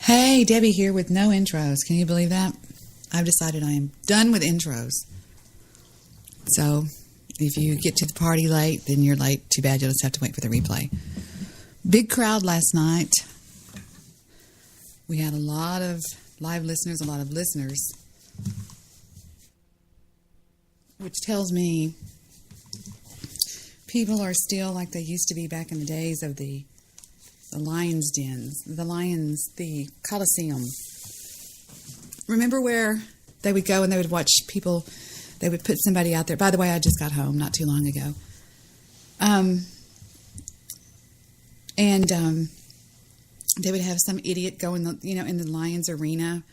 Hey, Debbie here with no intros. Can you believe that? I've decided I am done with intros. So, if you get to the party late, then you're late. Too bad, you'll just have to wait for the replay. Big crowd last night. We had a lot of live listeners, a lot of listeners, which tells me people are still like they used to be back in the days of the Lions' dens, the Coliseum. Remember where they would go and they would watch people, they would put somebody out there. By the way, I just got home not too long ago. They would have some idiot go in the Lions arena.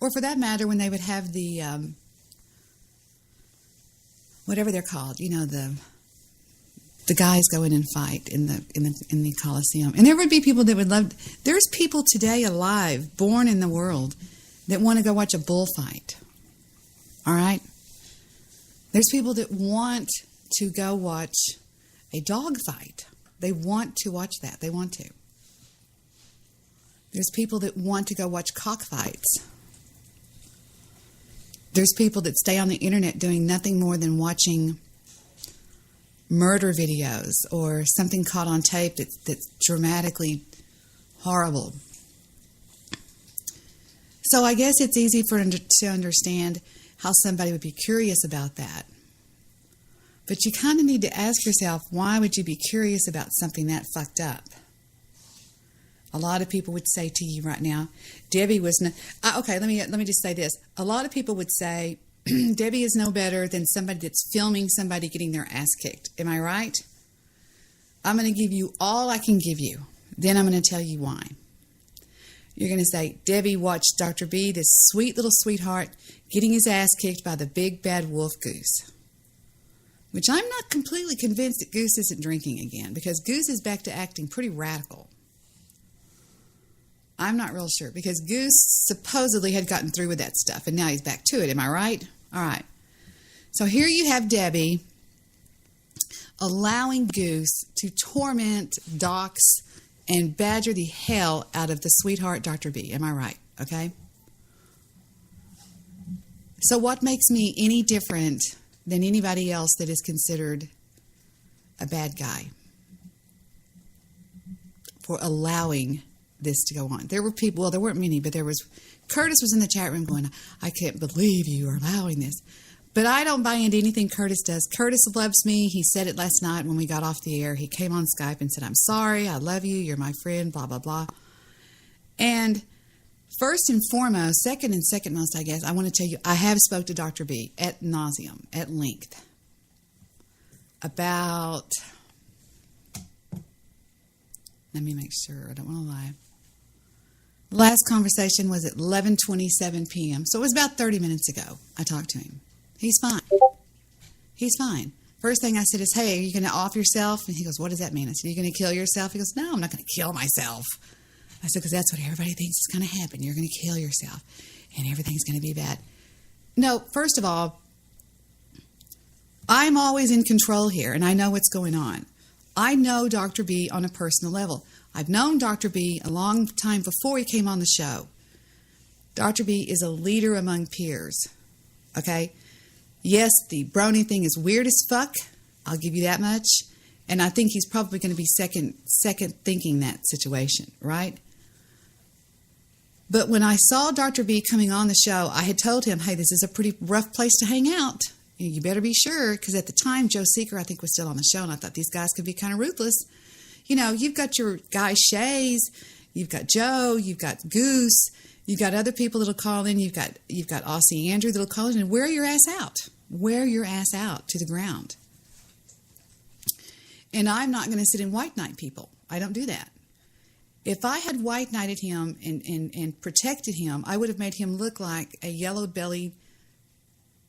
Or for that matter, when they would have the, whatever they're called, the guys go in and fight in the Coliseum. And there would be people that would love. There's people today alive, born in the world, that want to go watch a bullfight. All right? There's people that want to go watch a dog fight. They want to watch that. They want to. There's people that want to go watch cockfights. There's people that stay on the internet doing nothing more than watching murder videos or something caught on tape that's dramatically horrible. So I guess it's easy to understand how somebody would be curious about that. But you kind of need to ask yourself, why would you be curious about something that fucked up? A lot of people would say to you right now, Debbie was okay, let me just say this. A lot of people would say, Debbie is no better than somebody that's filming somebody getting their ass kicked. Am I right? I'm going to give you all I can give you. Then I'm going to tell you why. You're going to say, Debbie watched Dr. B, this sweet little sweetheart, getting his ass kicked by the big bad wolf Goose. Which I'm not completely convinced that Goose isn't drinking again, because Goose is back to acting pretty radical. I'm not real sure, because Goose supposedly had gotten through with that stuff, and now he's back to it. Am I right? All right. So here you have Debbie allowing Goose to torment, dox, and badger the hell out of the sweetheart Dr. B. Am I right? Okay? So what makes me any different than anybody else that is considered a bad guy for allowing this to go on? There were people, well, there weren't many, but Curtis was in the chat room going, I can't believe you are allowing this. But I don't buy into anything Curtis does. Curtis loves me. He said it last night when we got off the air. He came on Skype and said, I'm sorry, I love you, you're my friend, blah, blah, blah. And first and foremost, second most, I guess, I want to tell you, I have spoke to Dr. B at nauseum, at length, about, let me make sure, I don't want to lie. Last conversation was at 11:27 p.m., so it was about 30 minutes ago I talked to him. He's fine. He's fine. First thing I said is, hey, are you going to off yourself? And he goes, what does that mean? I said, are you going to kill yourself? He goes, no, I'm not going to kill myself. I said, because that's what everybody thinks is going to happen. You're going to kill yourself, and everything's going to be bad. No, first of all, I'm always in control here, and I know what's going on. I know Dr. B on a personal level. I've known Dr. B a long time before he came on the show. Dr. B is a leader among peers, okay? Yes, the brony thing is weird as fuck. I'll give you that much. And I think he's probably going to be second thinking that situation, right? But when I saw Dr. B coming on the show, I had told him, hey, this is a pretty rough place to hang out. You better be sure, because at the time, Joe Seeker, I think, was still on the show, and I thought these guys could be kind of ruthless. You've got your guy Shays, you've got Joe, you've got Goose, you've got other people that'll call in, you've got Aussie Andrew that'll call in, and wear your ass out. Wear your ass out to the ground. And I'm not going to sit and white knight people. I don't do that. If I had white knighted him and protected him, I would have made him look like a yellow-bellied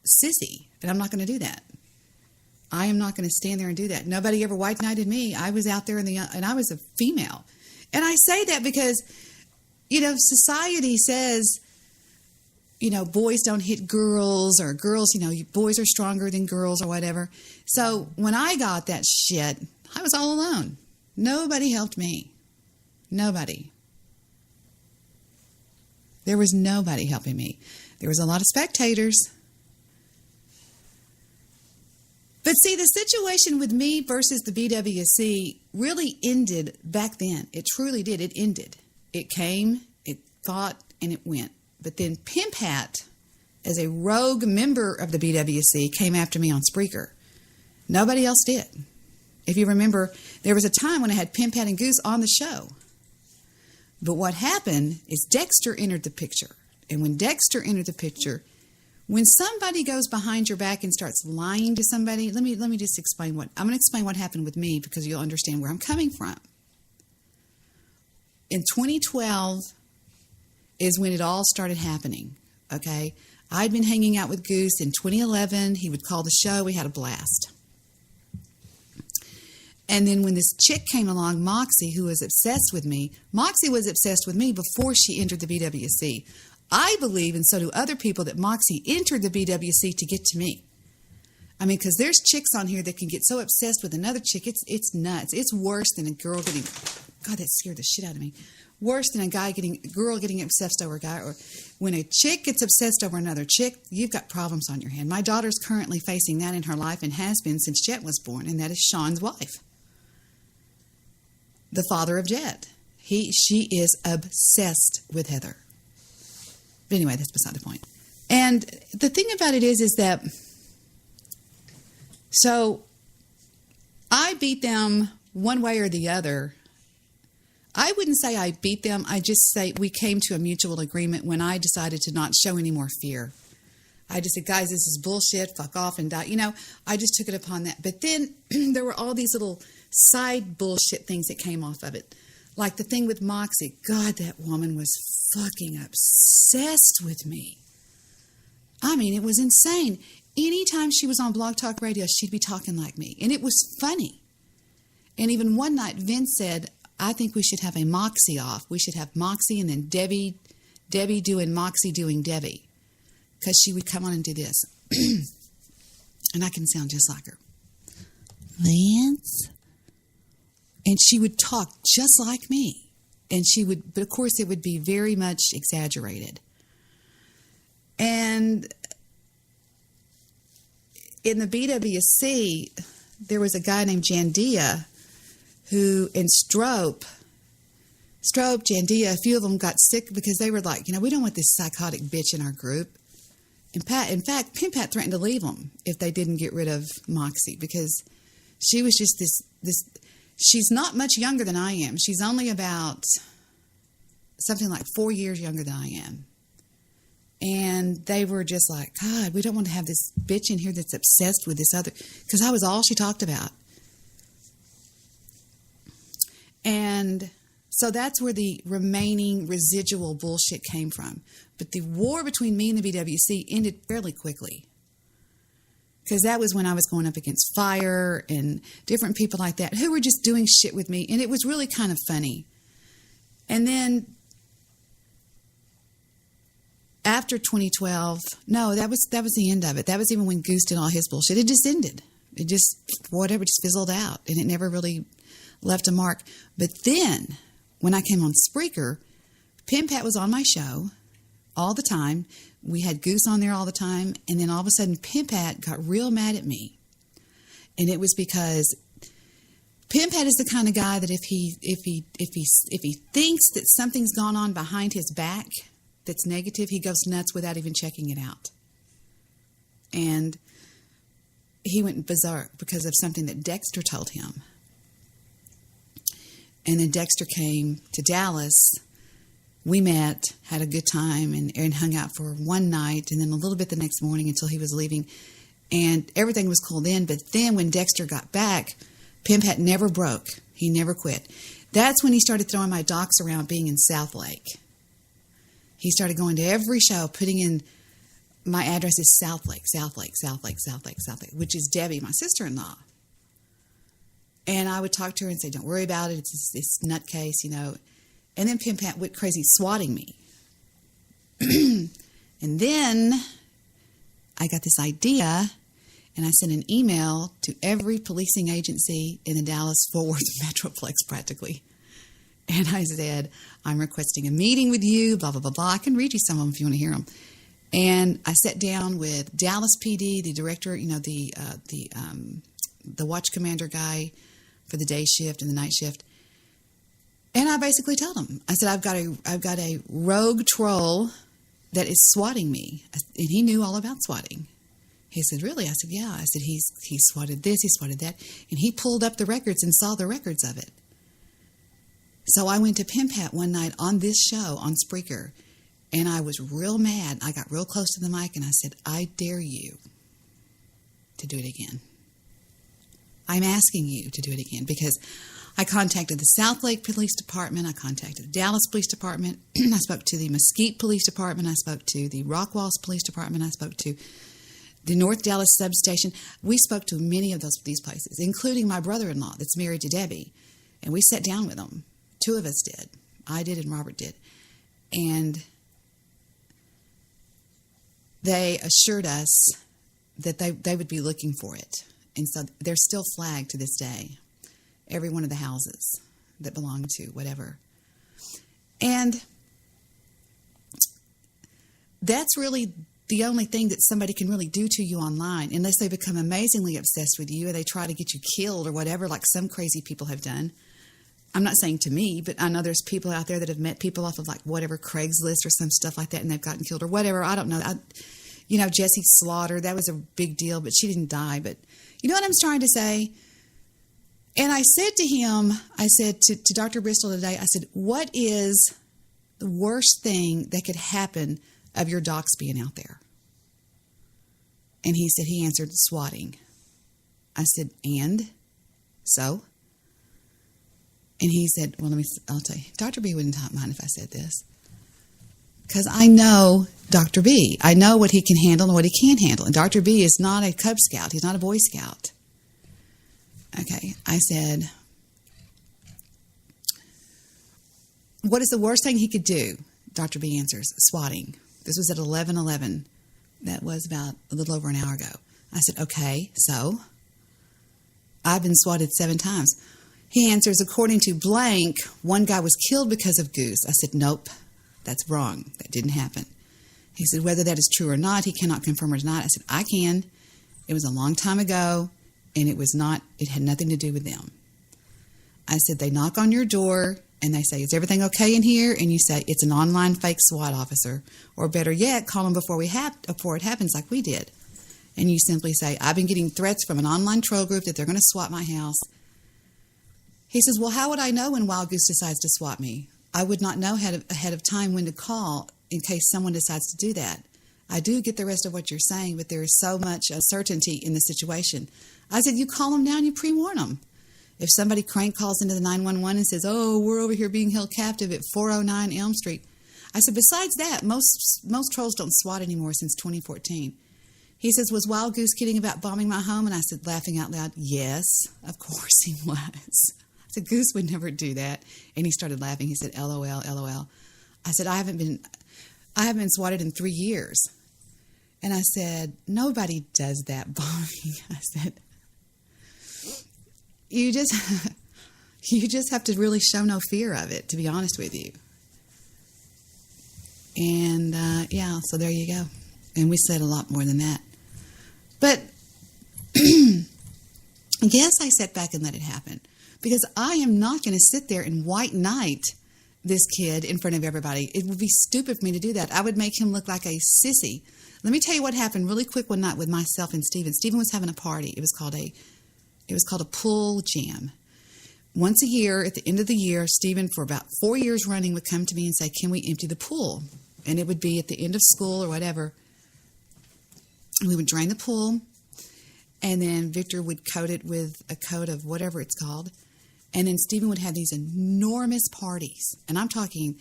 sissy, and I'm not going to do that. I am not going to stand there and do that. Nobody ever white knighted me. I was out there and I was a female. And I say that because, society says, boys don't hit girls, or girls, boys are stronger than girls or whatever. So when I got that shit, I was all alone. Nobody helped me. Nobody. There was nobody helping me. There was a lot of spectators. But see, the situation with me versus the BWC really ended back then. It truly did. It ended. It came, it fought, and it went. But then Pimp Hat, as a rogue member of the BWC, came after me on Spreaker. Nobody else did. If you remember, there was a time when I had Pimp Hat and Goose on the show. But what happened is Dexter entered the picture. And when Dexter entered the picture, when somebody goes behind your back and starts lying to somebody, let me just explain I'm going to explain what happened with me because you'll understand where I'm coming from. In 2012 is when it all started happening, okay? I'd been hanging out with Goose in 2011. He would call the show. We had a blast. And then when this chick came along, Moxie, who was obsessed with me, Moxie was obsessed with me before she entered the BWC. I believe, and so do other people, that Moxie entered the BWC to get to me. I mean, because there's chicks on here that can get so obsessed with another chick, it's nuts. It's worse than a girl getting, God, that scared the shit out of me. Worse than a girl getting obsessed over a guy. Or when a chick gets obsessed over another chick, you've got problems on your hand. My daughter's currently facing that in her life and has been since Jet was born, and that is Sean's wife, the father of Jet. She is obsessed with Heather. But anyway, that's beside the point. And the thing about it is that, so I beat them one way or the other. I wouldn't say I beat them. I just say we came to a mutual agreement when I decided to not show any more fear. I just said, guys, this is bullshit. Fuck off and die. You know, I just took it upon that. But then there were all these little side bullshit things that came off of it. Like the thing with Moxie. God, that woman was fucking obsessed with me. I mean, it was insane. Anytime she was on Blog Talk Radio, she'd be talking like me. And it was funny. And even one night, Vince said, I think we should have a Moxie off. We should have Moxie and then Debbie doing Moxie doing Debbie. Because she would come on and do this. And I can sound just like her. Vince? And she would talk just like me. And she would, but of course it would be very much exaggerated. And in the BWC, there was a guy named Jandia who, in Strope, Jandia, a few of them got sick because they were like, we don't want this psychotic bitch in our group. In fact, Pimp Pat threatened to leave them if they didn't get rid of Moxie because she was just this. She's not much younger than I am. She's only about something like 4 years younger than I am. And they were just like, God, we don't want to have this bitch in here that's obsessed with this other, because I was all she talked about. And so that's where the remaining residual bullshit came from. But the war between me and the BWC ended fairly quickly. Because that was when I was going up against Fire and different people like that who were just doing shit with me. And it was really kind of funny. And then after 2012, no, that was the end of it. That was even when Goose did all his bullshit. It just ended. It just, whatever, just fizzled out. And it never really left a mark. But then, when I came on Spreaker, Pimp Pat was on my show all the time. We had Goose on there all the time. And then all of a sudden, Pimp Pat got real mad at me. And it was because Pimp Pat is the kind of guy that if he thinks that something's gone on behind his back that's negative, he goes nuts without even checking it out. And he went berserk because of something that Dexter told him. And then Dexter came to Dallas. We met, had a good time, and hung out for one night, and then a little bit the next morning until he was leaving. And everything was cool then. But then when Dexter got back, Pimp Hat never broke. He never quit. That's when he started throwing my docs around being in South Lake. He started going to every show, putting in my address is South Lake, which is Debbie, my sister-in-law. And I would talk to her and say, don't worry about it. It's this nutcase, And then Pimp Pat went crazy swatting me. And then I got this idea, and I sent an email to every policing agency in the Dallas-Fort Worth Metroplex practically. And I said, I'm requesting a meeting with you, blah, blah, blah, blah. I can read you some of them if you want to hear them. And I sat down with Dallas PD, the director, the watch commander guy for the day shift and the night shift. And I basically told him, I said, I've got a rogue troll that is swatting me. And he knew all about swatting. He said, really? I said, yeah. I said, he swatted this, he swatted that. And he pulled up the records and saw the records of it. So I went to Pimpat one night on this show on Spreaker, and I was real mad. I got real close to the mic, and I said, I dare you to do it again. I'm asking you to do it again, because I contacted the South Lake Police Department. I contacted the Dallas Police Department. I spoke to the Mesquite Police Department. I spoke to the Rockwalls Police Department. I spoke to the North Dallas Substation. We spoke to many of these places, including my brother-in-law that's married to Debbie. And we sat down with them. 2 of us did. I did and Robert did. And they assured us that they would be looking for it. And so they're still flagged to this day. Every one of the houses that belong to whatever. And that's really the only thing that somebody can really do to you online, unless they become amazingly obsessed with you or they try to get you killed or whatever, like some crazy people have done. I'm not saying to me, but I know there's people out there that have met people off of like whatever Craigslist or some stuff like that, and they've gotten killed or whatever. I don't know. Jessie Slaughter, that was a big deal, but she didn't die. But you know what I'm trying to say? And I said to him, I said to Dr. Bristle today, I said, what is the worst thing that could happen of your docs being out there? And he answered, swatting. I said, and? So? And he said, well, I'll tell you, Dr. B wouldn't mind if I said this. Because I know Dr. B. I know what he can handle and what he can't handle. And Dr. B is not a Cub Scout. He's not a Boy Scout. Okay, I said, what is the worst thing he could do? Dr. B answers, swatting. This was at 11:11. That was about a little over an hour ago. I said, okay, so? I've been swatted 7 times. He answers, according to blank, one guy was killed because of goose. I said, nope, that's wrong. That didn't happen. He said, whether that is true or not, he cannot confirm or deny. I said, I can. It was a long time ago, and it had nothing to do with them. I said, they knock on your door, and they say, is everything okay in here? And you say, it's an online fake SWAT officer. Or better yet, call them before it happens like we did. And you simply say, I've been getting threats from an online troll group that they're going to SWAT my house. He says, well, how would I know when Wild Goose decides to SWAT me? I would not know ahead of time when to call in case someone decides to do that. I do get the rest of what you're saying, but there is so much uncertainty in the situation. I said, you call them now and you pre-warn them. If somebody crank calls into the 911 and says, oh, we're over here being held captive at 409 Elm Street. I said, besides that, most trolls don't SWAT anymore since 2014. He says, was Wild Goose kidding about bombing my home? And I said, laughing out loud, yes, of course he was. I said, Goose would never do that. And he started laughing. He said, LOL, LOL. I said, I haven't been swatted in 3 years. And I said, nobody does that bombing. I said, you just have to really show no fear of it, to be honest with you. And so there you go. And we said a lot more than that. But yes, I sat back and let it happen. Because I am not going to sit there and white knight this kid in front of everybody. It would be stupid for me to do that. I would make him look like a sissy. Let me tell you what happened really quick one night with myself and Stephen. Stephen was having a party. It was called a pool jam. Once a year, at the end of the year, Stephen, for about 4 years running, would come to me and say, can we empty the pool? And it would be at the end of school or whatever. And we would drain the pool, and then Victor would coat it with a coat of whatever it's called. And then Stephen would have these enormous parties. And I'm talking,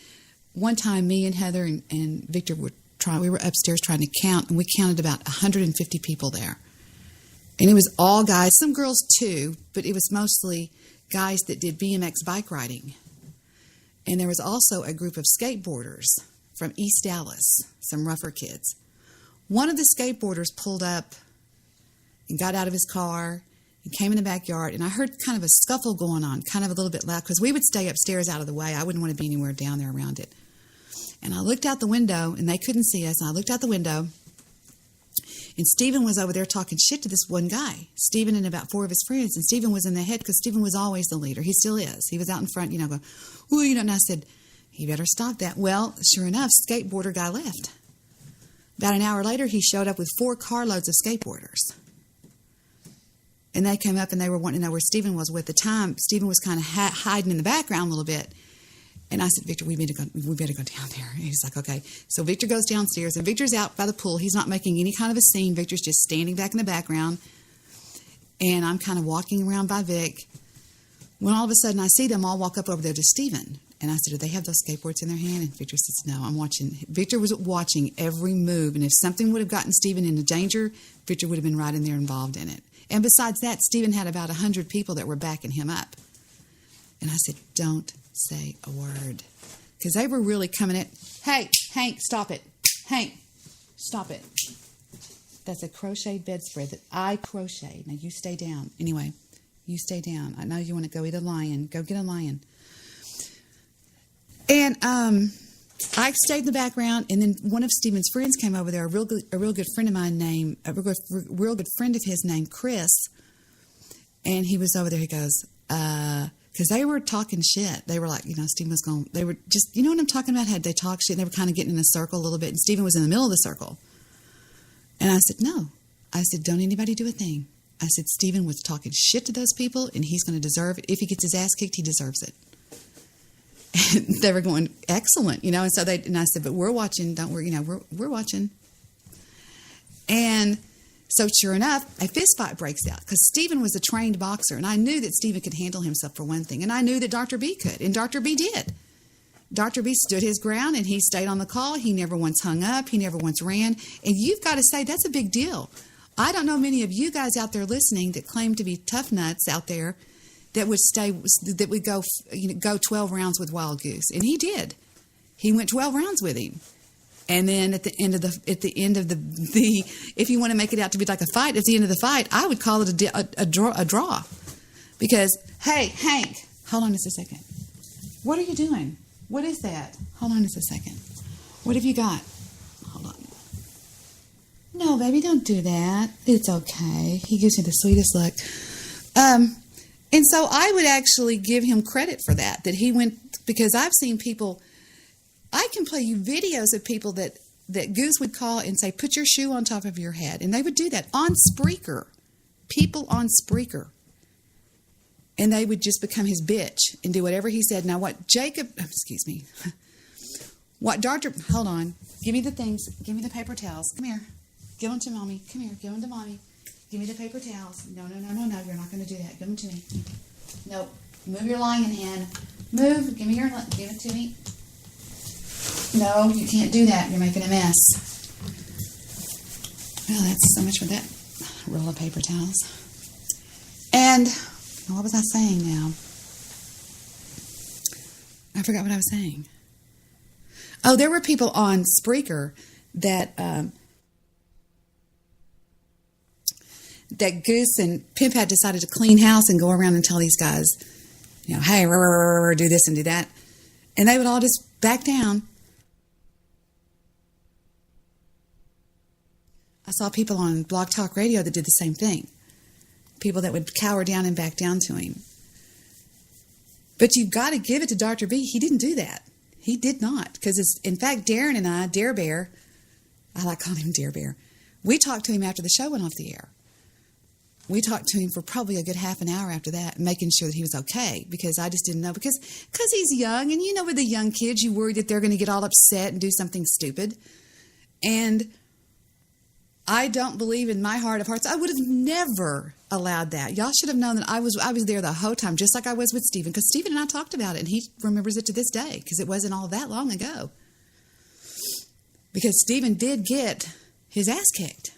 one time me and Heather and Victor we were upstairs trying to count, and we counted about 150 people there. And it was all guys, some girls too, but it was mostly guys that did BMX bike riding. And there was also a group of skateboarders from East Dallas, some rougher kids. One of the skateboarders pulled up and got out of his car He came in the backyard, and I heard kind of a scuffle going on, kind of a little bit loud, because we would stay upstairs out of the way. I wouldn't want to be anywhere down there around it. And I looked out the window, and they couldn't see us. And I looked out the window, and Stephen was over there talking shit to this one guy, Stephen and about 4 of his friends. And Stephen was in the head because Stephen was always the leader. He still is. He was out in front, going, ooh, and I said, he better stop that. Well, sure enough, skateboarder guy left. About an hour later, he showed up with 4 carloads of skateboarders. And they came up and they were wanting to know where Stephen was. At the time, Stephen was kind of hiding in the background a little bit. And I said, Victor, we better go down there. And he's like, okay. So Victor goes downstairs, and Victor's out by the pool. He's not making any kind of a scene. Victor's just standing back in the background. And I'm kind of walking around by Vic. When all of a sudden I see them all walk up over there to Stephen. And I said, do they have those skateboards in their hand? And Victor says, no, I'm watching. Victor was watching every move. And if something would have gotten Stephen into danger, Victor would have been right in there involved in it. And besides that, Stephen had about 100 people that were backing him up. And I said, don't say a word. Because they were really coming at, hey, Hank, stop it. Hank, stop it. That's a crocheted bedspread that I crocheted. Now you stay down. Anyway, you stay down. I know you want to go eat a lion. Go get a lion. And I stayed in the background, and then one of Stephen's friends came over there, a real good friend of mine named, a real good friend of his named Chris, and he was over there. He goes, because they were talking shit. They were like, Stephen was going, they were just, you know what I'm talking about? They talked shit, and they were kind of getting in a circle a little bit, and Stephen was in the middle of the circle. And I said, no. I said, don't anybody do a thing. I said, Stephen was talking shit to those people, and he's going to deserve it. If he gets his ass kicked, he deserves it. And they were going, excellent, and so and I said, but we're watching, don't worry, we're watching. And so sure enough, a fist fight breaks out because Stephen was a trained boxer, and I knew that Stephen could handle himself for one thing, and I knew that Dr. B could, and Dr. B did. Dr. B stood his ground, and he stayed on the call. He never once hung up. He never once ran. And you've got to say that's a big deal. I don't know many of you guys out there listening that claim to be tough nuts out there that would go 12 rounds with Wild Goose, and he did. He went 12 rounds with him, and then at the end of the if you want to make it out to be like a fight, at the end of the fight, I would call it a draw, because hey, Hank, hold on just a second. What are you doing? What is that? Hold on just a second. What have you got? Hold on. No, baby, don't do that. It's okay. He gives me the sweetest look. And so I would actually give him credit for that he went, because I've seen people, I can play you videos of people that Goose would call and say, put your shoe on top of your head. And they would do that on Spreaker. People on Spreaker. And they would just become his bitch and do whatever he said. Now hold on. Give me the things. Give me the paper towels. Come here. Give them to Mommy. Come here. Give them to Mommy. Give me the paper towels. No. You're not going to do that. Give them to me. Nope. Move your lion hand. Move. Give it to me. No, you can't do that. You're making a mess. Well, that's so much for that roll of paper towels. And what was I saying now? I forgot what I was saying. Oh, there were people on Spreaker that Goose and Pimp had decided to clean house and go around and tell these guys, hey, do this and do that. And they would all just back down. I saw people on Blog Talk Radio that did the same thing. People that would cower down and back down to him. But you've got to give it to Dr. B. He didn't do that. He did not. Because, in fact, Darren and I, Dare Bear, I like calling him Dare Bear, we talked to him after the show went off the air. We talked to him for probably a good half an hour after that, making sure that he was okay, because I just didn't know. Because he's young, and with the young kids, you worry that they're going to get all upset and do something stupid. And I don't believe in my heart of hearts, I would have never allowed that. Y'all should have known that I was there the whole time, just like I was with Stephen, because Stephen and I talked about it, and he remembers it to this day, because it wasn't all that long ago. Because Stephen did get his ass kicked.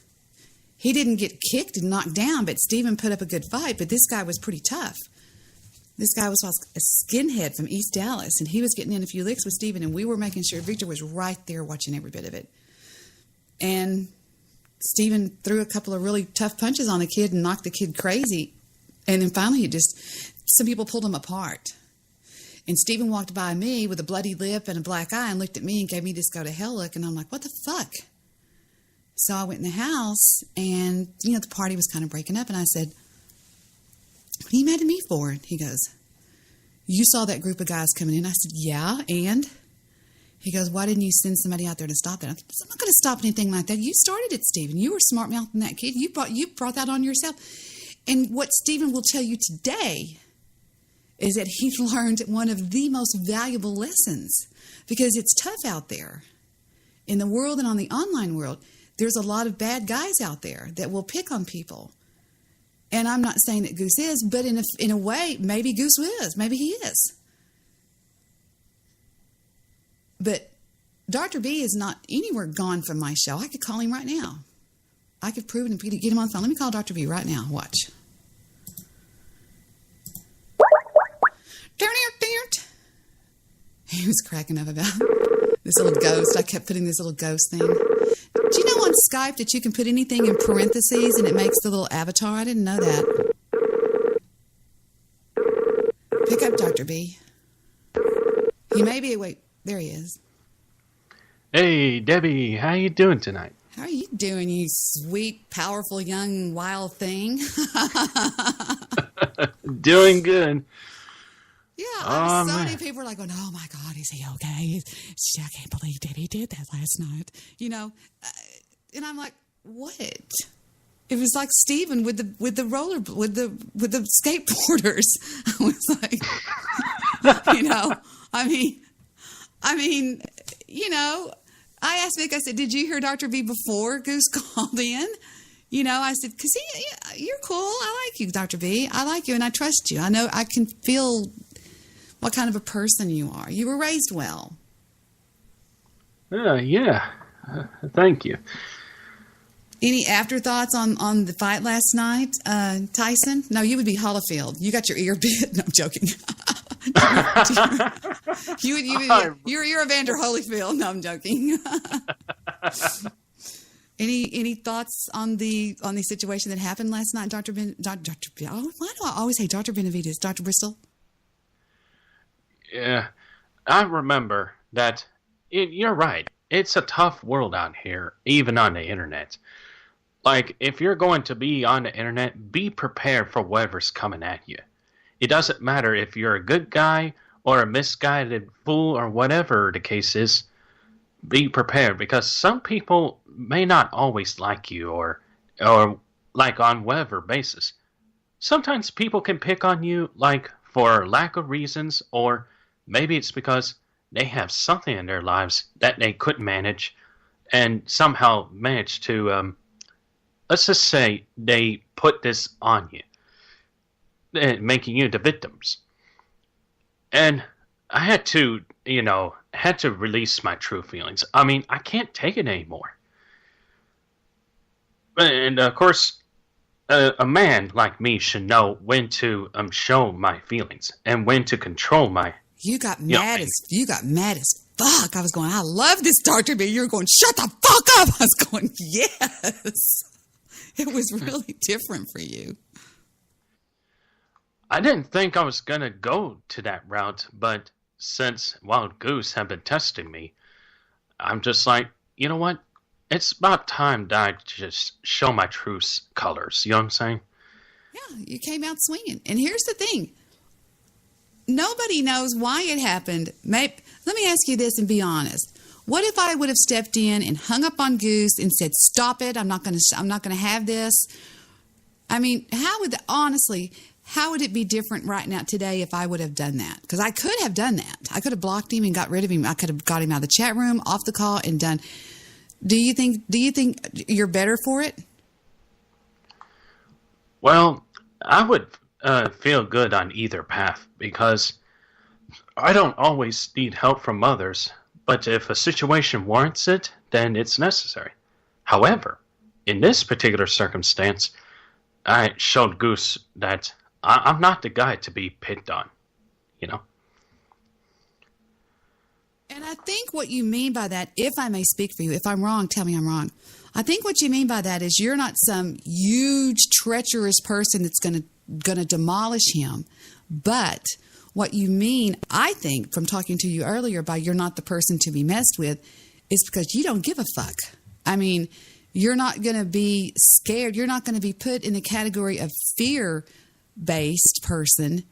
He didn't get kicked and knocked down, but Stephen put up a good fight. But this guy was pretty tough. This guy was a skinhead from East Dallas, and he was getting in a few licks with Stephen, and we were making sure Victor was right there watching every bit of it. And Stephen threw a couple of really tough punches on the kid and knocked the kid crazy. And then finally, some people pulled him apart. And Stephen walked by me with a bloody lip and a black eye and looked at me and gave me this go to hell look. And I'm like, what the fuck? So I went in the house and, the party was kind of breaking up. And I said, what are you mad at me for? And he goes, you saw that group of guys coming in. I said, yeah, and? He goes, why didn't you send somebody out there to stop that? I said, I'm not going to stop anything like that. You started it, Stephen. You were smart-mouthing that kid. You brought that on yourself. And what Stephen will tell you today is that he learned one of the most valuable lessons, because it's tough out there. In the world and on the online world, there's a lot of bad guys out there that will pick on people. And I'm not saying that Goose is, but in a way, maybe Goose is. Maybe he is. But Dr. B is not anywhere gone from my show. I could call him right now. I could prove it and get him on the phone. Let me call Dr. B right now. Watch. He was cracking up about this little ghost. I kept putting this little ghost thing. Do you know on Skype that you can put anything in parentheses and it makes the little avatar? I didn't know that. Pick up Dr. B. He may be awake. There he is. Hey, Debbie. How you doing tonight? How are you doing, you sweet, powerful, young, wild thing? Doing good. Yeah, so many people are like going, oh my God, is he okay? I can't believe Debbie did that last night. And I'm like, what? It was like Stephen with the skateboarders. I was like, I asked Vic, I said, did you hear Dr. B before Goose called in? I said, because you're cool. I like you, Dr. B. I like you and I trust you. I know I can feel what kind of a person you are. You were raised well. Yeah. Thank you. Any afterthoughts on the fight last night, Tyson? No, you would be Holyfield. You got your ear bit. No, I'm joking. You're Evander Holyfield. No, I'm joking. Any thoughts on the situation that happened last night, Dr. Why do I always say Dr. Benavides? Dr. Bristle? Yeah, I remember that. You're right. It's a tough world out here, even on the internet. Like, if you're going to be on the internet, be prepared for whatever's coming at you. It doesn't matter if you're a good guy or a misguided fool or whatever the case is. Be prepared, because some people may not always like you or like on whatever basis. Sometimes people can pick on you like for lack of reasons, or maybe it's because they have something in their lives that they couldn't manage and somehow managed to, let's just say they put this on you, making you the victims. And I had to release my true feelings. I mean, I can't take it anymore. And of course, a man like me should know when to show my feelings and when to control my. You got mad as fuck. I was going, I love this Dr. B. You were going, shut the fuck up. I was going, yes. It was really different for you. I didn't think I was going to go to that route, but since Wild Goose had been testing me, I'm just like, you know what? It's about time that I just show my true colors. You know what I'm saying? Yeah, you came out swinging. And here's the thing. Nobody knows why it happened. Let me ask you this and be honest. What if I would have stepped in and hung up on Goose and said, stop it, I'm not going to have this? I mean, how would it be different right now today if I would have done that? Because I could have done that. I could have blocked him and got rid of him. I could have got him out of the chat room, off the call, and done. Do you think you're better for it? Well, I would feel good on either path, because I don't always need help from others. But if a situation warrants it, then it's necessary. However, in this particular circumstance, I showed Goose that I'm not the guy to be picked on, And I think what you mean by that, if I may speak for you, if I'm wrong, tell me I'm wrong. I think what you mean by that is you're not some huge, treacherous person that's going to going to demolish him. But what you mean, I think, from talking to you earlier by you're not the person to be messed with, is because you don't give a fuck. I mean, you're not going to be scared. You're not going to be put in the category of fear-based person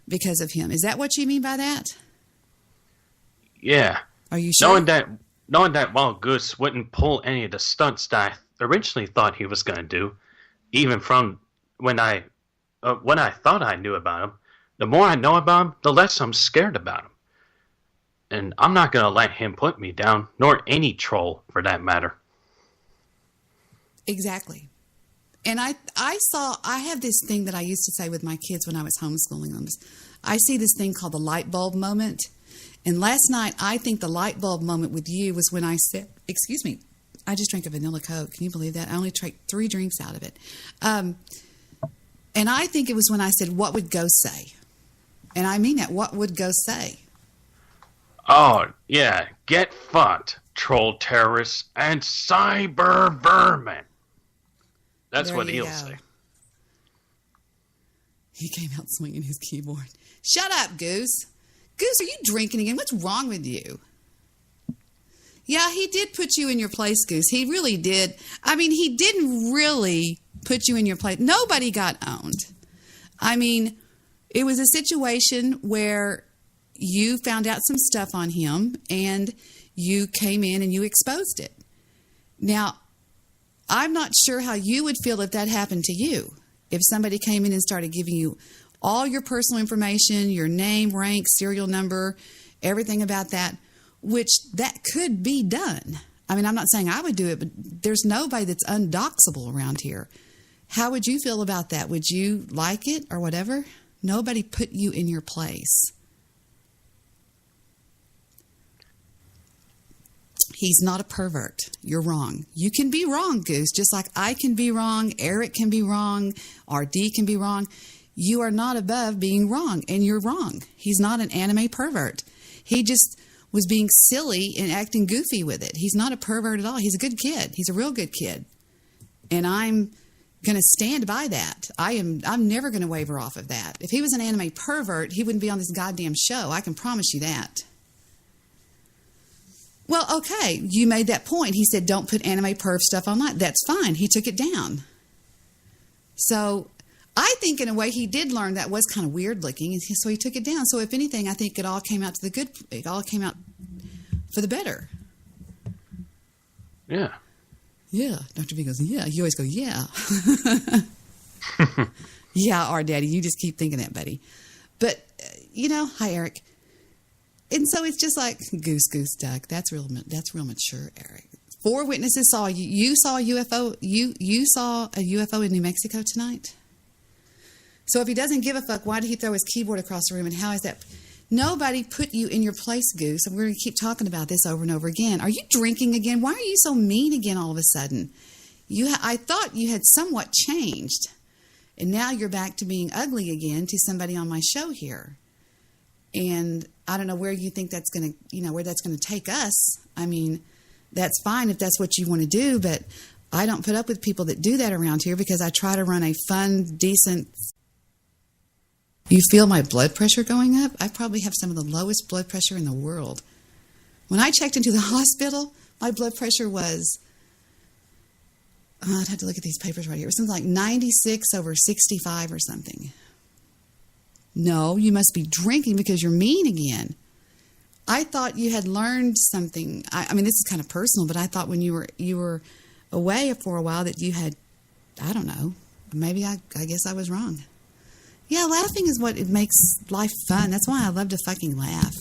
because of him. Is that what you mean by that? Yeah. Are you sure? Knowing that Wild Goose wouldn't pull any of the stunts that I originally thought he was going to do, even from when I thought I knew about him, the more I know about him, the less I'm scared about him. And I'm not going to let him put me down, nor any troll for that matter. Exactly. And I have this thing that I used to say with my kids when I was homeschooling them. I see this thing called the light bulb moment. And last night, I think the light bulb moment with you was when I said, excuse me, I just drank a vanilla Coke. Can you believe that? I only drank 3 drinks out of it. And I think it was when I said, what would Ghost say? And I mean that. What would Ghost say? Oh, yeah. Get fucked, troll terrorists and cyber vermin. That's what he'll say. He came out swinging his keyboard. Shut up, Goose. Goose, are you drinking again? What's wrong with you? Yeah, he did put you in your place, Goose. He really did. I mean, he didn't really put you in your place. Nobody got owned. I mean, it was a situation where you found out some stuff on him and you came in and you exposed it. Now, I'm not sure how you would feel if that happened to you. If somebody came in and started giving you all your personal information, your name, rank, serial number, everything about that, which that could be done. I mean, I'm not saying I would do it, but there's nobody that's undoxable around here. How would you feel about that? Would you like it or whatever? Nobody put you in your place. He's not a pervert. You're wrong. You can be wrong, Goose, just like I can be wrong, Erik can be wrong, RD can be wrong. You are not above being wrong, and you're wrong. He's not an anime pervert. He just was being silly and acting goofy with it. He's not a pervert at all. He's a good kid. He's a real good kid. And I'm going to stand by that. I'm never going to waver off of that. If he was an anime pervert, he wouldn't be on this goddamn show. I can promise you that. Well, okay, you made that point. He said, don't put anime perv stuff online. That's fine. He took it down. So I think in a way he did learn that was kind of weird looking, and so he took it down. So if anything, I think it all came out to the good. It all came out for the better. Yeah. Yeah. Dr. B goes, yeah. You always go, yeah. Yeah, our daddy. You just keep thinking that, buddy. But, hi, Erik. And so it's just like goose, duck. That's real mature, Erik. 4 witnesses saw you. You saw a UFO. You saw a UFO in New Mexico tonight. So if he doesn't give a fuck, why did he throw his keyboard across the room? And how is that? Nobody put you in your place, Goose. And we're going to keep talking about this over and over again. Are you drinking again? Why are you so mean again all of a sudden? I thought you had somewhat changed. And now you're back to being ugly again to somebody on my show here. And I don't know where you think that's going to, where that's going to take us. I mean, that's fine if that's what you want to do, but I don't put up with people that do that around here because I try to run a fun, decent. You feel my blood pressure going up? I probably have some of the lowest blood pressure in the world. When I checked into the hospital, my blood pressure was, I'd have to look at these papers right here. It was something like 96/65 or something. No, you must be drinking because you're mean again. I thought you had learned something. I mean, this is kind of personal, but I thought when you were away for a while that you had, I don't know, maybe I guess I was wrong. Yeah, laughing is what it makes life fun. That's why I love to fucking laugh.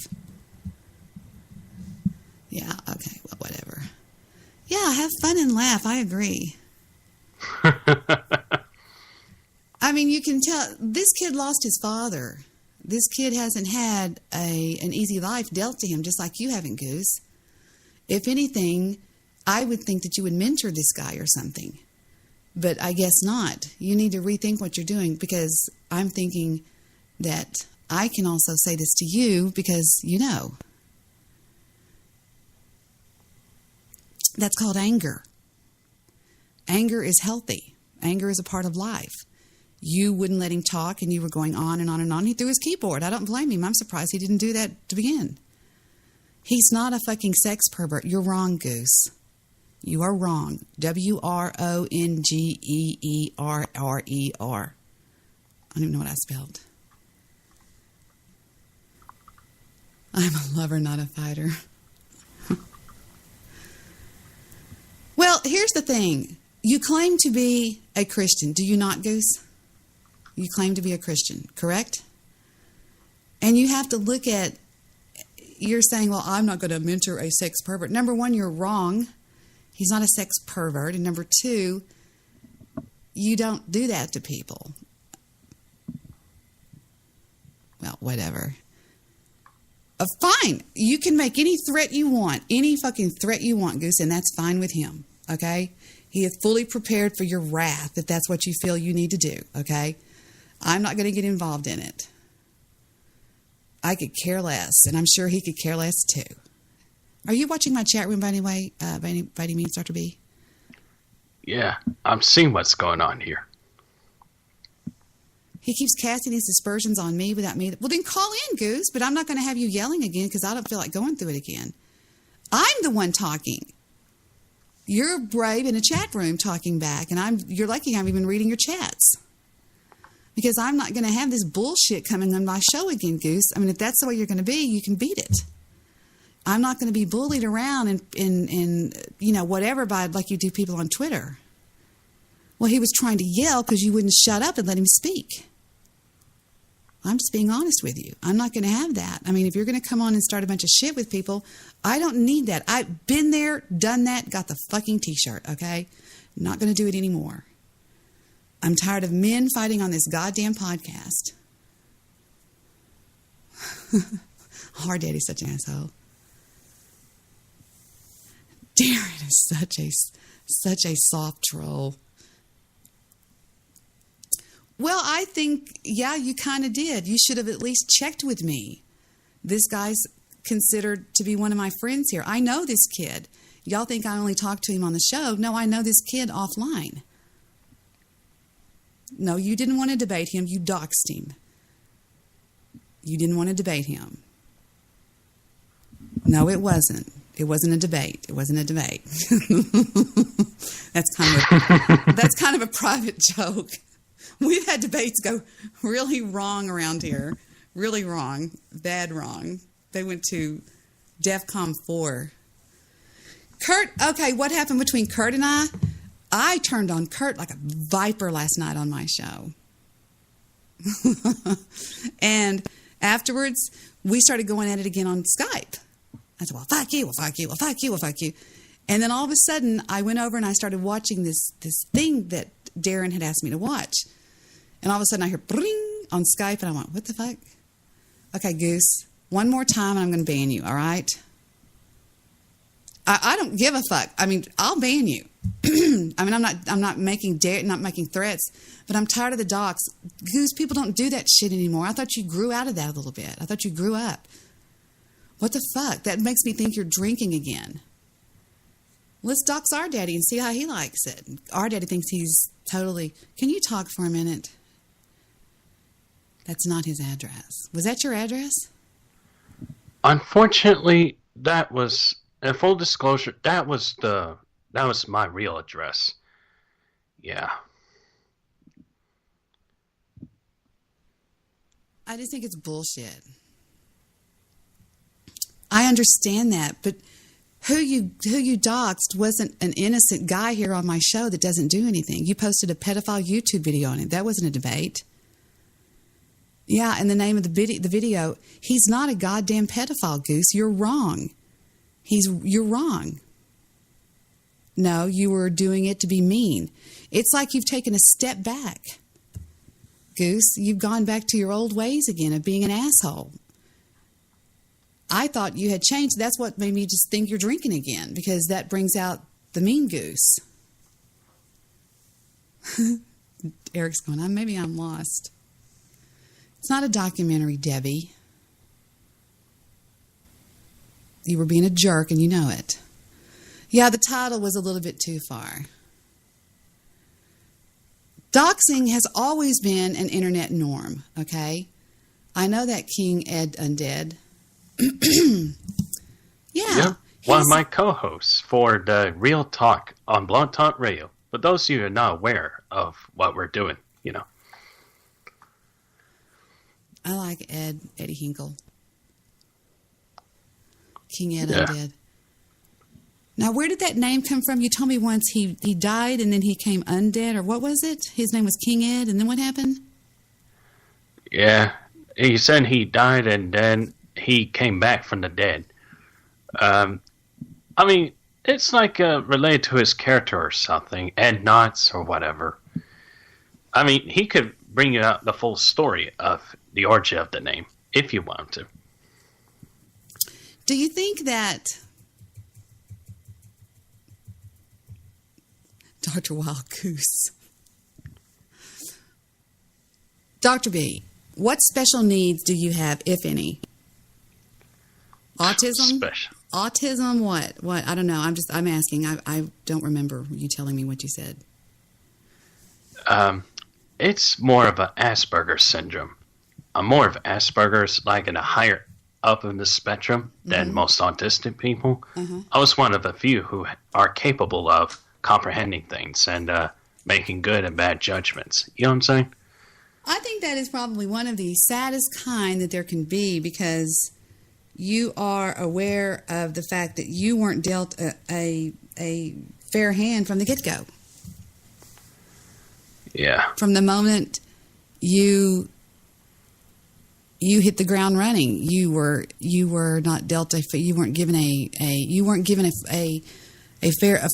Yeah, okay, well, whatever. Yeah, have fun and laugh. I agree. I mean, you can tell this kid lost his father. This kid hasn't had an easy life dealt to him, just like you haven't, Goose. If anything, I would think that you would mentor this guy or something. But I guess not. You need to rethink what you're doing because I'm thinking that I can also say this to you because, that's called anger. Anger is healthy. Anger is a part of life. You wouldn't let him talk, and you were going on and on and on. He threw his keyboard. I don't blame him. I'm surprised he didn't do that to begin. He's not a fucking sex pervert. You're wrong, Goose. You are wrong. WRONGEERRER. I don't even know what I spelled. I'm a lover, not a fighter. Well, here's the thing. You claim to be a Christian. Do you not, Goose? You claim to be a Christian, correct? And you have to look at, you're saying, well, I'm not going to mentor a sex pervert. Number one, you're wrong. He's not a sex pervert. And number two, you don't do that to people. Well, whatever. Fine. You can make any threat you want, any fucking threat you want, Goose, and that's fine with him, okay? He is fully prepared for your wrath if that's what you feel you need to do, okay? I'm not going to get involved in it. I could care less, and I'm sure he could care less too. Are you watching my chat room by any way, by any means, Dr. B? Yeah, I'm seeing what's going on here. He keeps casting his aspersions on me without me. Well, then call in, Goose, but I'm not going to have you yelling again because I don't feel like going through it again. I'm the one talking. You're brave in a chat room talking back, and you're lucky I'm even reading your chats. Because I'm not going to have this bullshit coming on my show again, Goose. I mean, if that's the way you're going to be, you can beat it. I'm not going to be bullied around and whatever by like you do people on Twitter. Well, he was trying to yell because you wouldn't shut up and let him speak. I'm just being honest with you. I'm not going to have that. I mean, if you're going to come on and start a bunch of shit with people, I don't need that. I've been there, done that, got the fucking t-shirt, okay? Not going to do it anymore. I'm tired of men fighting on this goddamn podcast. Hard Daddy's such an asshole. Darren is such a soft troll. Well, I think, yeah, you kind of did. You should have at least checked with me. This guy's considered to be one of my friends here. I know this kid. Y'all think I only talk to him on the show. No, I know this kid offline. No, you didn't want to debate him. You doxed him. You didn't want to debate him. No, it wasn't. It wasn't a debate. It wasn't a debate. That's kind of a private joke. We've had debates go really wrong around here. Really wrong. Bad wrong. They went to DEFCON 4. Kurt, okay, what happened between Kurt and I? I turned on Kurt like a viper last night on my show. And afterwards, we started going at it again on Skype. I said, well, fuck you, well, fuck you, well, fuck you, well, fuck you. And then all of a sudden, I went over and I started watching this thing that Darren had asked me to watch. And all of a sudden, I hear bring on Skype, and I went, what the fuck? Okay, Goose, one more time, and I'm going to ban you, all right? I don't give a fuck. I mean, I'll ban you. I mean, I'm not making threats, but I'm tired of the docs. Goose, people don't do that shit anymore. I thought you grew out of that a little bit. I thought you grew up. What the fuck? That makes me think you're drinking again. Let's dox our daddy and see how he likes it. Our daddy thinks he's totally... Can you talk for a minute? That's not his address. Was that your address? Unfortunately, that was... In full disclosure, that was my real address. Yeah. I just think it's bullshit. I understand that, but who you doxed wasn't an innocent guy here on my show that doesn't do anything. You posted a pedophile YouTube video on it. That wasn't a debate. Yeah, and the name of the video, he's not a goddamn pedophile, Goose. You're wrong. You're wrong. No, you were doing it to be mean. It's like you've taken a step back. Goose, you've gone back to your old ways again of being an asshole. I thought you had changed. That's what made me just think you're drinking again, because that brings out the mean Goose. Erik's going, maybe I'm lost. It's not a documentary, Debbie. You were being a jerk and you know it. Yeah, the title was a little bit too far. Doxing has always been an internet norm, okay? I know that King Ed Undead. Yeah. Yep. One of my co-hosts for the Real Talk on Blog Talk Radio. For those of you who are not aware of what we're doing, I like Eddie Hinkle. King Ed Undead. Now, where did that name come from? You told me once he died and then he came undead, or what was it? His name was King Ed, and then what happened? Yeah, he said he died and then he came back from the dead. I mean, it's like related to his character or something, Ed Knotts or whatever. I mean, he could bring you out the full story of the origin of the name if you want to. Do you think that Dr. Wild Goose, Dr. B, what special needs do you have, if any? Autism? Special. Autism, what? What? I don't know. I'm asking. I don't remember you telling me what you said. It's more of an Asperger's syndrome. I'm more of Asperger's, like in a higher up in the spectrum than most autistic people. I was one of a few who are capable of comprehending things and making good and bad judgments. You know what I'm saying? I think that is probably one of the saddest kind that there can be, because you are aware of the fact that you weren't dealt a fair hand from the get-go. Yeah. From the moment you hit the ground running, you were not dealt you weren't given a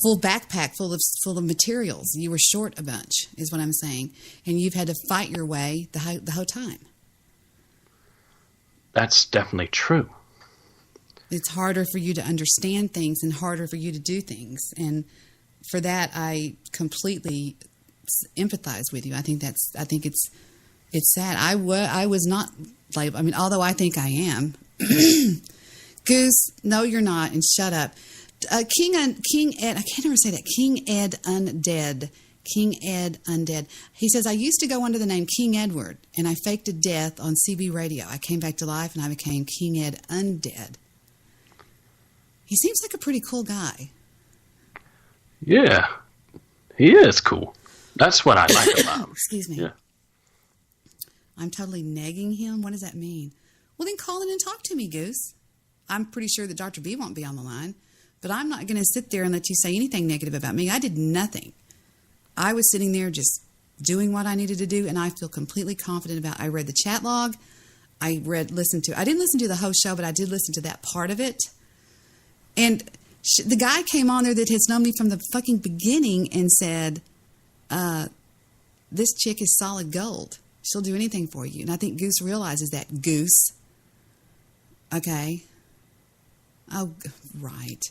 full backpack full of materials. You were short a bunch, is what I'm saying, and you've had to fight your way the whole time. That's definitely true. It's harder for you to understand things and harder for you to do things, and for that I completely empathize with you. I think it's sad. I was not like, I mean, although I think I am. Goose, no, you're not, and shut up. King Ed, I can't ever say that. King Ed Undead. King Ed Undead. He says, I used to go under the name King Edward, and I faked a death on CB radio. I came back to life, and I became King Ed Undead. He seems like a pretty cool guy. Yeah, he is cool. That's what I like about him. Excuse me. Yeah. I'm totally negging him? What does that mean? Well, then call in and talk to me, Goose. I'm pretty sure that Dr. B won't be on the line, but I'm not going to sit there and let you say anything negative about me. I did nothing. I was sitting there just doing what I needed to do, and I feel completely confident about it. I read the chat log. I didn't listen to the whole show, but I did listen to that part of it. And the guy came on there that has known me from the fucking beginning and said, this chick is solid gold. She'll do anything for you. And I think Goose realizes that. Goose. Okay. Oh, right.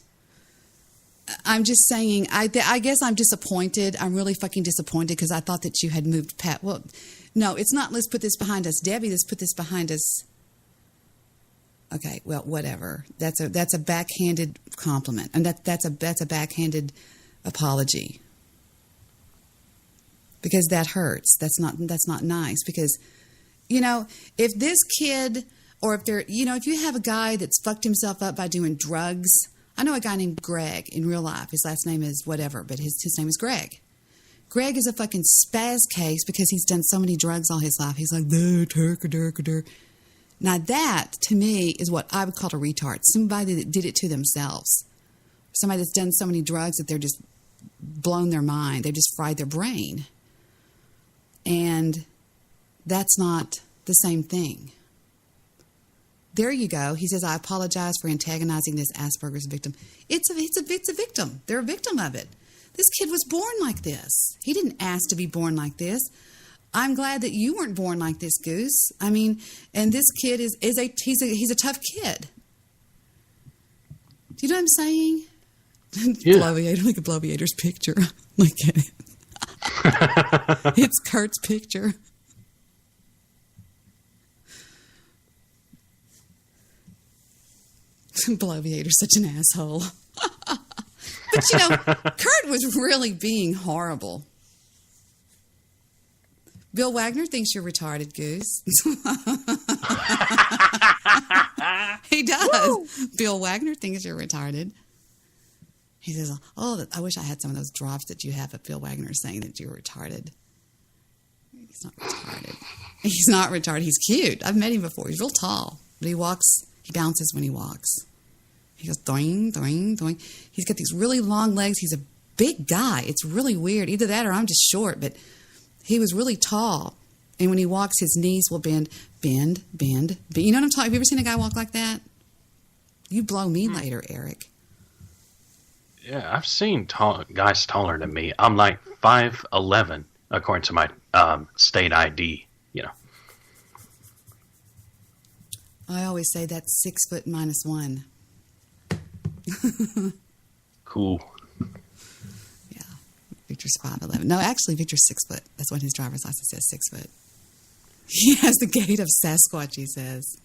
I'm just saying, I guess I'm disappointed. I'm really fucking disappointed because I thought that you had moved past. Well, no, it's not let's put this behind us, Debbie. Let's put this behind us. Okay, well, whatever. That's a backhanded compliment. And that's a backhanded apology. Because that hurts. That's not nice. Because, if this kid, or if you have a guy that's fucked himself up by doing drugs. I know a guy named Greg in real life. His last name is whatever, but his name is Greg. Greg is a fucking spaz case because he's done so many drugs all his life. He's like, now that, to me, is what I would call a retard. Somebody that did it to themselves. Somebody that's done so many drugs that they're just blown their mind. They've just fried their brain. And that's not the same thing. There you go. He says, I apologize for antagonizing this Asperger's victim. It's a victim. They're a victim of it. This kid was born like this. He didn't ask to be born like this. I'm glad that you weren't born like this, Goose. I mean, and this kid he's a tough kid. Do you know what I'm saying? Yeah. Bloviator, look at Bloviator's picture. Look at it. It's Kurt's picture. Bloviator's such an asshole. But Kurt was really being horrible. Bill Wagner thinks you're retarded, Goose. He does. Woo! Bill Wagner thinks you're retarded. He says, "Oh, I wish I had some of those drops that you have of Bill Wagner saying that you're retarded." He's not retarded. He's not retarded. He's cute. I've met him before. He's real tall. But he bounces when he walks. He goes, doing, doing, doing. He's got these really long legs. He's a big guy. It's really weird. Either that or I'm just short. But he was really tall. And when he walks, his knees will bend. You know what I'm talking? Have you ever seen a guy walk like that? You blow me later, Erik. Yeah, I've seen guys taller than me. I'm like 5'11", according to my state ID, you know. I always say that's 6 foot minus 1. Cool. Yeah, Victor's 5'11". No, actually, Victor's 6 foot. That's what his driver's license says, 6 foot. He has the gait of Sasquatch, he says.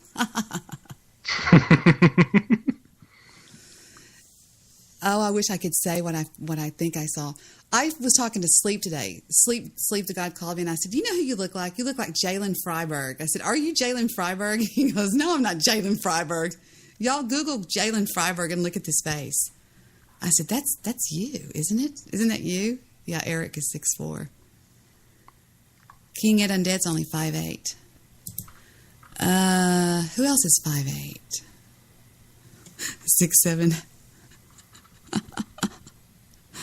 Oh, I wish I could say what I think I saw. I was talking to Sleep today. Sleep, the God called me, and I said, "Do you know who you look like? You look like Jalen Freiberg." I said, "Are you Jalen Freiberg?" He goes, "No, I'm not Jalen Freiberg." Y'all Google Jalen Freiberg and look at this face. I said, "That's you, isn't it? Isn't that you?" Yeah, Erik is 6'4". King Ed Undead's only 5'8". Who else is 5'8"? 6'7".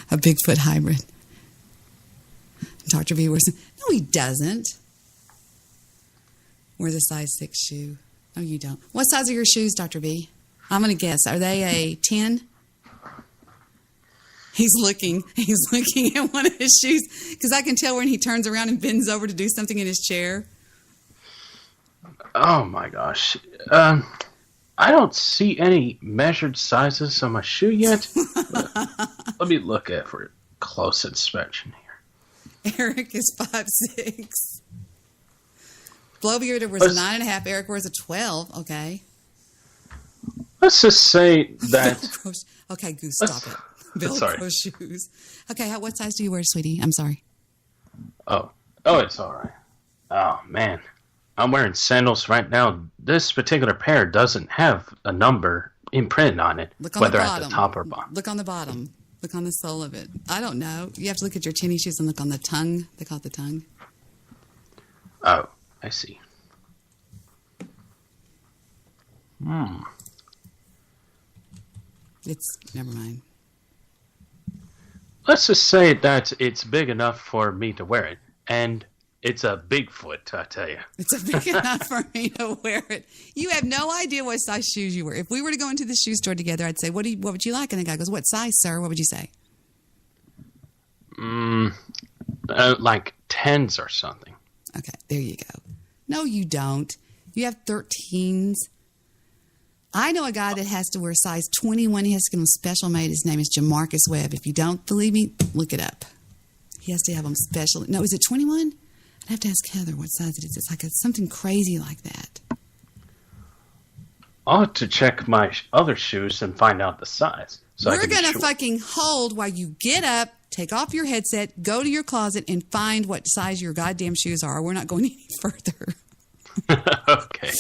A Bigfoot hybrid. Dr. B wears. No, he doesn't. Wears a size 6 shoe. No, you don't. What size are your shoes, Dr. B? I'm going to guess. Are they a 10? He's looking at one of his shoes because I can tell when he turns around and bends over to do something in his chair. Oh my gosh. I don't see any measured sizes on my shoe yet. Let me look at for a close inspection here. Erik is 5'6". Blowbeard wears a 9.5. Erik wears a 12. Okay. Let's just say that. Okay, Goose, stop it. Velcro shoes. Okay, what size do you wear, sweetie? I'm sorry. Oh, it's all right. Oh man, I'm wearing sandals right now. This particular pair doesn't have a number imprinted on it, whether at the top or bottom. Look on the bottom. Look on the sole of it. I don't know. You have to look at your tennis shoes and look on the tongue. They call it the tongue. Oh, I see. Never mind. Let's just say that it's big enough for me to wear it, and it's a Bigfoot, I tell you. It's big enough for me to wear it. You have no idea what size shoes you wear. If we were to go into the shoe store together, I'd say, what would you like? And the guy goes, "What size, sir?" What would you say? Like 10s or something. Okay, there you go. No, you don't. You have 13s. I know a guy that has to wear size 21. He has to get them special made. His name is Jamarcus Webb. If you don't believe me, look it up. He has to have them special. No, is it 21? I'd have to ask Heather what size it is. It's like something crazy like that. I'll have to check my other shoes and find out the size. We're going to fucking hold while you get up, take off your headset, go to your closet, and find what size your goddamn shoes are. We're not going any further. Okay.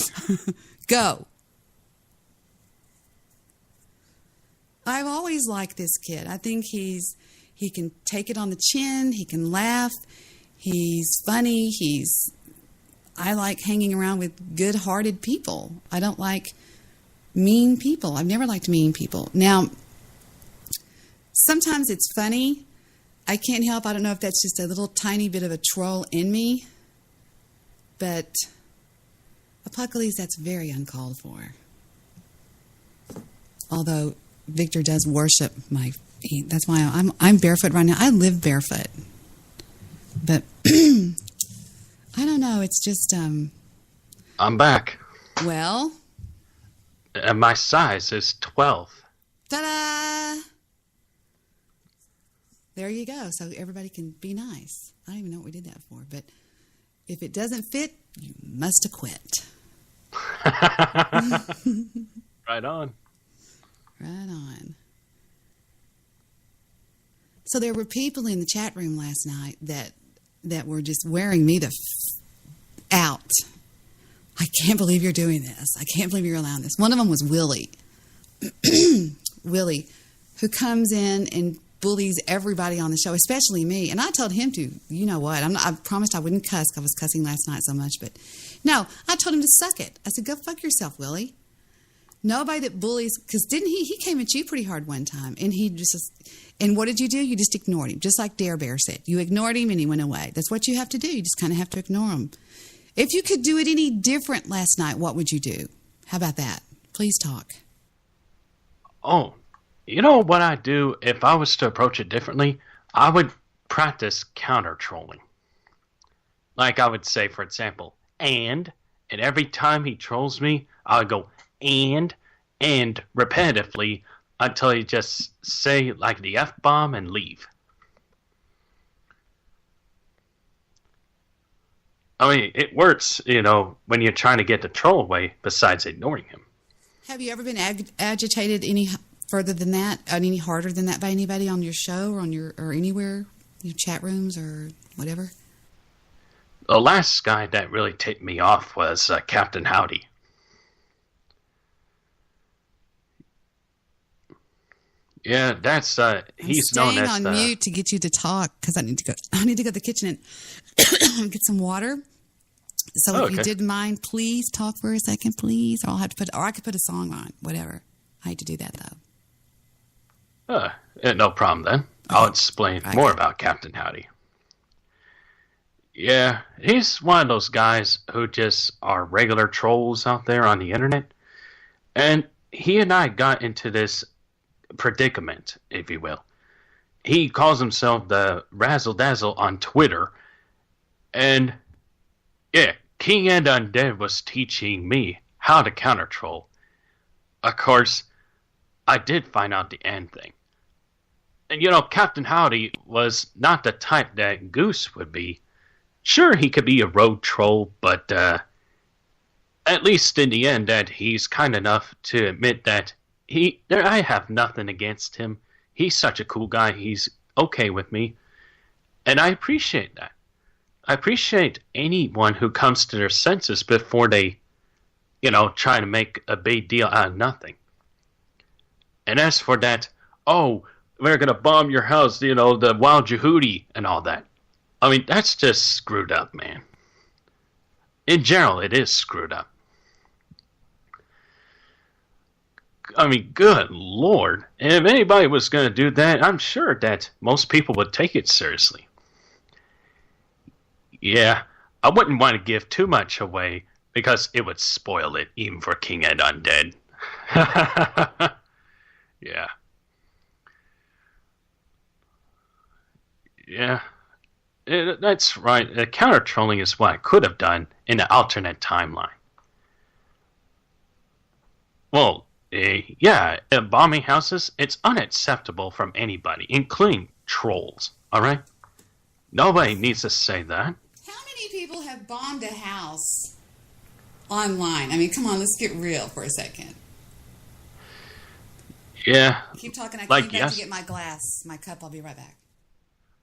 Go. I've always liked this kid. I think he can take it on the chin. He can laugh. He's funny. I like hanging around with good-hearted people. I don't like mean people. I've never liked mean people. Now, sometimes it's funny. I can't help. I don't know if that's just a little tiny bit of a troll in me. But Apocalypse, that's very uncalled for. Although Victor does worship my feet. That's why I'm barefoot right now. I live barefoot. But I don't know. It's just I'm back. Well, and my size is 12. Ta-da! There you go. So everybody can be nice. I don't even know what we did that for, but if it doesn't fit, you must have quit. Right on. Right on. So there were people in the chat room last night that that were just wearing me out. I can't believe you're doing this. I can't believe you're allowing this. One of them was Willie. Willie, who comes in and bullies everybody on the show, especially me. And I told him to, you know what, I promised I wouldn't cuss. I was cussing last night so much. But no, I told him to suck it. I said, go fuck yourself, Willie. Nobody that bullies, because didn't he came at you pretty hard one time. And and what did you do? You just ignored him, just like Dare Bear said. You ignored him and he went away. That's what you have to do. You just kind of have to ignore him. If you could do it any different last night, what would you do? How about that? Please talk. Oh, you know what I'd do if I was to approach it differently? I would practice counter-trolling. Like I would say, for example, and every time he trolls me, I would go, and repetitively until he just say like the F-bomb and leave. I mean, it works, when you're trying to get the troll away besides ignoring him. Have you ever been agitated any further than that, any harder than that by anybody on your show or or anywhere, your chat rooms or whatever? The last guy that really tipped me off was Captain Howdy. Yeah, that's he's known as staying on mute to get you to talk because I need to go to the kitchen and get some water. So if you didn't mind, please talk for a second, please. Or I could put a song on, whatever. I hate to do that though. No problem then. Okay. I'll explain more about Captain Howdy. Yeah, he's one of those guys who just are regular trolls out there on the internet. And he and I got into this predicament, if you will. He calls himself the Razzle Dazzle on Twitter. And yeah, King Ed Undead was teaching me how to counter troll. Of course, I did find out the end thing. And Captain Howdy was not the type that Goose would be. Sure, he could be a rogue troll, but at least in the end that he's kind enough to admit that I have nothing against him. He's such a cool guy. He's okay with me. And I appreciate that. I appreciate anyone who comes to their senses before they, try to make a big deal out of nothing. And as for that, we're going to bomb your house, the Wild Jehudi and all that. I mean, that's just screwed up, man. In general, it is screwed up. I mean, good Lord. And if anybody was going to do that, I'm sure that most people would take it seriously. Yeah, I wouldn't want to give too much away because it would spoil it, even for King Ed Undead. Yeah. Yeah. That's right. Counter-trolling is what I could have done in an alternate timeline. Well, bombing houses, it's unacceptable from anybody, including trolls, all right? Nobody needs to say that. How many people have bombed a house online? I mean, come on, let's get real for a second. Yeah. Keep talking. I came back to get my cup. I'll be right back.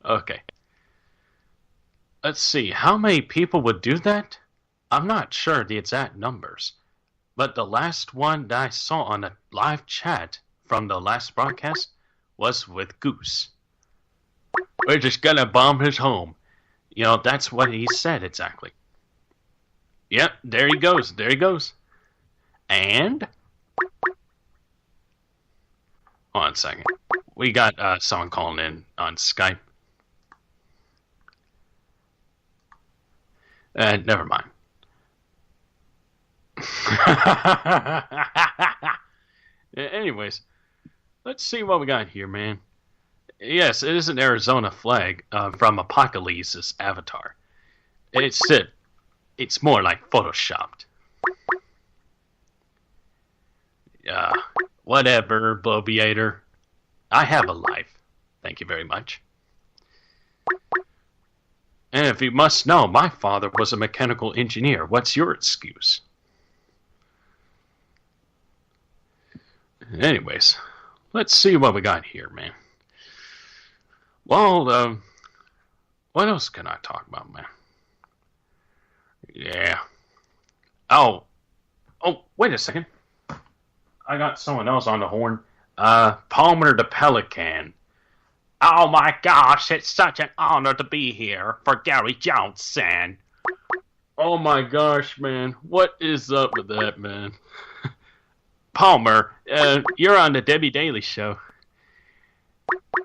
Okay. Let's see. How many people would do that? I'm not sure the exact numbers. But the last one that I saw on a live chat from the last broadcast was with Goose. We're just gonna bomb his home. That's what he said exactly. Yep, there he goes. There he goes. And hold on a second. We got someone calling in on Skype. Never mind. Anyways, let's see what we got here, man. Yes, it is an Arizona flag from Apocalypse's avatar. It's more like photoshopped. Whatever, Bloviator. I have a life. Thank you very much. And if you must know, my father was a mechanical engineer. What's your excuse? Anyways, let's see what we got here, man. Well, What else can I talk about, man? Yeah. Oh, wait a second. I got someone else on the horn. Palmer the Pelican. Oh my gosh, it's such an honor to be here for Gary Johnson. Oh my gosh, man. What is up with that, man? Palmer, you're on the Debbie Daily Show.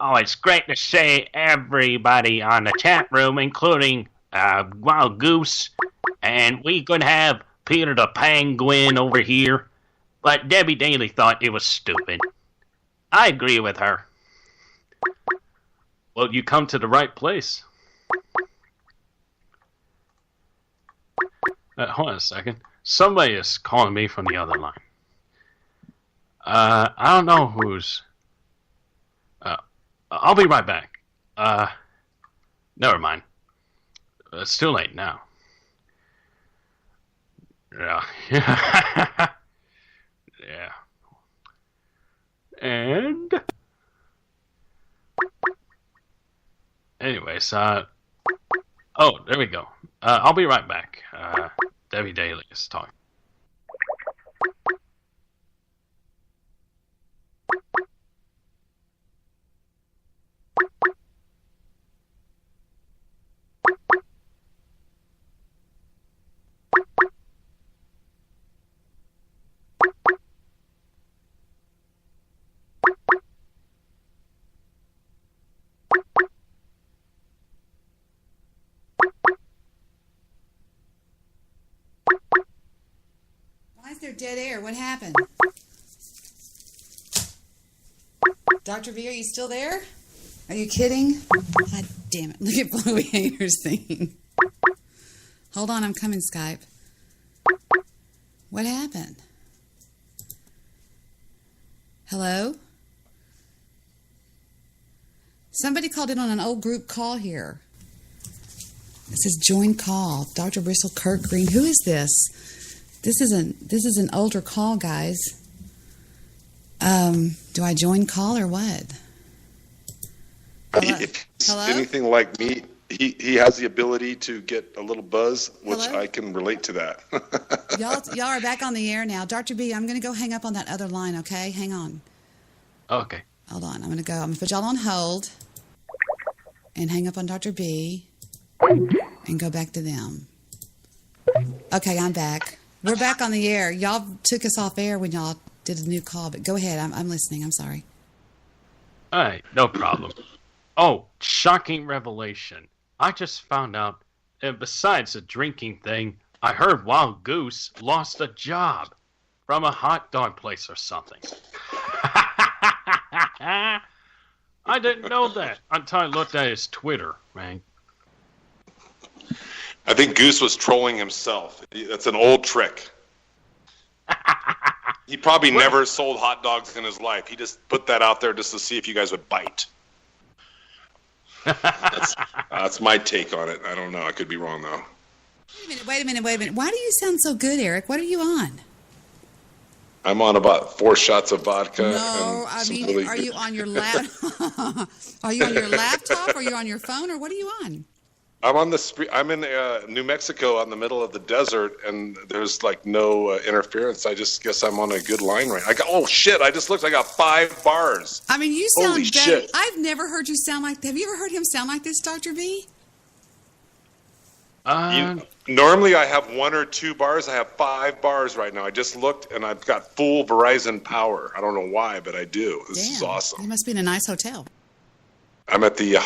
Oh, it's great to see everybody on the chat room, including Wild Goose. And we could have Peter the Penguin over here. But Debbie Daly thought it was stupid. I agree with her. Well, you come to the right place. Hold on a second. Somebody is calling me from the other line. I don't know who's... I'll be right back. Never mind. It's too late now. Yeah. Yeah. And... Anyways, oh, there we go. I'll be right back. Debbie Daly is talking. Why is there dead air? What happened? Dr. V, are you still there? Are you kidding? God damn it. Look at Bluey Hater's thing. Hold on, I'm coming, Skype. What happened? Hello? Somebody called in on an old group call here. It says join call. Dr. Bristle, Kirk Green. Who is this? This is an older call, guys. Do I join call or what? Hello? If he's Hello? anything like me, he has the ability to get a little buzz, which Hello? I can relate to that. Y'all are back on the air now. Dr. B, I'm going to go hang up on that other line, okay? Hang on. Okay. Hold on. I'm going to put y'all on hold and hang up on Dr. B and go back to them. Okay, I'm back. We're back on the air. Y'all took us off air when y'all did a new call, but go ahead. I'm listening. I'm sorry. All right, no problem. Oh, shocking revelation. I just found out, besides the drinking thing, I heard Wild Goose lost a job from a hot dog place or something. I didn't know that until I looked at his Twitter, man. I think Goose was trolling himself. That's an old trick. He probably never sold hot dogs in his life. He just put that out there just to see if you guys would bite. That's my take on it. I don't know. I could be wrong, though. Wait a minute. Why do you sound so good, Eric? What are you on? I'm on about 4 shots of vodka. No, I mean, really are you on your Are you on your laptop? Or are you on your phone? Or what are you on? I'm on the I'm in New Mexico, on the middle of the desert, and there's like no interference. I just guess I'm on a good line right. Oh shit! I just looked. I got 5 bars. I mean, you sound Holy better. shit. I've never heard you sound like. Have you ever heard him sound like this, Dr. B? Normally I have 1 or 2 bars. I have 5 bars right now. I just looked, and I've got full Verizon power. I don't know why, but I do. This is awesome. You must be in a nice hotel. I'm at the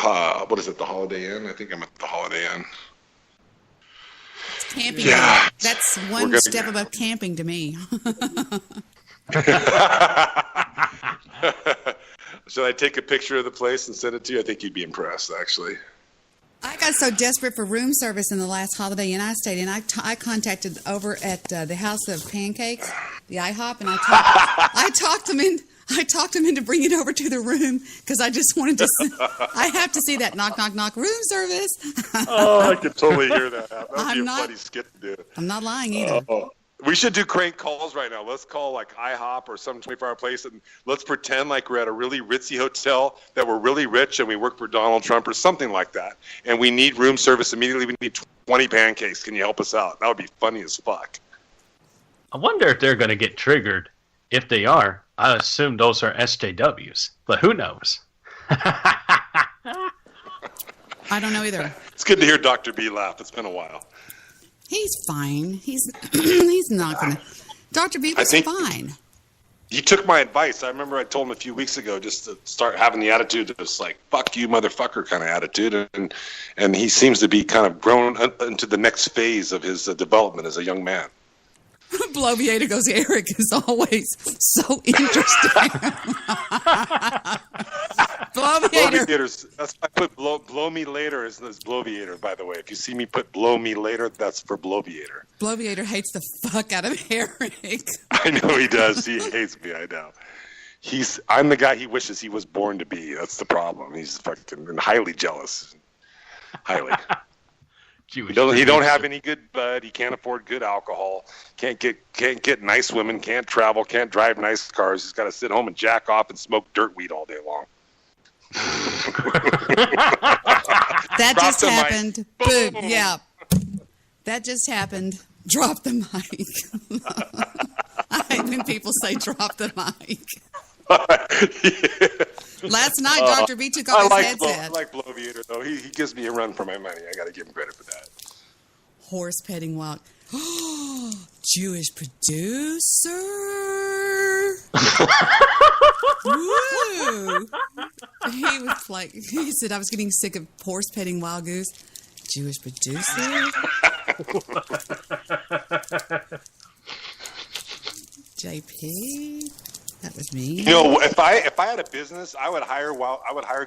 what is it? The Holiday Inn. I think I'm at the Holiday Inn. It's camping. Yeah. That's one step above camping to me. Should I take a picture of the place and send it to you? I think you'd be impressed, actually. I got so desperate for room service in the last Holiday Inn I stayed in. I contacted over at the House of Pancakes, the IHOP, and I talked them into bringing it over to the room because I just wanted to. I have to see that knock, knock, knock room service. Oh, I could totally hear that. That would be a funny skit to do. I'm not lying either. We should do crank calls right now. Let's call like IHOP or some 24-hour place, and let's pretend like we're at a really ritzy hotel, that we're really rich and we work for Donald Trump or something like that, and we need room service immediately. We need 20 pancakes. Can you help us out? That would be funny as fuck. I wonder if they're going to get triggered. If they are, I assume those are SJWs, but who knows? I don't know either. It's good to hear Dr. B laugh. It's been a while. He's fine. He's he's not going to. Dr. B was fine. He took my advice. I remember I told him a few weeks ago just to start having the attitude of just like, fuck you, motherfucker kind of attitude. And he seems to be kind of grown into the next phase of his development as a young man. Bloviator goes, Erik is always so interesting. Bloviators. That's why I put blow me later is Bloviator, by the way. If you see me put blow me later, that's for Bloviator. Bloviator hates the fuck out of Erik. I know he does. He hates me. I know. I'm the guy he wishes he was born to be. That's the problem. He's fucking highly jealous. Highly. He don't have any good bud. He can't afford good alcohol. Can't get nice women. Can't travel. Can't drive nice cars. He's got to sit home and jack off and smoke dirt weed all day long. That just happened. Boom. Yeah. That just happened. Drop the mic. I hate when people say drop the mic. Last night, Dr. B took off his headset. I like Bloviator, though. He gives me a run for my money. I got to give him credit for that. Horse petting wild. Jewish producer. Woo. He was like, he said, I was getting sick of horse petting wild goose. Jewish producer. JP. That was me. You know, if I had a business, I would hire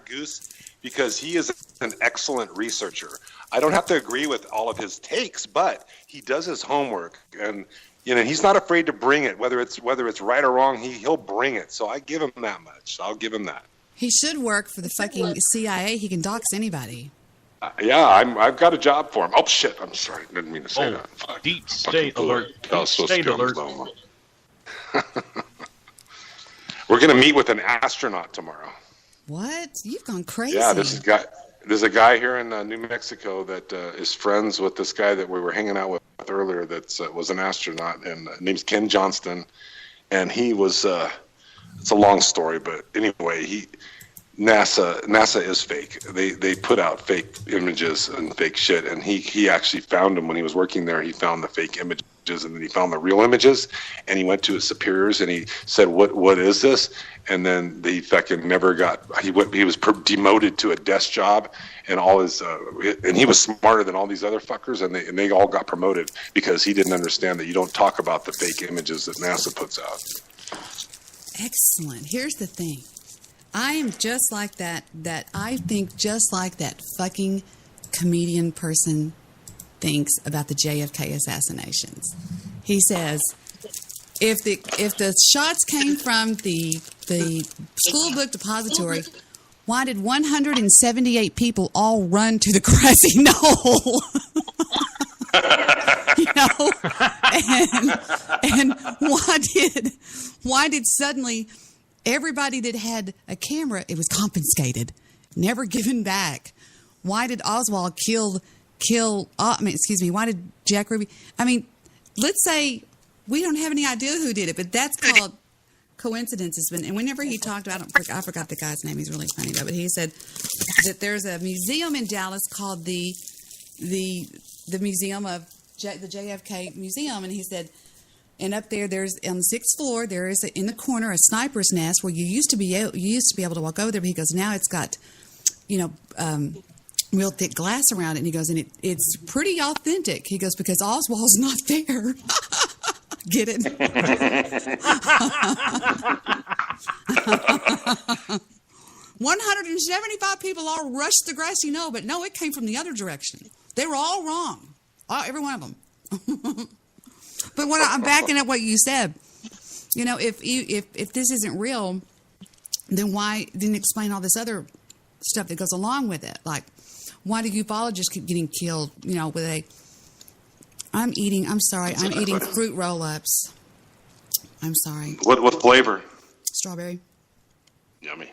Goose because he is an excellent researcher. I don't have to agree with all of his takes, but he does his homework, and you know he's not afraid to bring it. Whether it's right or wrong, he'll bring it. So I give him that much. I'll give him that. He should work for the fucking CIA. He can dox anybody. Yeah, I've got a job for him. Oh shit! I'm sorry, didn't mean to say that. Fuck. Deep state alert! Deep state alert! We're going to meet with an astronaut tomorrow. What? You've gone crazy. Yeah, there's a guy here in New Mexico that is friends with this guy that we were hanging out with earlier that was an astronaut, and name's Ken Johnston. And he was, it's a long story, but anyway, NASA is fake. They put out fake images and fake shit, and he actually found them when he was working there. He found the fake images, and then he found the real images, and he went to his superiors and he said, what is this? And then they fucking never got, he was demoted to a desk job, and all his and he was smarter than all these other fuckers, and they all got promoted because he didn't understand that you don't talk about the fake images that NASA puts out. Excellent. Here's the thing. I am just like that I think just like that fucking comedian person thinks about the JFK assassinations. He says, if the shots came from the school book depository, why did 178 people all run to the grassy knoll? And why did suddenly everybody that had a camera, it was confiscated, never given back? Why did Oswald why did Jack Ruby? I mean, let's say we don't have any idea who did it, but that's called coincidences. And whenever he talked about, I forgot the guy's name. He's really funny though. But he said that there's a museum in Dallas called the Museum of the JFK Museum, and he said, and up there's on the 6th floor there is in the corner a sniper's nest where you used to be able to walk over there, but he goes, now it's got real thick glass around it, and he goes, and it's pretty authentic. He goes, because Oswald's not there. Get it? 175 people all rushed the grassy knoll, but no, it came from the other direction. They were all wrong, every one of them. But I'm backing up what you said. You know, if this isn't real, then why didn't explain all this other stuff that goes along with it? Like, why do ufologists keep getting killed? You know, with I'm eating fruit roll-ups. I'm sorry. What flavor? Strawberry. Yummy.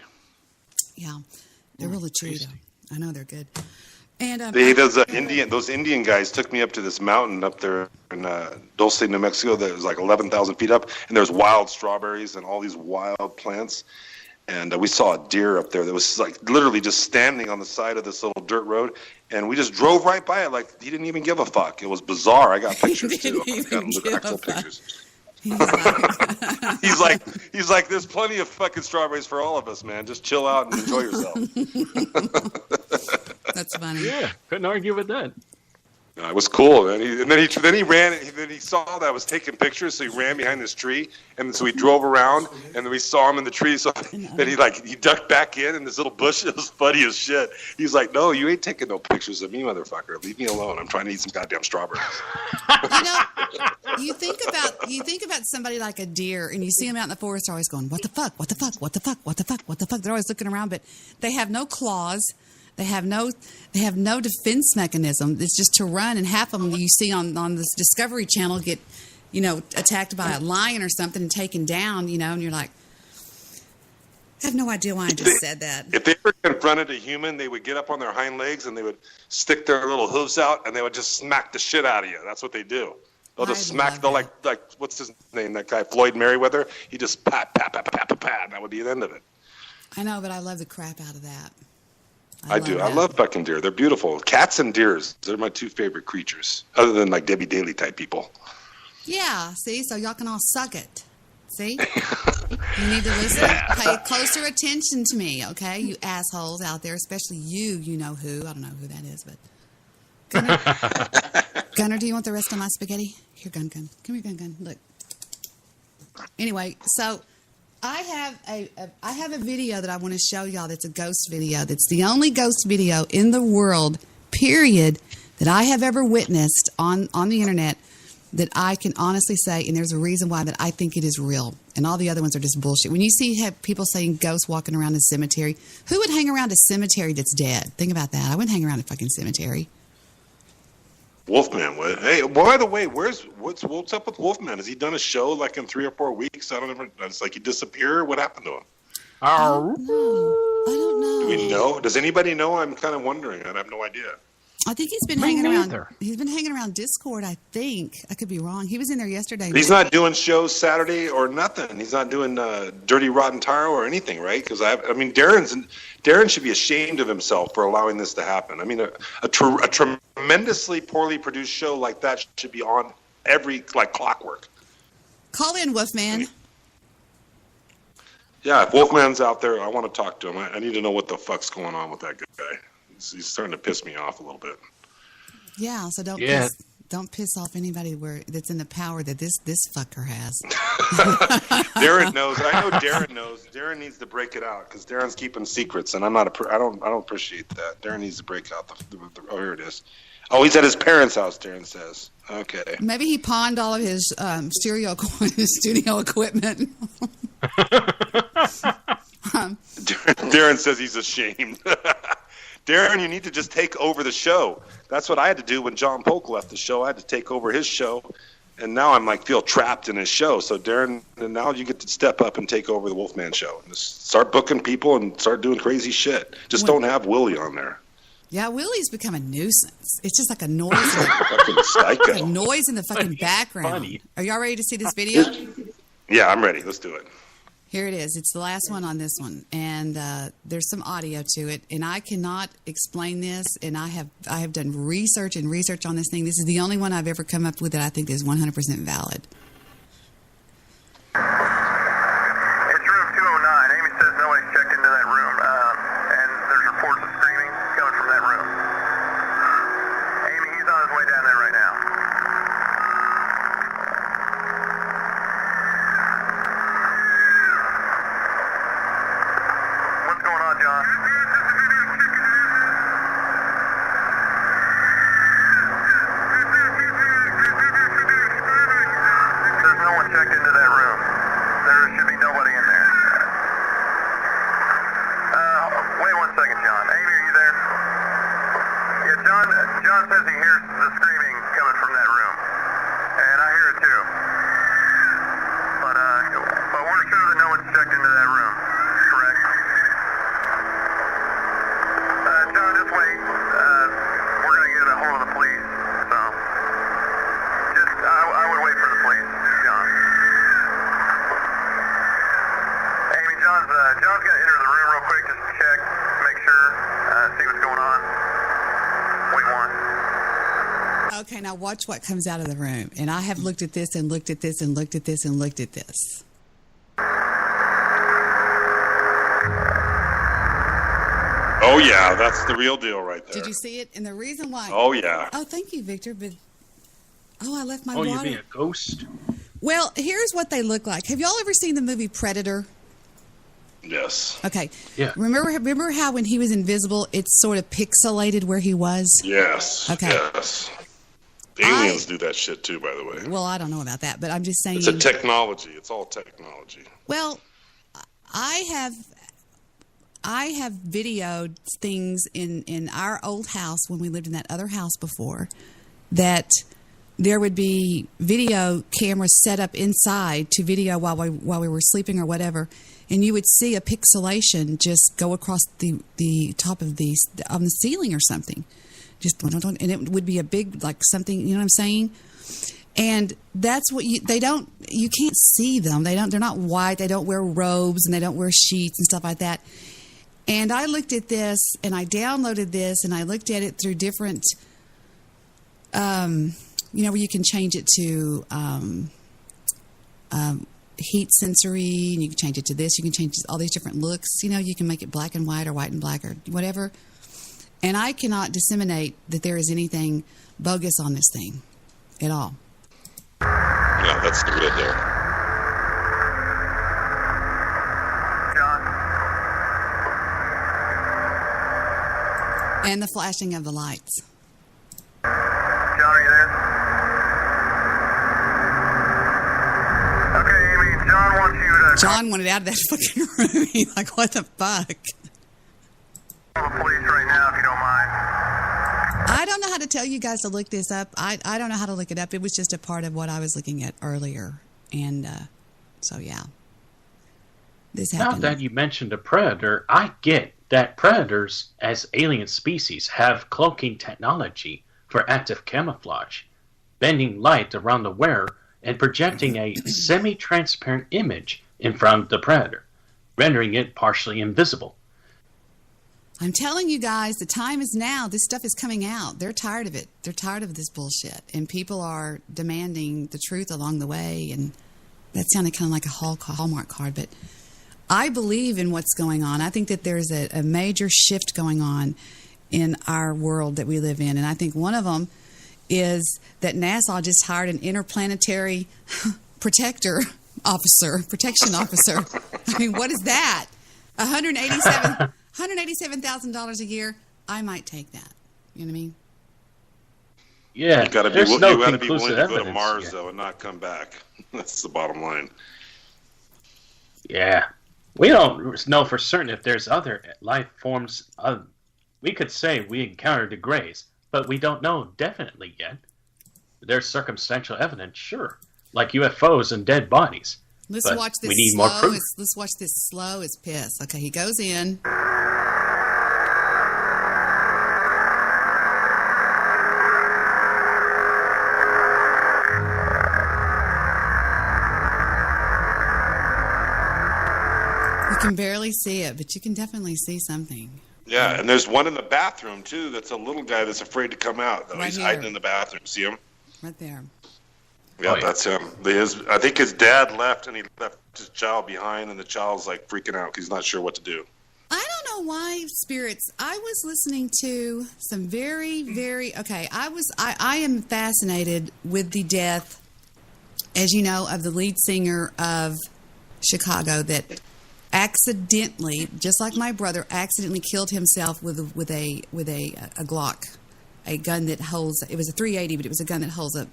Yeah. They're really chewy, though. I know they're good. And those Indian guys took me up to this mountain up there in Dulce, New Mexico that was like 11,000 feet up, and there's wild strawberries and all these wild plants. And we saw a deer up there that was like literally just standing on the side of this little dirt road, and we just drove right by it like he didn't even give a fuck. It was bizarre. I got pictures too. I got actual pictures. He's like, there's plenty of fucking strawberries for all of us, man. Just chill out and enjoy yourself. That's funny. Yeah, couldn't argue with that. It was cool, man. Then he ran. Then he saw that I was taking pictures, so he ran behind this tree, and so we drove around, and then we saw him in the tree. So then he ducked back in this little bush. It was funny as shit. He's like, "No, you ain't taking no pictures of me, motherfucker. Leave me alone. I'm trying to eat some goddamn strawberries." You think about somebody like a deer, and you see them out in the forest, they're always going, "What the fuck? What the fuck? What the fuck? What the fuck? What the fuck?" They're always looking around, but they have no claws. They have no defense mechanism. It's just to run, and half of them you see on this Discovery Channel get, attacked by a lion or something and taken down, and you're like, I have no idea why I just said that. If they ever confronted a human, they would get up on their hind legs and they would stick their little hooves out and they would just smack the shit out of you. That's what they do. They'll just smack. They'll like what's his name? That guy Floyd Merriweather. He just pat, and that would be the end of it. I know, but I love the crap out of that. I do. I love fucking deer. They're beautiful. Cats and deers. They're my two favorite creatures, other than like Debbie Daly type people. Yeah. See, so y'all can all suck it. See, you need to listen. Pay closer attention to me, okay? You assholes out there, especially you. You know who? I don't know who that is, but Gunner, do you want the rest of my spaghetti? Here, Gun. Come here, Gun. Look. Anyway, so I have a video that I want to show y'all that's a ghost video. That's the only ghost video in the world, period, that I have ever witnessed on the internet that I can honestly say, and there's a reason why, that I think it is real. And all the other ones are just bullshit. When you have people saying ghosts walking around a cemetery, who would hang around a cemetery that's dead? Think about that. I wouldn't hang around a fucking cemetery. Wolfman would. Hey, by the way, what's up with Wolfman? Has he done a show like in 3 or 4 weeks? It's like he disappeared. What happened to him? I don't know. Do we know? Does anybody know? I'm kind of wondering. I have no idea. I think he's been hanging around. He's been hanging around Discord, I think. I could be wrong. He was in there yesterday. He's not doing shows Saturday or nothing. He's not doing Dirty Rotten Taro or anything, right? Because Darren should be ashamed of himself for allowing this to happen. I mean, a tremendously poorly produced show like that should be on every clockwork. Call in, Wolfman. Yeah, if Wolfman's out there, I want to talk to him. I need to know what the fuck's going on with that guy. He's starting to piss me off a little bit. Yeah, so don't piss off anybody that's in the power that this fucker has. Darren knows. I know Darren knows. Darren needs to break it out because Darren's keeping secrets, and I don't appreciate that. Darren needs to break out oh, here it is. Oh, he's at his parents' house. Darren says. Okay. Maybe he pawned all of his studio equipment. Darren says he's ashamed. Darren, you need to just take over the show. That's what I had to do when John Polk left the show. I had to take over his show, and now I'm feel trapped in his show. So Darren, now you get to step up and take over the Wolfman show. Just start booking people and start doing crazy shit. Just don't have Willie on there. Yeah, Willie's become a nuisance. It's just like a noise. Fucking psycho. A noise in the fucking background. Funny. Are y'all ready to see this video? Yeah, I'm ready. Let's do it. Here it is. It's the last one on this one, and there's some audio to it, and I cannot explain this, and I have done research on this thing. This is the only one I've ever come up with that I think is 100% valid. It's room 209. Amy says nobody's checked into that room, and there's reports of screaming coming from that room. Amy, he's on his way down there right now. John. There's no one checked into that room. There should be nobody in there. Wait 1 second, John. Amy, are you there? Yeah, John says he hears the screaming coming from that room. Okay, now watch what comes out of the room. And I have looked at this and looked at this and looked at this and looked at this. Oh, yeah, that's the real deal right there. Did you see it? And the reason why... Oh, yeah. Oh, thank you, Victor. But I left my Oh, water. you mean a ghost? Well, here's what they look like. Have y'all ever seen the movie Predator? Yes. Okay. Yeah. Remember how when he was invisible, it's sort of pixelated where he was? Yes. Okay. Yes. Aliens do that shit too, by the way. Well, I don't know about that, but I'm just saying. It's a technology. It's all technology. Well, I have videoed things in our old house when we lived in that other house before, that there would be video cameras set up inside to video while we were sleeping or whatever, and you would see a pixelation just go across the top of on the ceiling or something, and it would be a big, like, something, you know what I'm saying? And that's what you can't see them. They're not white. They don't wear robes and they don't wear sheets and stuff like that. And I looked at this and I downloaded this and I looked at it through different, where you can change it to heat sensory, and you can change it to this. You can change all these different looks. You can make it black and white or white and black or whatever. And I cannot disseminate that there is anything bogus on this thing at all. Yeah, that's the real deal. John? And the flashing of the lights. John, are you there? Okay, Amy, John wants you to John wanted out of that fucking room. He's like, what the fuck? call the police right now if you don't mind. I don't know how to tell you guys to look this up. I don't know how to look it up. It was just a part of what I was looking at earlier. And so, yeah. This happened. Now that you mentioned a predator, I get that predators as alien species have cloaking technology for active camouflage, bending light around the wearer and projecting a semi-transparent image in front of the predator, rendering it partially invisible. I'm telling you guys, the time is now. This stuff is coming out. They're tired of it. They're tired of this bullshit. And people are demanding the truth along the way. And that sounded kind of like a Hallmark card. But I believe in what's going on. I think that there's a major shift going on in our world that we live in. And I think one of them is that NASA just hired an interplanetary protection officer. I mean, what is that? $187,000 a year. I might take that. You know what I mean? Yeah, You got to be there's willing no to go conclusive to evidence Mars yet. though and not come back. That's the bottom line. Yeah, we don't know for certain if there's other life forms. We could say we encountered the Greys, but we don't know definitely yet. There's circumstantial evidence, sure, like UFOs and dead bodies. Let's But watch this we need more proof. Let's watch this slow as piss. Okay, he goes in. You can barely see it, but you can definitely see something. Yeah, and there's one in the bathroom too. That's a little guy that's afraid to come out. Though Right he's here. hiding in the bathroom. See him? Right there. Yeah, Oh, yeah. that's him. I think his dad left, and he left his child behind, and the child's like freaking out because he's not sure what to do. I don't know why spirits. I was listening to some very, very okay. I am fascinated with the death, as you know, of the lead singer of Chicago that accidentally, just like my brother, accidentally killed himself with a Glock, a gun that holds. It was a .380, but it was a gun that holds a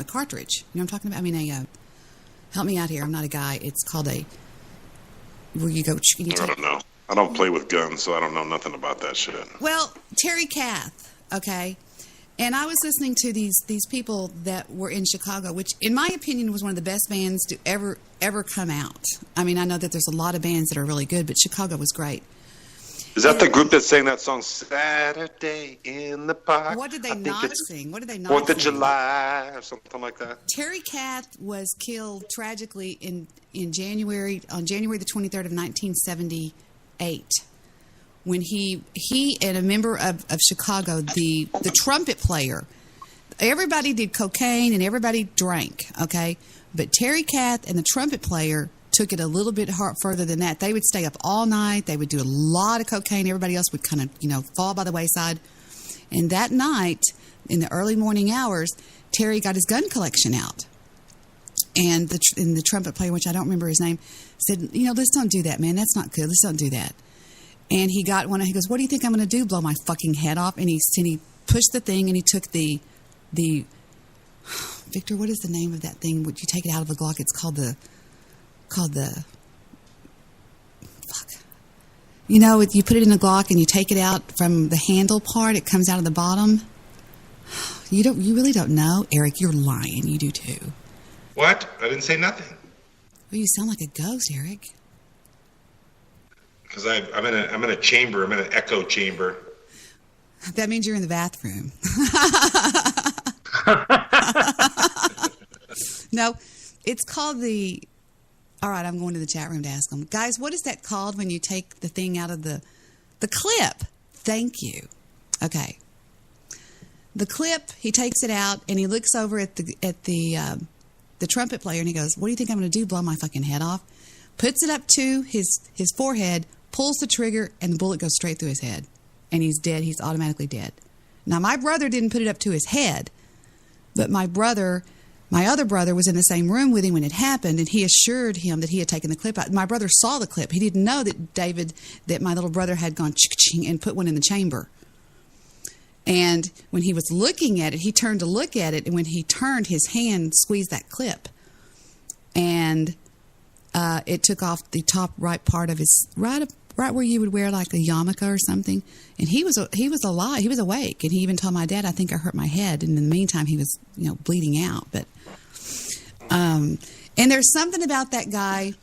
cartridge. You know what I'm talking about? I mean, help me out here. I'm not a guy. It's called a. Where you go? And you I take, don't know. I don't play with guns, so I don't know nothing about that shit. Well, Terry Kath, okay? And I was listening to these people that were in Chicago, which, in my opinion, was one of the best bands to ever come out. I mean, I know that there's a lot of bands that are really good, but Chicago was great. Is that the group that sang that song Saturday in the Park? What did they I think not it's sing? What did they not 4th of sing? July or something like that. Terry Kath was killed tragically on January the 23rd of 1978. When he and a member of Chicago, the trumpet player, Everybody did cocaine and everybody drank, okay? But Terry Kath and the trumpet player took it a little bit further than that. They would stay up all night. They would do a lot of cocaine. Everybody else would kind of, fall by the wayside. And that night, in the early morning hours, Terry got his gun collection out. And the trumpet player, which I don't remember his name, said, let's don't do that, man. That's not good. Let's don't do that. And he got one. He goes, what do you think I'm going to do? Blow my fucking head off? And he pushed the thing, and he took the Victor, what is the name of that thing? Would you take it out of a Glock? It's called the fuck. You put it in a Glock and you take it out from the handle part. It comes out of the bottom. You really don't know, Erik. You're lying. You do too. What? I didn't say nothing. Well, you sound like a ghost, Erik. Because I'm in a chamber. I'm in an echo chamber. That means you're in the bathroom. No, it's called the... All right, I'm going to the chat room to ask them. Guys, what is that called when you take the thing out of the clip? Thank you. Okay. The clip, he takes it out, and he looks over at the trumpet player, and he goes, what do you think I'm going to do, blow my fucking head off? Puts it up to his forehead, pulls the trigger, and the bullet goes straight through his head. And he's dead. He's automatically dead. Now, my brother didn't put it up to his head, but my other brother was in the same room with him when it happened, and he assured him that he had taken the clip out. My brother saw the clip. He didn't know that my little brother had gone ching and put one in the chamber. And when he was looking at it, he turned to look at it, and when he turned, his hand squeezed that clip. And it took off the top right part of his, right where you would wear like a yarmulke or something. And he was alive. He was awake. And he even told my dad, I think I hurt my head. And in the meantime, he was, bleeding out. But, and there's something about that guy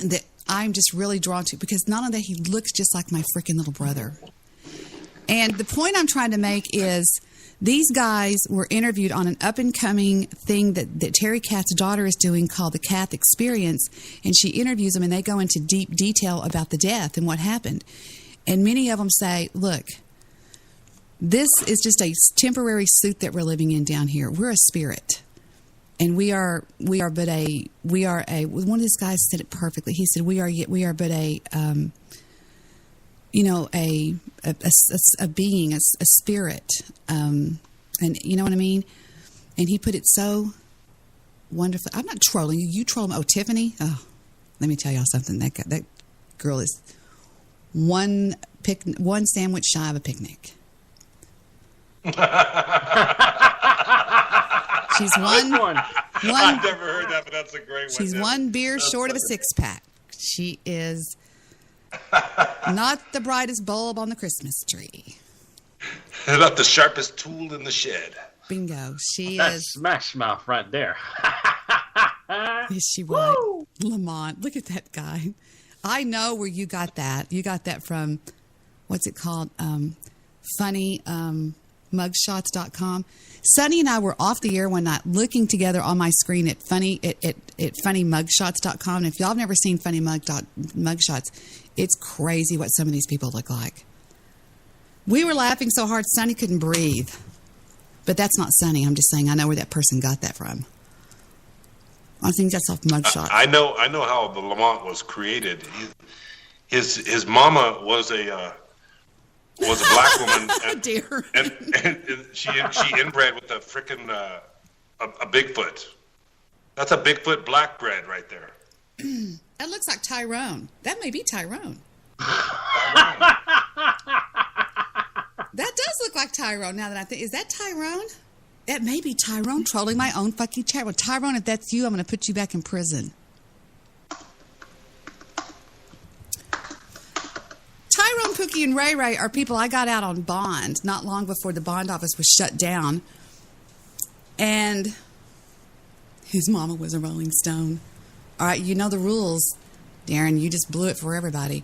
that I'm just really drawn to, because not only that, he looks just like my freaking little brother. And the point I'm trying to make is these guys were interviewed on an up-and-coming thing that Terry Kath's daughter is doing called the Kath Experience, and she interviews them, and they go into deep detail about the death and what happened. And many of them say, look, this is just a temporary suit that we're living in down here. We're a spirit. And we are one of these guys said it perfectly. He said, we are but a being, a spirit. And you know what I mean? And he put it so wonderfully. I'm not trolling you. You troll him. Oh, Tiffany? Oh, let me tell y'all something. That girl is one sandwich shy of a picnic. She's one. I've never heard that, but that's a great one. She's one beer short of a six-pack. She is not the brightest bulb on the Christmas tree. Not the sharpest tool in the shed. Bingo. That's Smash Mouth right there. Is she right? Woo! Lamont, look at that guy. I know where you got that. You got that from, what's it called? Funny mugshots.com. Sonny and I were off the air one night looking together on my screen at funnymugshots.com. And if y'all have never seen funny mugshots, it's crazy what some of these people look like. We were laughing so hard Sonny couldn't breathe. But that's not Sonny. I'm just saying I know where that person got that from. I think that's off Mugshot. I know how the Lamont was created. His mama was a black woman, and she inbred with a frickin' a Bigfoot. That's a Bigfoot black bread right there. That looks like Tyrone. That may be Tyrone. That does look like Tyrone. Now that I think, is that Tyrone? That may be Tyrone trolling my own fucking chat. Well, Tyrone, if that's you, I'm going to put you back in prison. Tyrone, Pookie, and Ray Ray are people I got out on bond not long before the bond office was shut down. And his mama was a Rolling Stone. All right, you know the rules. Darren, you just blew it for everybody.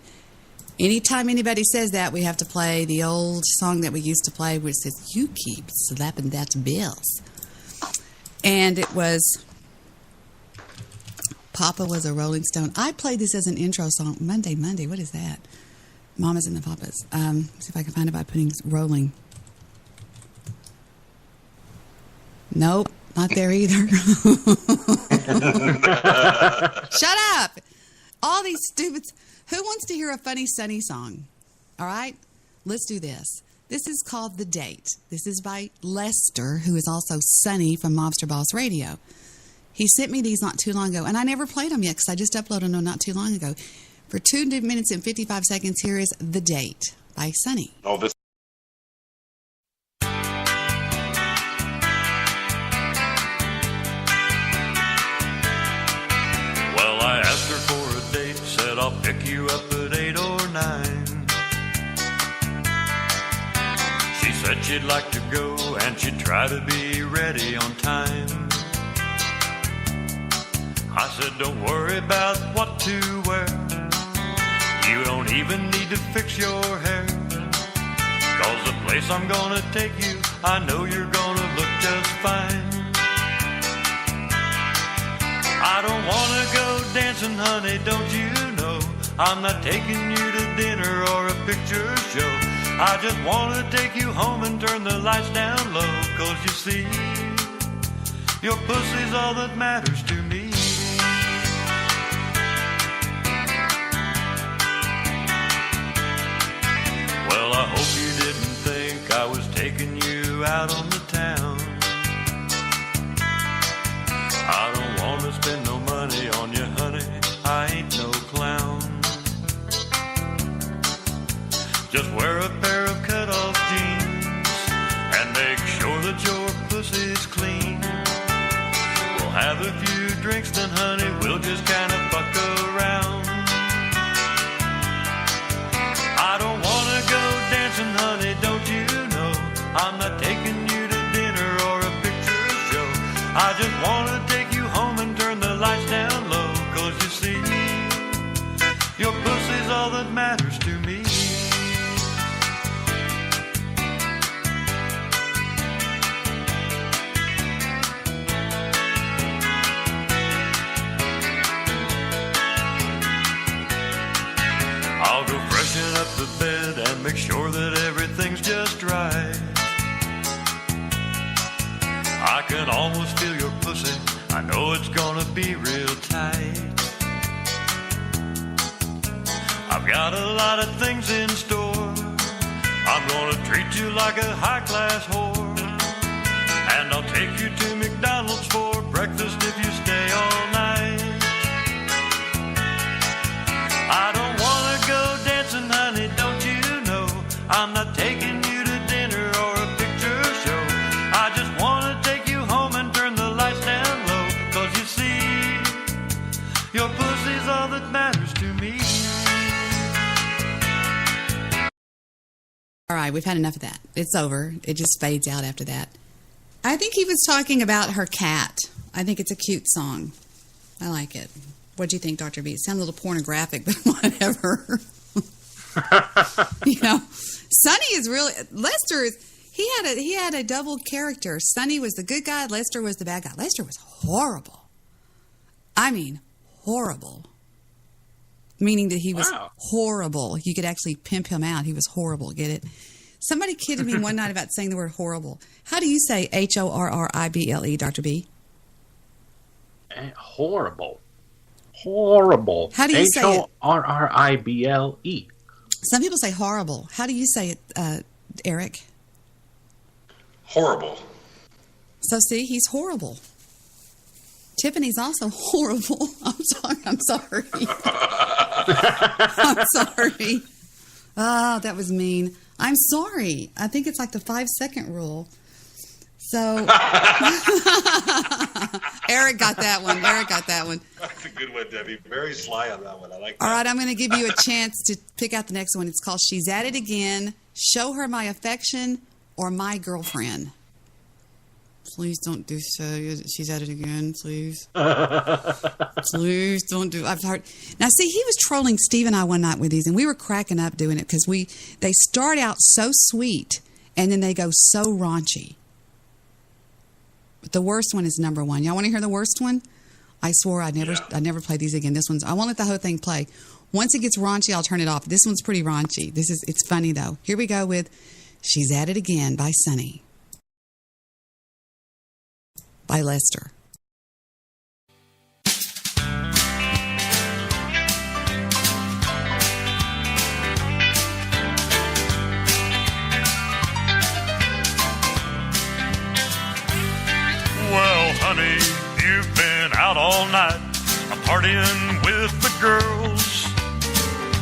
Anytime anybody says that, we have to play the old song that we used to play, which says, "You keep slapping that bills." And it was, Papa was a Rolling Stone. I played this as an intro song. Monday, what is that? Mamas and the Papas. See if I can find it by putting rolling. Nope, not there either. Shut up! All these stupid... Who wants to hear a funny Sunny song? All right? Let's do this. This is called The Date. This is by Lester, who is also Sunny from Mobster Boss Radio. He sent me these not too long ago, and I never played them yet because I just uploaded them not too long ago. For 2 minutes and 55 seconds, here is The Date by Sunny. Oh, this. Well, I asked her for a date, said I'll pick you up at 8 or 9. She said she'd like to go and she'd try to be ready on time. I said, don't worry about what to wear. You don't even need to fix your hair. 'Cause the place I'm gonna take you, I know you're gonna look just fine. I don't wanna go dancing, honey, don't you know? I'm not taking you to dinner or a picture show. I just wanna take you home and turn the lights down low. 'Cause you see, your pussy's all that matters to me. Well, I hope you didn't think I was taking you out on the town. I don't want to spend no money on you, honey, I ain't no clown. Just wear a pair of cut-off jeans and make sure that your pussy's clean. We'll have a few drinks then, honey, we'll just kind of fuck around. I don't want to go dancing, honey, don't you know? I'm not taking you to dinner or a picture show. I just want to take you home and turn the lights down low. 'Cause you see, your pussy's all that matters to me. I'll go freshen up the bed and make sure that everything's just right. I can almost feel your pussy, I know it's gonna be real tight. I've got a lot of things in store. I'm gonna treat you like a high-class whore. And I'll take you to McDonald's for breakfast if you stay all night. I don't wanna go dancing, honey, don't you know? I'm not taking you to dinner or a picture show. I just wanna take you home and turn the lights down low. 'Cause you see, your pussy's all that matters to me. All right, we've had enough of that. It's over. It just fades out after that. I think he was talking about her cat. I think it's a cute song. I like it. What do you think, Dr. B? It sounds a little pornographic, but whatever. You know, Sonny is really... Lester is... He had a double character. Sonny was the good guy. Lester was the bad guy. Lester was horrible. I mean, horrible. Meaning that he was horrible. You could actually pimp him out. He was horrible. Get it? Somebody kidded me one night about saying the word horrible. How do you say Horrible, Dr. B? Horrible. Horrible. How do you say it? Horrible. Some people say horrible. How do you say it, Erik? Horrible. So see, he's horrible. Tiffany's also horrible. I'm sorry. I'm sorry. Oh, that was mean. I'm sorry. I think it's like the 5-second rule. So Erik got that one. That's a good one, Debbie. Very sly on that one. I like that. All right, I'm going to give you a chance to pick out the next one. It's called She's At It Again, Show Her My Affection, or My Girlfriend. Please don't do so. She's at it again, please. Please don't do. I've heard. Now, see, he was trolling Steve and I one night with these, and we were cracking up doing it because they start out so sweet, and then they go so raunchy. But the worst one is number one. Y'all want to hear the worst one? I swore I'd never play these again. This one's. I won't let the whole thing play. Once it gets raunchy, I'll turn it off. This one's pretty raunchy. It's funny though. Here we go with "She's at It Again" by Sunny. by Lester. Well, honey, you've been out all night. I'm partying with the girls.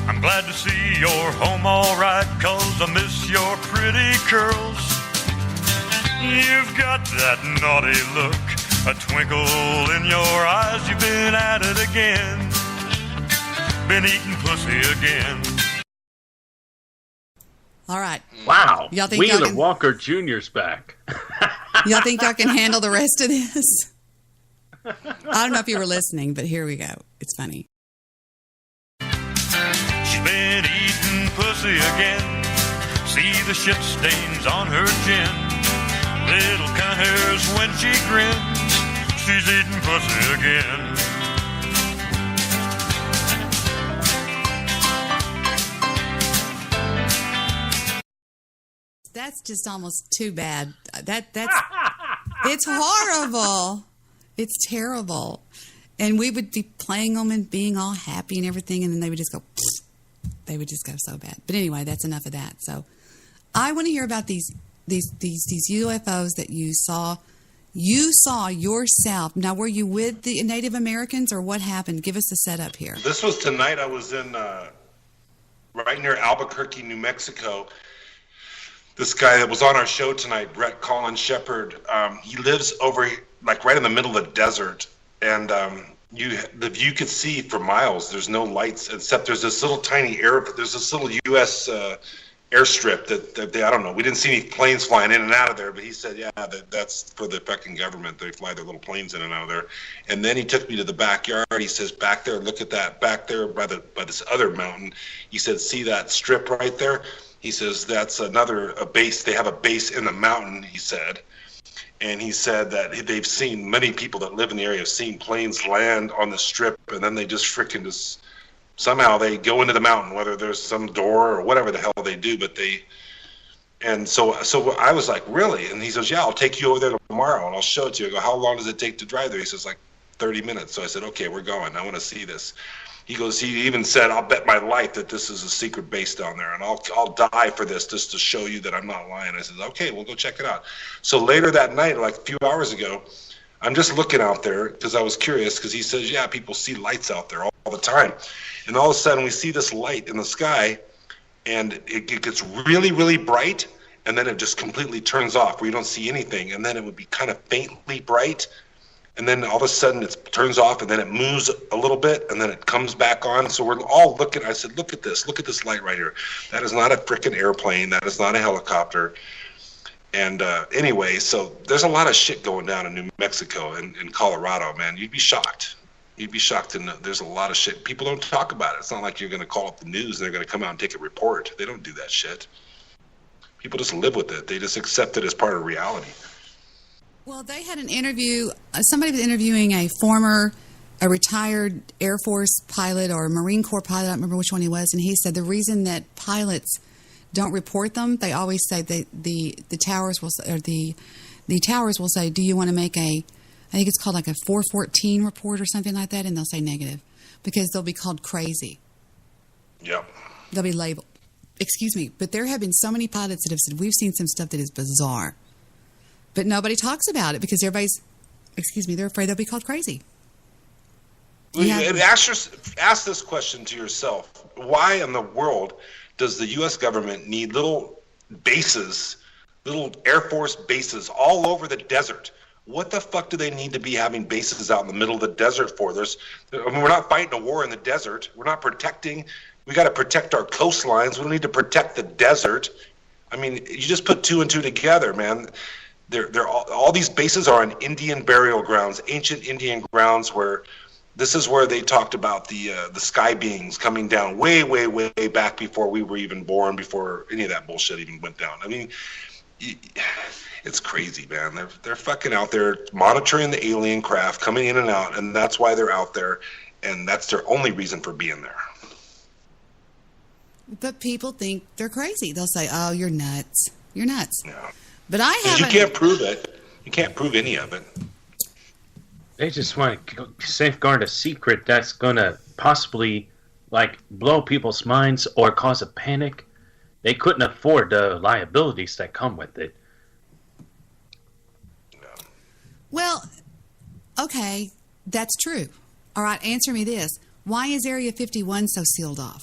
I'm glad to see you're home all right, 'cause I miss your pretty curls. You've got that naughty look, a twinkle in your eyes. You've been at it again, been eating pussy again. All right. Wow. Y'all think y'all Wheeler can- Walker Jr.'s back. Y'all think y'all can handle the rest of this? I don't know if you were listening, but here we go. It's funny. She's been eating pussy again. See the shit stains on her chin. Little hairs when she grins. She's eating pussy again. That's just almost too bad. That's it's horrible. It's terrible. And we would be playing them and being all happy and everything, and then they would just go. They would just go so bad. But anyway, that's enough of that. So, I want to hear about these UFOs that you saw. You saw yourself. Now, were you with the Native Americans, or what happened? Give us the setup here. This was tonight. I was in right near Albuquerque, New Mexico. This guy that was on our show tonight, Brett Colin Shepherd, he lives over like right in the middle of the desert, and the view could see for miles. There's no lights except there's this little tiny there's this little U.S. Airstrip that they, I don't know. We didn't see any planes flying in and out of there, but he said, yeah, that's for the fucking government. They fly their little planes in and out of there. And then he took me to the backyard. He says, back there, look at that, back there by this other mountain. He said, see that strip right there? He says, that's a base. They have a base in the mountain, he said. And he said that they've seen, many people that live in the area have seen planes land on the strip, and then they just freaking somehow they go into the mountain, whether there's some door or whatever the hell they do, so I was like, really? And he says, yeah, I'll take you over there tomorrow and I'll show it to you. I go, how long does it take to drive there? He says, like 30 minutes. So I said, okay, we're going. I want to see this. He goes, he even said, I'll bet my life that this is a secret base down there, and I'll die for this just to show you that I'm not lying. I said, okay, we'll go check it out. So later that night, like a few hours ago, I'm just looking out there because I was curious, because he says, yeah, people see lights out there all the time. And all of a sudden we see this light in the sky, and it gets really, really bright, and then it just completely turns off where you don't see anything. And then it would be kind of faintly bright, and then all of a sudden it turns off, and then it moves a little bit, and then it comes back on. So we're all looking. I said, look at this light right here. That is not a freaking airplane. That is not a helicopter. And anyway, so there's a lot of shit going down in New Mexico and in Colorado, man. You'd be shocked. You'd be shocked to know there's a lot of shit. People don't talk about it. It's not like you're going to call up the news and they're going to come out and take a report. They don't do that shit. People just live with it. They just accept it as part of reality. Well, they had an interview. Somebody was interviewing a retired Air Force pilot or a Marine Corps pilot. I don't remember which one he was. And he said the reason that pilots don't report them, they always say the towers will say, or the towers will say, do you want to make I think it's called like a 414 report or something like that, and they'll say negative because they'll be called crazy. Yep. They'll be labeled. Excuse me, but there have been so many pilots that have said, we've seen some stuff that is bizarre. But nobody talks about it because they're afraid they'll be called crazy. Ask this question to yourself. Why in the world does the U.S. government need little bases, little Air Force bases all over the desert? What the fuck do they need to be having bases out in the middle of the desert for? We're not fighting a war in the desert. We're not protecting. We got to protect our coastlines. We don't need to protect the desert. I mean, you just put two and two together, man. All these bases are on Indian burial grounds, ancient Indian grounds, where this is where they talked about the sky beings coming down way, way, way back before we were even born, before any of that bullshit even went down. I mean, it's crazy, man. They're fucking out there monitoring the alien craft coming in and out, and that's why they're out there, and that's their only reason for being there. But people think they're crazy. They'll say, "Oh, you're nuts. You're nuts." Yeah. But I haven't. You can't prove it. You can't prove any of it. They just want to safeguard a secret that's going to possibly, like, blow people's minds or cause a panic. They couldn't afford the liabilities that come with it. Well, okay, that's true. All right, answer me this. Why is Area 51 so sealed off?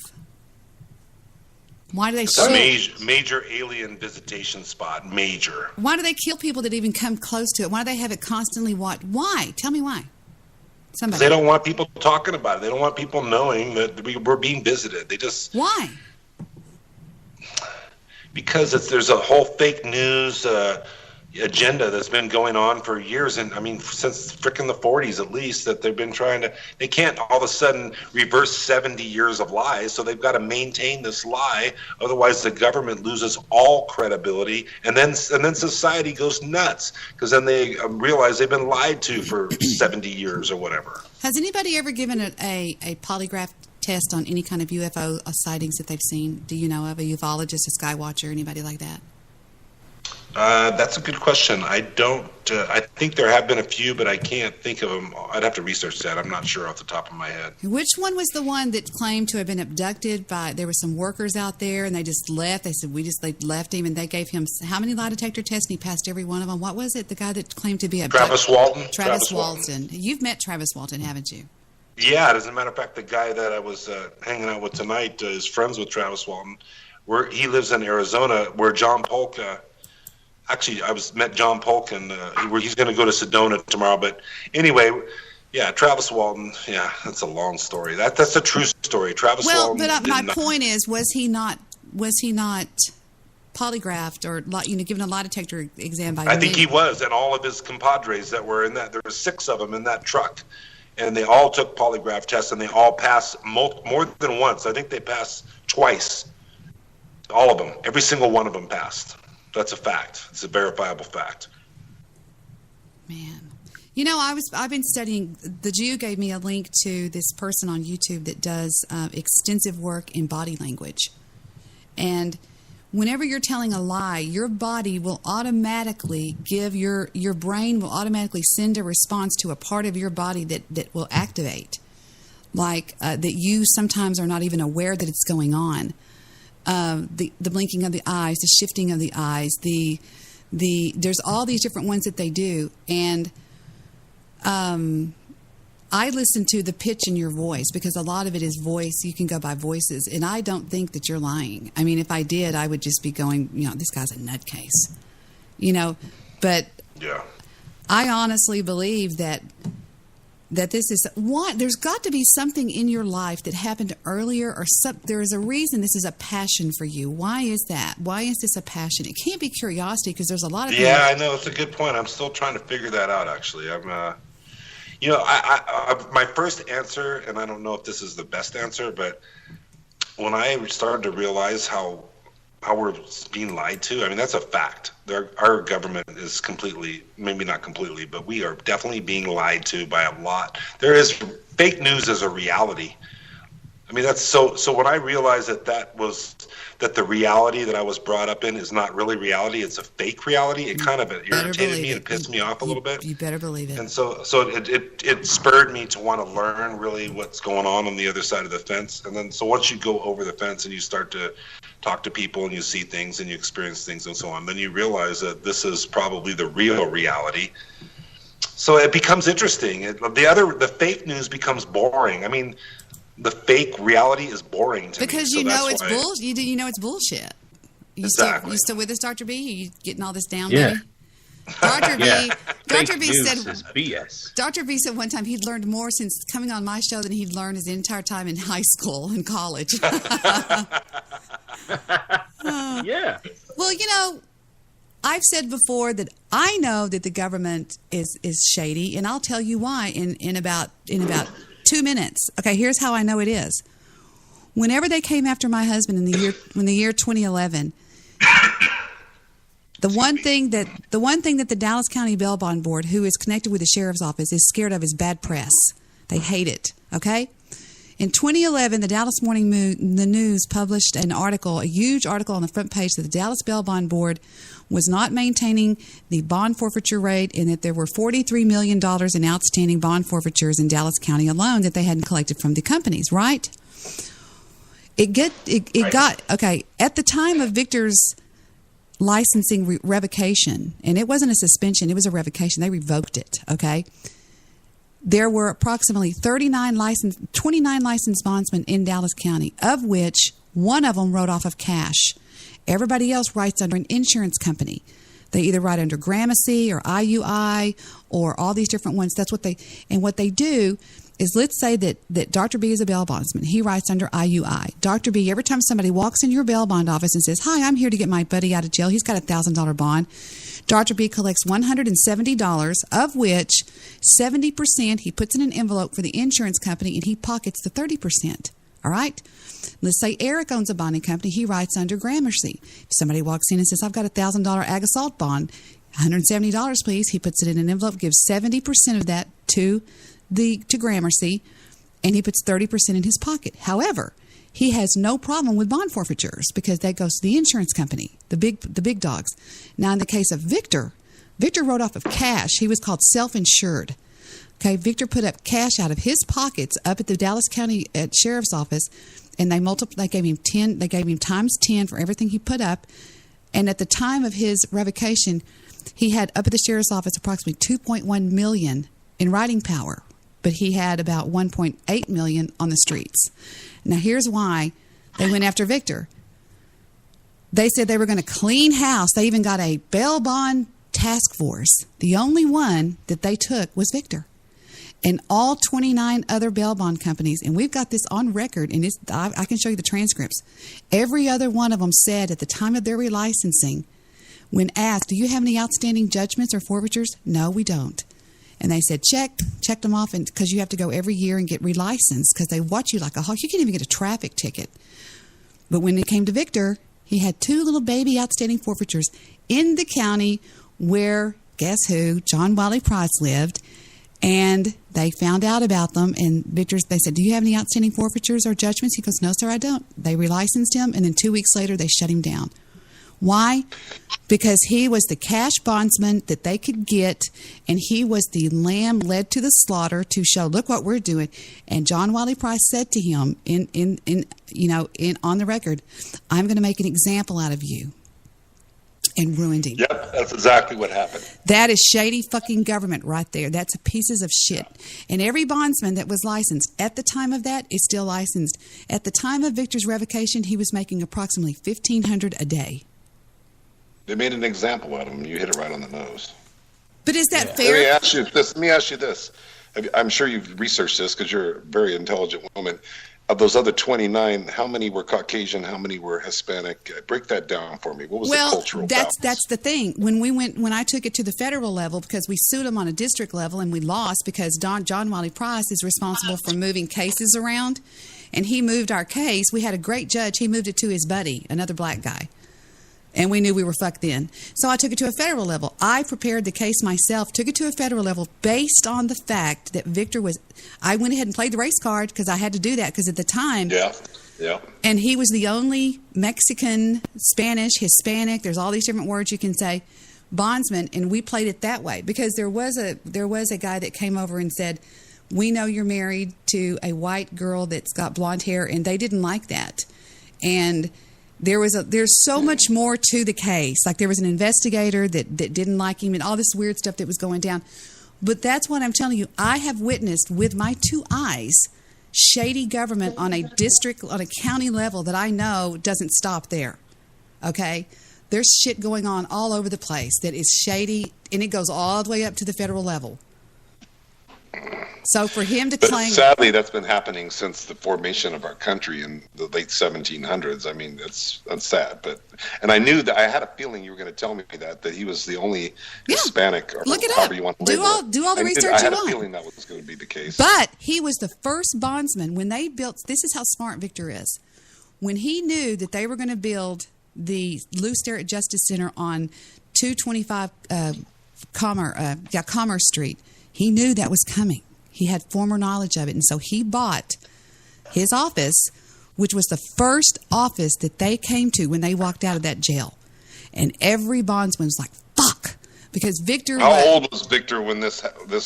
Why do they It's a shoot? major alien visitation spot. Major. Why do they kill people that even come close to it? Why do they have it constantly watched? Why? Tell me why. Somebody. They don't want people talking about it. They don't want people knowing that we're being visited. They just... Why? Because there's a whole fake news agenda that's been going on for years, and I mean since frickin' the 40s at least, that they've been trying to. They can't all of a sudden reverse 70 years of lies, so they've got to maintain this lie. Otherwise, the government loses all credibility, and then society goes nuts because then they realize they've been lied to for 70 years or whatever. Has anybody ever given a polygraph test on any kind of UFO sightings that they've seen? Do you know of a ufologist, a sky watcher, anybody like that? That's a good question. I don't. I think there have been a few, but I can't think of them. I'd have to research that. I'm not sure off the top of my head. Which one was the one that claimed to have been abducted by? There were some workers out there, and they just left. They said they left him, and they gave him how many lie detector tests, and he passed every one of them. What was it? The guy that claimed to be abducted? Travis Walton. Travis Walton. You've met Travis Walton, haven't you? Yeah, as a matter of fact, the guy that I was hanging out with tonight is friends with Travis Walton. He lives in Arizona, where John Polk. Actually, I met John Polk, and he's going to go to Sedona tomorrow. But anyway, yeah, Travis Walton. Yeah, that's a long story. That's a true story. Travis Walton. Well, but my point is, was he not polygraphed or given a lie detector exam by? I think he was, and all of his compadres that were in that. There were 6 of them in that truck. And they all took polygraph tests, and they all passed more than once. I think they passed twice. All of them. Every single one of them passed. That's a fact. It's a verifiable fact. Man. I've been studying. The Jew gave me a link to this person on YouTube that does extensive work in body language. And whenever you're telling a lie, your body will automatically your brain will automatically send a response to a part of your body that will activate, like that you sometimes are not even aware that it's going on. The blinking of the eyes, the shifting of the eyes, there's all these different ones that they do, and I listen to the pitch in your voice because a lot of it is voice. You can go by voices, and I don't think that you're lying. I mean, if I did, I would just be going, this guy's a nutcase, But yeah, I honestly believe that this is what there's got to be something in your life that happened earlier, or there is a reason this is a passion for you. Why is that? Why is this a passion? It can't be curiosity because there's a lot of yeah. I know it's a good point. I'm still trying to figure that out. Actually, I'm. My first answer, and I don't know if this is the best answer, but when I started to realize how we're being lied to, I mean, that's a fact. Our government is completely, maybe not completely, but we are definitely being lied to by a lot. Fake news is a reality. I mean, that's so when I realized that the reality that I was brought up in is not really reality, it's a fake reality, it kind of irritated me and pissed me off a little bit. You better believe it. And so it spurred me to want to learn really what's going on the other side of the fence. And then so once you go over the fence and you start to talk to people and you see things and you experience things and so on, then you realize that this is probably the real reality. So it becomes interesting. The fake news becomes boring. I mean, the fake reality is boring to me. Because you know it's bullshit. You know it's bullshit. Exactly. You still with us, Dr. B? You getting all this down, Yeah. baby? Dr. Fake B news said is BS. Dr. B said one time he'd learned more since coming on my show than he'd learned his entire time in high school and college. Yeah. Well, I've said before that I know that the government is shady, and I'll tell you why in about 2 minutes. Okay, here's how I know it is. Whenever they came after my husband in the year 2011, the one thing that the Dallas County Bail Bond Board, who is connected with the sheriff's office, is scared of is bad press. They hate it. Okay. In 2011, the Dallas Morning News published an article, a huge article on the front page, that the Dallas Bail Bond Board was not maintaining the bond forfeiture rate, and that there were $43 million in outstanding bond forfeitures in Dallas County alone that they hadn't collected from the companies, right? It got okay, at the time of Victor's licensing revocation, and it wasn't a suspension, it was a revocation. They revoked it, okay? There were approximately 29 licensed bondsmen in Dallas County, of which one of them wrote off of cash. Everybody else writes under an insurance company. They either write under Gramercy or IUI or all these different ones. That's what they do is, let's say that Dr. B is a bail bondsman. He writes under IUI. Dr. B, every time somebody walks in your bail bond office and says, "Hi, I'm here to get my buddy out of jail. He's got a $1,000 bond." Dr. B collects $170, of which 70% he puts in an envelope for the insurance company, and he pockets the 30%. All right? Let's say Erik owns a bonding company. He writes under Gramercy. If somebody walks in and says, "I've got a $1,000 ag assault bond, $170, please," he puts it in an envelope, gives 70% of that to Gramercy, and he puts 30% in his pocket. However, he has no problem with bond forfeitures because that goes to the insurance company, the big dogs. Now, in the case of Victor wrote off of cash. He was called self-insured. Okay, Victor put up cash out of his pockets up at the Dallas County Sheriff's Office, and they gave him 10. They gave him times 10 for everything he put up. And at the time of his revocation, he had up at the Sheriff's Office approximately $2.1 million in writing power, but he had about $1.8 million on the streets. Now, here's why they went after Victor. They said they were going to clean house. They even got a bail bond task force. The only one that they took was Victor. And all 29 other bail bond companies, and we've got this on record, and I can show you the transcripts. Every other one of them said at the time of their relicensing, when asked, "Do you have any outstanding judgments or forfeitures?" "No, we don't." And they said, checked them off, and because you have to go every year and get relicensed because they watch you like a hawk. You can't even get a traffic ticket. But when it came to Victor, he had 2 little baby outstanding forfeitures in the county where, guess who, John Wiley Price lived. And they found out about them, and they said, "Do you have any outstanding forfeitures or judgments?" He goes, "No, sir, I don't." They relicensed him, and then 2 weeks later, they shut him down. Why? Because he was the cash bondsman that they could get, and he was the lamb led to the slaughter to show, "Look what we're doing." And John Wiley Price said to him on the record, "I'm going to make an example out of you," and ruined him. Yep, that's exactly what happened. That is shady fucking government right there. That's pieces of shit. And every bondsman that was licensed at the time of that is still licensed. At the time of Victor's revocation, he was making approximately $1,500 a day. They made an example out of him. You hit it right on the nose. But is that fair? Let me ask you this. I'm sure you've researched this because you're a very intelligent woman. Of those other 29, how many were Caucasian? How many were Hispanic? Break that down for me. What was the cultural balance? That's the thing. When I took it to the federal level, because we sued them on a district level and we lost because John Wiley Price is responsible for moving cases around, and he moved our case. We had a great judge. He moved it to his buddy, another black guy. And we knew we were fucked then. So I took it to a federal level. I prepared the case myself, took it to a federal level based on the fact that Victor was... I went ahead and played the race card because I had to do that because at the time... Yeah. And he was the only Mexican, Spanish, Hispanic, there's all these different words you can say, bondsman, and we played it that way. Because there was a guy that came over and said, "We know you're married to a white girl that's got blonde hair," and they didn't like that. And... There's so much more to the case. Like there was an investigator that didn't like him and all this weird stuff that was going down. But that's what I'm telling you. I have witnessed with my 2 eyes shady government on a county level that I know doesn't stop there. Okay? There's shit going on all over the place that is shady, and it goes all the way up to the federal level. So for him to claim... Sadly, that's been happening since the formation of our country in the late 1700s. I mean, that's sad. And I knew that I had a feeling you were going to tell me that he was the only Hispanic, or look it however up. You want to do all the research you want. I had a feeling that was going to be the case. But he was the first bondsman when they built... This is how smart Victor is. When he knew that they were going to build the Lou Sterrett Justice Center on 225 Commerce Street, he knew that was coming. He had former knowledge of it, and so he bought his office, which was the first office that they came to when they walked out of that jail. And every bondsman was like, fuck. Because Victor... How old was Victor when this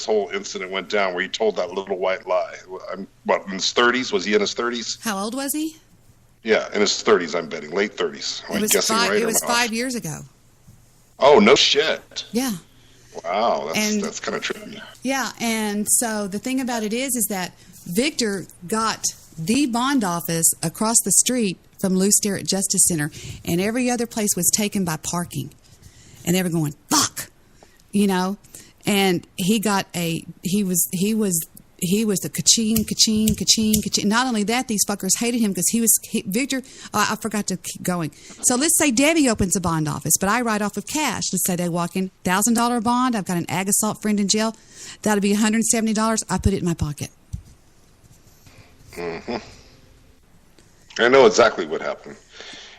whole incident went down, where he told that little white lie? What, in his 30s? Was he in his 30s? How old was he? Yeah, in his 30s, I'm betting. Late 30s. It was 5 years ago. Oh, no shit. Yeah. Wow, that's kind of trippy. Yeah, and so the thing about it is that Victor got the bond office across the street from Lou Sterrett Justice Center, and every other place was taken by parking. And they were going, fuck, you know? And he was the ka-ching. Not only that, these fuckers hated him because Victor, I forgot to keep going. So let's say Debbie opens a bond office, but I write off with cash. Let's say they walk in, $1,000 bond. I've got an ag assault friend in jail. That'll be $170. I put it in my pocket. Mm-hmm. I know exactly what happened.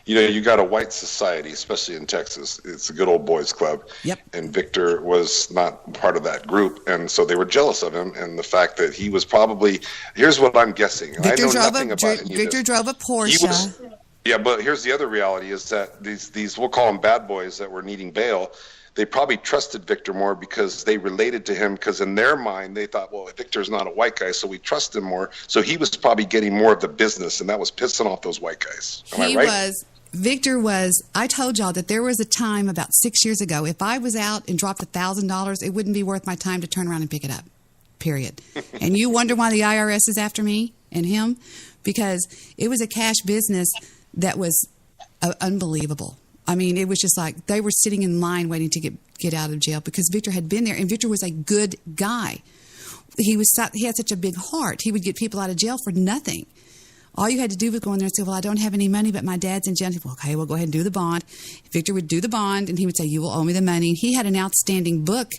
You know, you got a white society, especially in Texas. It's a good old boys club. Yep. And Victor was not part of that group, and so they were jealous of him. And the fact that he was probably, here's what I'm guessing. Victor drove a Porsche. Yeah, but here's the other reality: is that these we'll call them bad boys that were needing bail. They probably trusted Victor more because they related to him, because in their mind they thought, well, Victor's not a white guy, so we trust him more. So he was probably getting more of the business, and that was pissing off those white guys. Am I right? Victor was, I told y'all that there was a time about 6 years ago, if I was out and dropped $1,000, it wouldn't be worth my time to turn around and pick it up, period. And you wonder why the IRS is after me and him? Because it was a cash business that was unbelievable. I mean, it was just like they were sitting in line waiting to get out of jail because Victor had been there, and Victor was a good guy. He had such a big heart. He would get people out of jail for nothing. All you had to do was go in there and say, well, I don't have any money, but my dad's in jail. Well, okay, well, go ahead and do the bond. Victor would do the bond, and he would say, you will owe me the money. And he had an outstanding book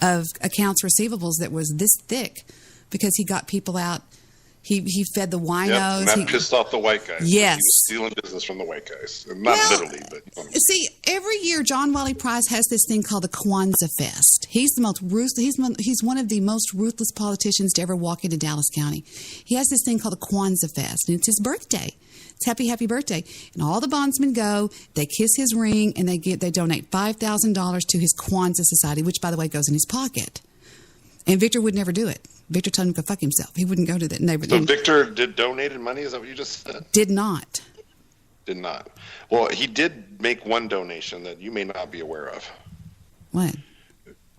of accounts receivables that was this thick because he got people out. He fed the winos. Yep, and that pissed off the white guys. Yes. He was stealing business from the white guys. Not literally, but... See, every year John Wiley Price has this thing called the Kwanzaa Fest. He's one of the most ruthless politicians to ever walk into Dallas County. He has this thing called the Kwanzaa Fest, and it's his birthday. It's happy birthday. And all the bondsmen go, they kiss his ring, and they donate $5,000 to his Kwanzaa Society, which, by the way, goes in his pocket. And Victor would never do it. Victor told him to go fuck himself. He wouldn't go to that. So Victor donated money? Is that what you just said? Did not. Did not. Well, he did make one donation that you may not be aware of. What?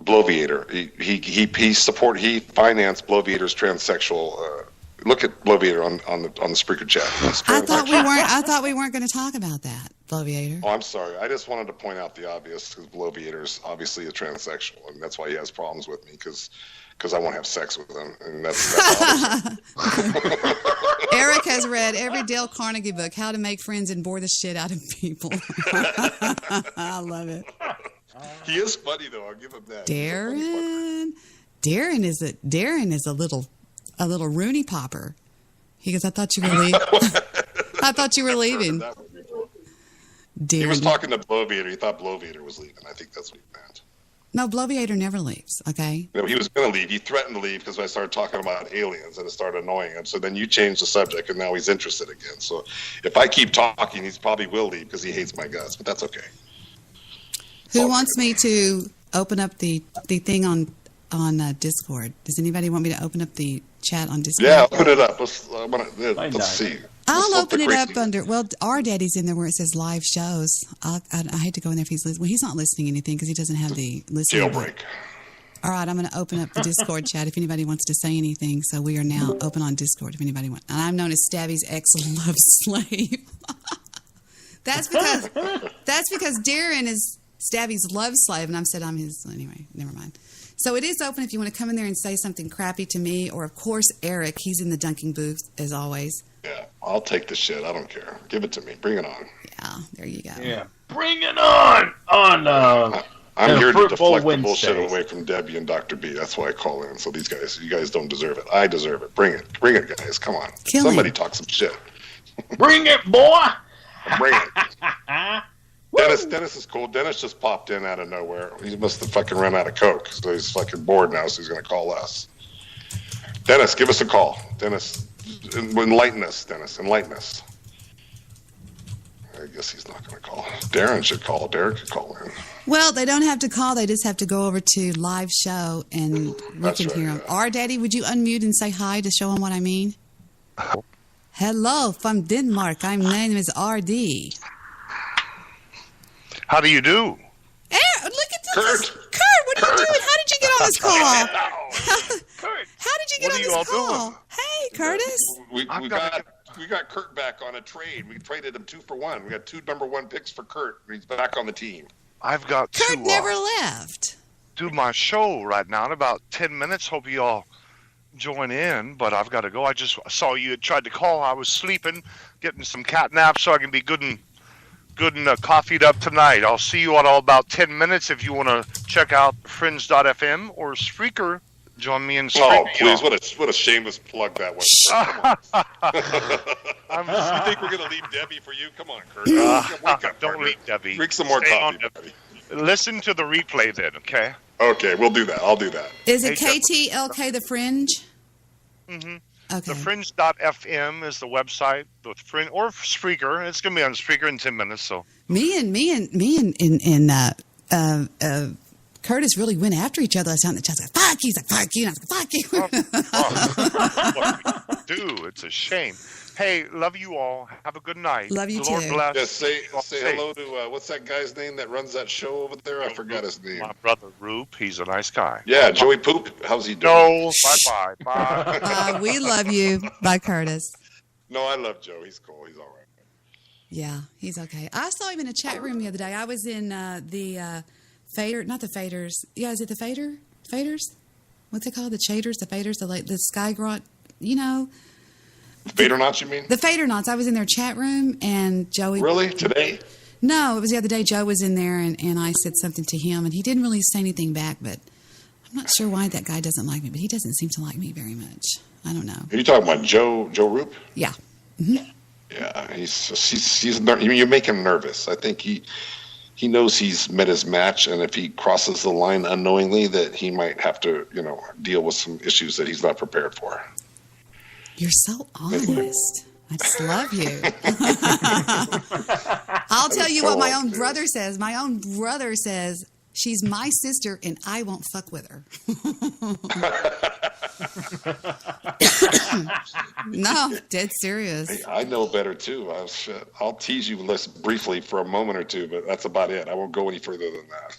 Bloviator. He financed Bloviator's transsexual. Look at Bloviator on the Spreaker chat. I thought we weren't going to talk about that, Bloviator. Oh, I'm sorry. I just wanted to point out the obvious, because Bloviator's obviously a transsexual, and that's why he has problems with me, because I won't have sex with him, and that's Erik has read every Dale Carnegie book, How to Make Friends and Bore the Shit Out of People. I love it. He is funny, though. I'll give him that. Darren is a little Rooney popper. He goes, I thought you were leaving. I thought you were leaving. He was talking to Bloviator. He thought Bloviator was leaving. I think that's what he meant. No, Bloviator never leaves, okay? No, he was going to leave. He threatened to leave because I started talking about aliens, and it started annoying him. So then you changed the subject, and now he's interested again. So if I keep talking, he probably will leave because he hates my guts, but that's okay. Who wants me to open up the thing on Discord? Does anybody want me to open up the chat on Discord? Yeah, open it up. Let's see. I'll open it up under, our daddy's in there where it says live shows. I hate to go in there if he's listening. Well, he's not listening to anything because he doesn't have the listening. Jailbreak. All right, I'm going to open up the Discord chat if anybody wants to say anything. So we are now open on Discord if anybody wants. And I'm known as Stabby's ex-love slave. That's because Darren is Stabby's love slave, and I'm his. Anyway, never mind. So it is open if you want to come in there and say something crappy to me, or of course Erik. He's in the dunking booth as always. Yeah, I'll take the shit. I don't care. Give it to me. Bring it on. Yeah, there you go. Yeah, bring it on. I'm here to deflect the bullshit Wednesdays. away from Debbie and Dr. B. That's why I call in. So you guys don't deserve it. I deserve it. Bring it, guys. Come on. Somebody talk some shit. Bring it, boy. Bring it. Dennis is cool. Dennis just popped in out of nowhere. He must have fucking run out of Coke, so he's fucking bored now, so he's going to call us. Dennis, give us a call. Dennis, Enlighten us, Dennis. Enlighten us. I guess he's not going to call. Darren should call. Derek could call in. Well, they don't have to call. They just have to go over to live show and we can hear them. R Daddy, would you unmute and say hi to show them what I mean? Hello from Denmark. My name is RD. How do you do? Look at this. Kurt, what are you doing? How did you get on this call? Kurt, How did you get what on are you this all call? doing? Hey, Curtis. We got Kurt back on a trade. We traded him 2 for 1. We got 2 number 1 picks for Kurt. He's back on the team. I've got Kurt to never left. do my show right now in about 10 minutes. Hope you all join in, but I've got to go. I just saw you had tried to call. I was sleeping, getting some cat naps so I can be good and coffeeed up tonight. I'll see you in about 10 minutes. If you want to check out Fringe.fm or Spreaker, join me in Spreaker. Oh, please, what a shameless plug that was. You think we're going to leave Debbie for you? Come on, Kurt. Wake up, don't leave Debbie. Drink some more coffee, Debbie. Listen to the replay then, okay? Okay, we'll do that. I'll do that. Is it KTLK The Fringe? Mm-hmm. Okay. The Fringe.fm is the website. The Fringe or Spreaker. It's gonna be on Spreaker in 10 minutes. So Me and Curtis really went after each other last time. The child's like, fuck you. He's like, fuck you. And I was like, fuck you. What do we do? It's a shame. Hey, love you all. Have a good night. Love you the Lord too. bless. Yes, say hello to, what's that guy's name that runs that show over there? I forgot his name. My brother, Roop. He's a nice guy. Yeah, Joey Poop. How's he doing? No, bye-bye. Bye. We love you. Bye, Curtis. No, I love Joe. He's cool. He's all right. Yeah, he's okay. I saw him in a chat room the other day. I was in the Fader, not the Faders. Yeah, is it the Fader? Faders? What's it called? The Shaders? The Faders? The Sky Grot? You know? Fadernauts, you mean? The Fadernauts. I was in their chat room and Joey... Really? Today? No, it was the other day. Joe was in there and I said something to him and he didn't really say anything back, but I'm not sure why that guy doesn't like me, but he doesn't seem to like me very much. I don't know. Are you talking about Joe Roop? Yeah. Mm-hmm. Yeah, you make him nervous. I think he knows he's met his match, and if he crosses the line unknowingly, that he might have to, deal with some issues that he's not prepared for. You're so honest. I just love you. I'll tell you what my own brother says. My own brother says, she's my sister and I won't fuck with her. No, dead serious. Hey, I know better too. I'll tease you briefly for a moment or two, but that's about it. I won't go any further than that.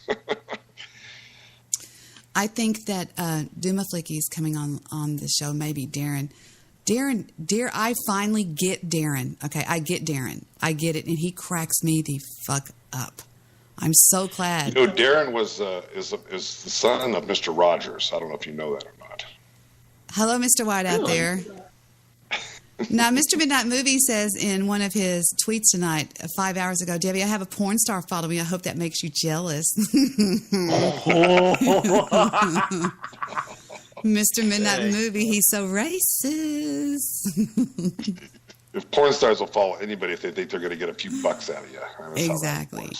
I think that Duma Flicky's coming on the show, maybe Darren. I finally get Darren. Okay, I get Darren. I get it, and he cracks me the fuck up. I'm so glad. Darren is the son of Mr. Rogers. I don't know if you know that or not. Hello, Mr. White out there. Now, Mr. Midnight Movie says in one of his tweets tonight, 5 hours ago, Debbie, I have a porn star follow me. I hope that makes you jealous. Mr. Midnight Movie, he's so racist. If porn stars will follow anybody if they think they're going to get a few bucks out of you. Exactly.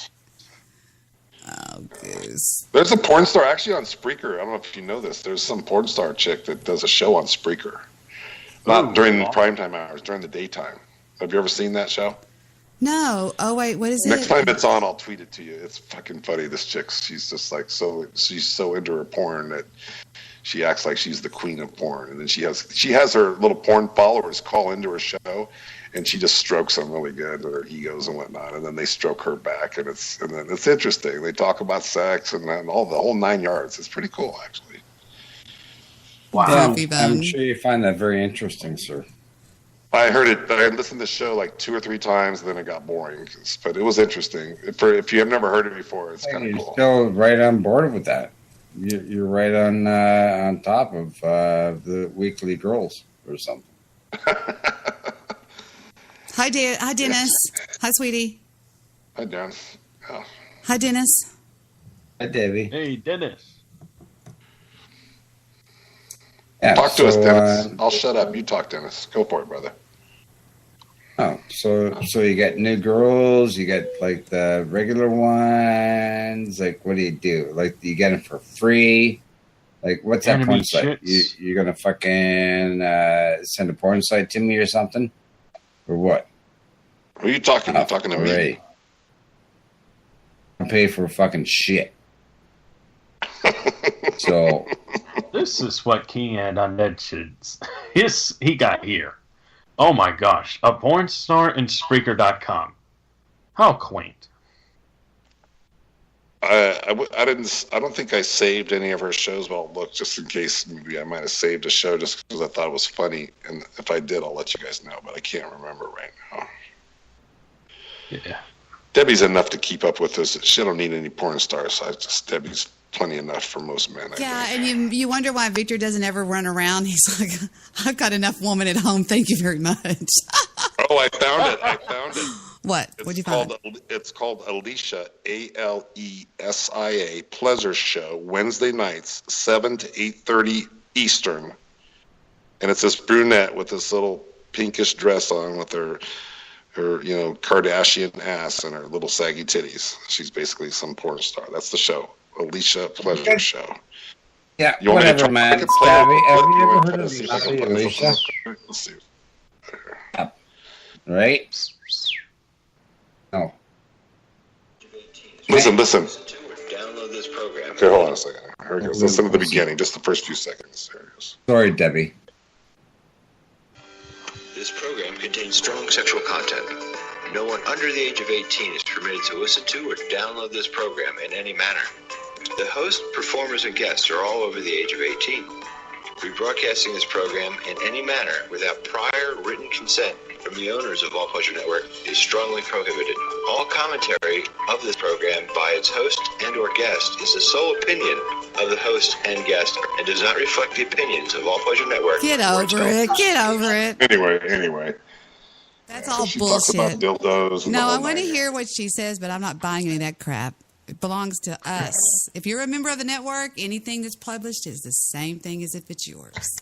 Oh, goose. There's a porn star actually on Spreaker. I don't know if you know this. There's some porn star chick that does a show on Spreaker. Not during the primetime hours, during the daytime. Have you ever seen that show? No. Oh, wait, what is it? Next time it's on, I'll tweet it to you. It's fucking funny. This chick, she's just like she's so into her porn that she acts like she's the queen of porn. And then she has her little porn followers call into her show, and she just strokes them really good with her egos and whatnot. And then they stroke her back, and then it's interesting. They talk about sex and the whole 9 yards. It's pretty cool, actually. Wow. Yeah, I'm sure you find that very interesting, sir. I heard it. I listened to the show like 2 or 3 times, and then it got boring. But it was interesting. If you have never heard it before, it's kind of cool. You're still right on board with that. You're right on top of the weekly girls or something. Hi, Dennis. Hi, sweetie. Hi, Darren. Oh. Hi, Dennis. Hi, Debbie. Hey, Dennis. Yeah, talk to us, Dennis. I'll shut up. You talk, Dennis. Go for it, brother. Oh, so you got new girls, you got like the regular ones. Like, what do? Like, you get them for free? Like, what's that Enemy porn site? chicks. You're gonna fucking send a porn site to me or something, or what? Who are you talking? You talking to me? Already. I pay for fucking shit. So This is what King had on that shit. He got here. Oh my gosh. A porn star in Spreaker.com. How quaint. I don't think I saved any of her shows, but I'll look just in case. Maybe I might have saved a show just because I thought it was funny. And if I did, I'll let you guys know. But I can't remember right now. Yeah. Debbie's enough to keep up with us. She don't need any porn stars. Debbie's plenty enough for most men. I think. And you wonder why Victor doesn't ever run around. He's like, I've got enough woman at home. Thank you very much. Oh, I found it. What? What'd you find? It's called Alicia, Alisia, Pleasure Show, Wednesday nights, 7 to 8:30 Eastern. And it's this brunette with this little pinkish dress on with her Kardashian ass and her little saggy titties. She's basically some porn star. That's the show. Alicia Pleasure Show. yeah, You want me to whatever, try- man. I can play Have it. you ever You want heard to of see if I can play Alicia? something? Let's see. Right? No. Listen. Download this program. Okay, hold on a second. Here it goes. Listen to the beginning, just the first few seconds. There it goes. Sorry, Debbie. This program contains strong sexual content. No one under the age of 18 is permitted to listen to or download this program in any manner. The host, performers, and guests are all over the age of 18. Rebroadcasting this program in any manner without prior written consent from the owners of All Pleasure Network is strongly prohibited. All commentary of this program by its host and or guest is the sole opinion of the host and guest and does not reflect the opinions of All Pleasure Network. Get over it. Get over it. Anyway. That's all She talks about bullshit. dildos. And No, the I whole want to nine. hear what she says, but I'm not buying any of that crap. It belongs to us. If you're a member of the network, anything that's published is the same thing as if it's yours.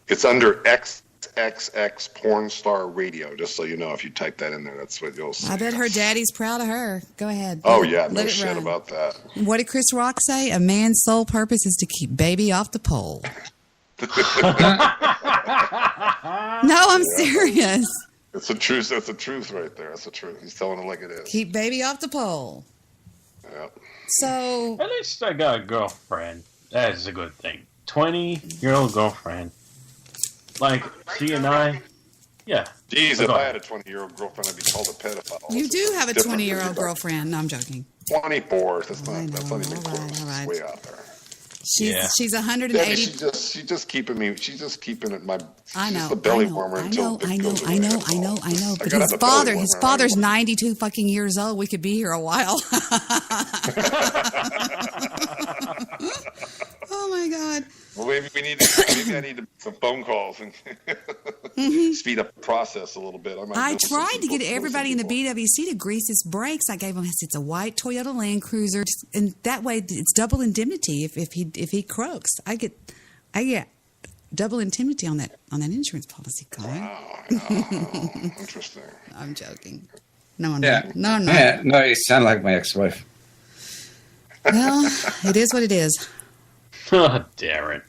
It's under XXX Porn Star Radio, just so you know. If you type that in there, that's what you'll see. I bet her daddy's proud of her. Go ahead. Oh, yeah, no Let it shit run. about that. What did Chris Rock say? A man's sole purpose is to keep baby off the pole. No, I'm serious. It's the truth. That's the truth right there. That's the truth. He's telling it like it is. Keep baby off the pole. Yeah. So, At least I got a girlfriend. That is a good thing. 20-year-old girlfriend. Like, she and I, yeah. Jeez, Go if I ahead. had a 20-year-old girlfriend, I'd be called a pedophile. you It's do have a different 20-year-old than girlfriend. No, I'm joking. 24. That's I not. That's not know. even All close. right, all right. It's way out there. Yeah. She's Debbie, 180. she's just keeping me. She's just keeping it. I know. She's the belly I know, warmer I until know. it I know. goes I away, know. that's I know. all. I know. But gotta his have a belly father's warmer. 92 fucking years old. We could be here a while. Oh my God. Well, maybe I need to some phone calls and speed up the process a little bit. I might know some tried to people, get know some everybody in the people. BWC to grease its brakes. I gave him it's a white Toyota Land Cruiser, and that way it's double indemnity if he croaks. I get double indemnity on that insurance policy, guy. Oh, interesting. I'm joking. No, Yeah. no. Yeah, no, you sound like my ex-wife. Well, it is what it is. Oh, Darren.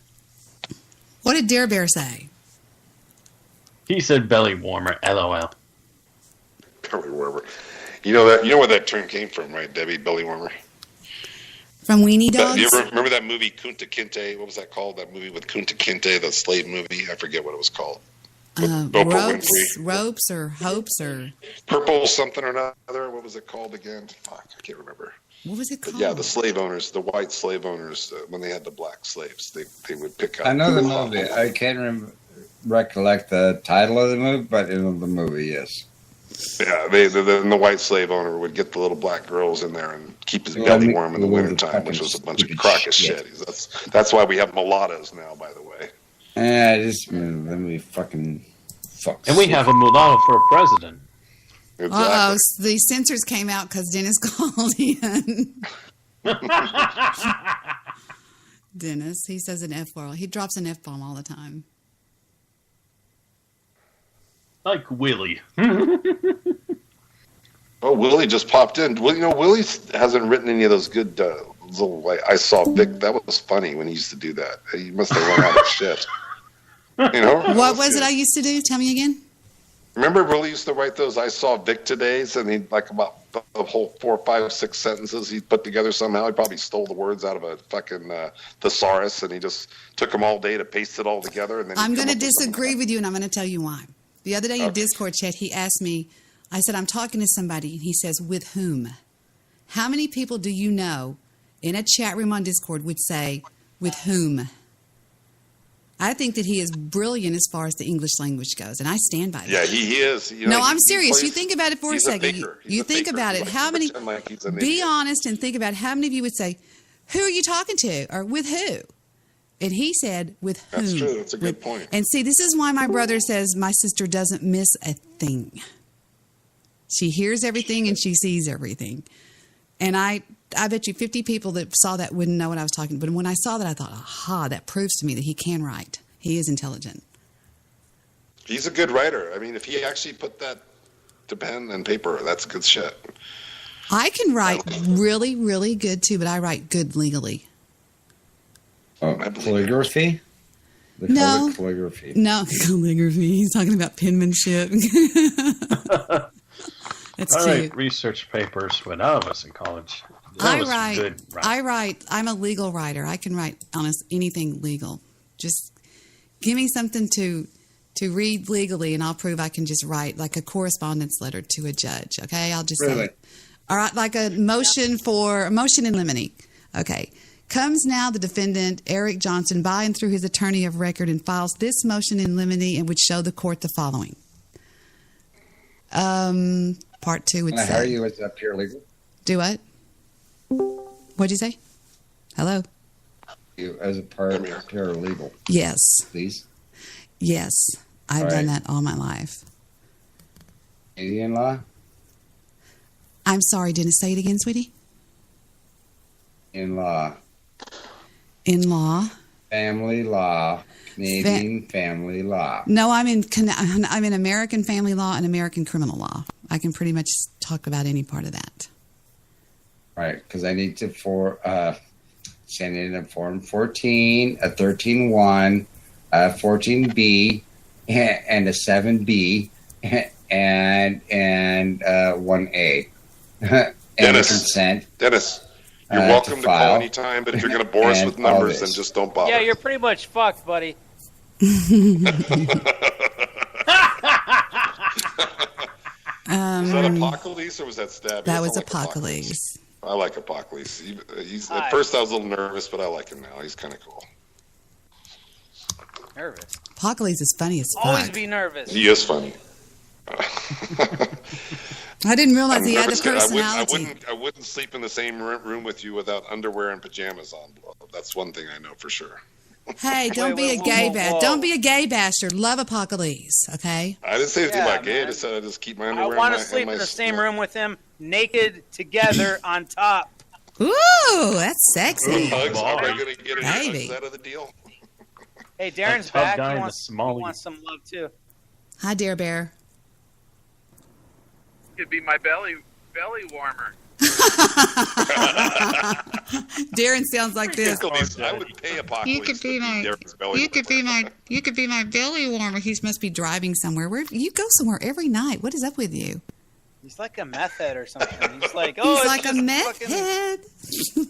What did Dare Bear say? He said belly warmer, LOL. Belly warmer. You know where that term came from, right, Debbie? Belly warmer. From Weenie Do Dogs? you ever remember that movie Kunta Kinte? What was that called? That movie with Kunta Kinte, the slave movie. I forget what it was called. With Oprah Winfrey. Ropes or hopes or Purple something or another. What was it called again? Fuck, I can't remember. what was it But called? yeah, the slave owners, the white slave owners, when they had the black slaves, they would pick up. I know the movie. I can't recollect the title of the movie, but in the movie, yes. Yeah, the white slave owner would get the little black girls in there and keep his belly warm in the wintertime, which was a bunch of crock of shit. That's why we have mulattoes now, by the way. Let me fucking fuck. And we have a mulatto for a president. Exactly. Uh-oh, the censors came out because Dennis called in. Dennis, he says an F-word. He drops an F-bomb all the time. Like Willie. Oh, Willie just popped in. Well, Willie hasn't written any of those good little like I saw Vic. That was funny when he used to do that. He must have run out of shit. You know What was it I used to do? Tell me again. Remember, Willie used to write those "I saw Vic todays," and he'd like about the whole 4, 5, 6 sentences he put together somehow. He probably stole the words out of a fucking thesaurus, and he just took them all day to paste it all together. And then I'm going to disagree with you, and I'm going to tell you why. The other day in Discord chat, he asked me. I said, "I'm talking to somebody," and he says, "With whom?" How many people do you know in a chat room on Discord would say, "With whom?" I think that he is brilliant as far as the English language goes, and I stand by that. Yeah, he is. You No, know, I'm serious. You think about it for a second. You think about it. How many? Be honest and think about how many of you would say, "Who are you talking to?" or "With who?" And he said, "With whom?" That's true. That's a good point. And see, this is why my brother says my sister doesn't miss a thing. She hears everything and she sees everything. And I bet you 50 people that saw that wouldn't know what I was talking about. But when I saw that, I thought, aha, that proves to me that he can write. He is intelligent. He's a good writer. I mean, if he actually put that to pen and paper, that's good shit. I can write really, really good too, but I write good legally. Calligraphy? No. Calligraphy. No, calligraphy. He's talking about penmanship. That's I cute. write research papers when I was in college. I write. I'm a legal writer. I can write almost anything legal. Just give me something to read legally, and I'll prove I can just write like a correspondence letter to a judge. Okay, I'll just say, all right, like a motion in limine. Okay. Comes now the defendant, Erik Johnson, by and through his attorney of record, and files this motion in limine and would show the court the following. Part 2 would say. Can I hire you as a paralegal? Do what? What'd you say? Hello? You as a paralegal. Yes. Please? Yes. I've done that all my life. Canadian law? I'm sorry, didn't say it again, sweetie? In law. In law? Family law. Canadian family law. No, I'm in American family law and American criminal law. I can pretty much talk about any part of that. Right, because I need to send in a Form 14, a 13-1, a 14B, and a 7B, and 1A. And consent. Dennis, you're welcome to call anytime, but if you're going to bore us with numbers, then just don't bother. Yeah, you're pretty much fucked, buddy. Was that Apocalypse or was that Stab? That was Apocalypse. I like Apocalypse. At first I was a little nervous, but I like him now. He's kind of cool. Nervous? Apocalypse is funny as fuck. Always be nervous. He is funny. I didn't realize he had the personality. I wouldn't sleep in the same room with you without underwear and pajamas on. That's one thing I know for sure. Hey, don't be a gay basher. Don't be a gay basher. Love Apocalypse, okay? I didn't say anything about gay. I just said I just keep my underwear. I want to sleep in the same room with him, naked together on top. Ooh, that's sexy. Hugs. Are we going to get any hugs out of the deal? Hey, Darren's back. He wants some love too. Hi, Dare Bear. Could be my belly warmer. Darren sounds like this. I would pay Apocalypse. You could be my belly warmer. He must be driving somewhere. Where you go somewhere every night? What is up with you? He's like a meth head or something. He's like, he's like a meth head.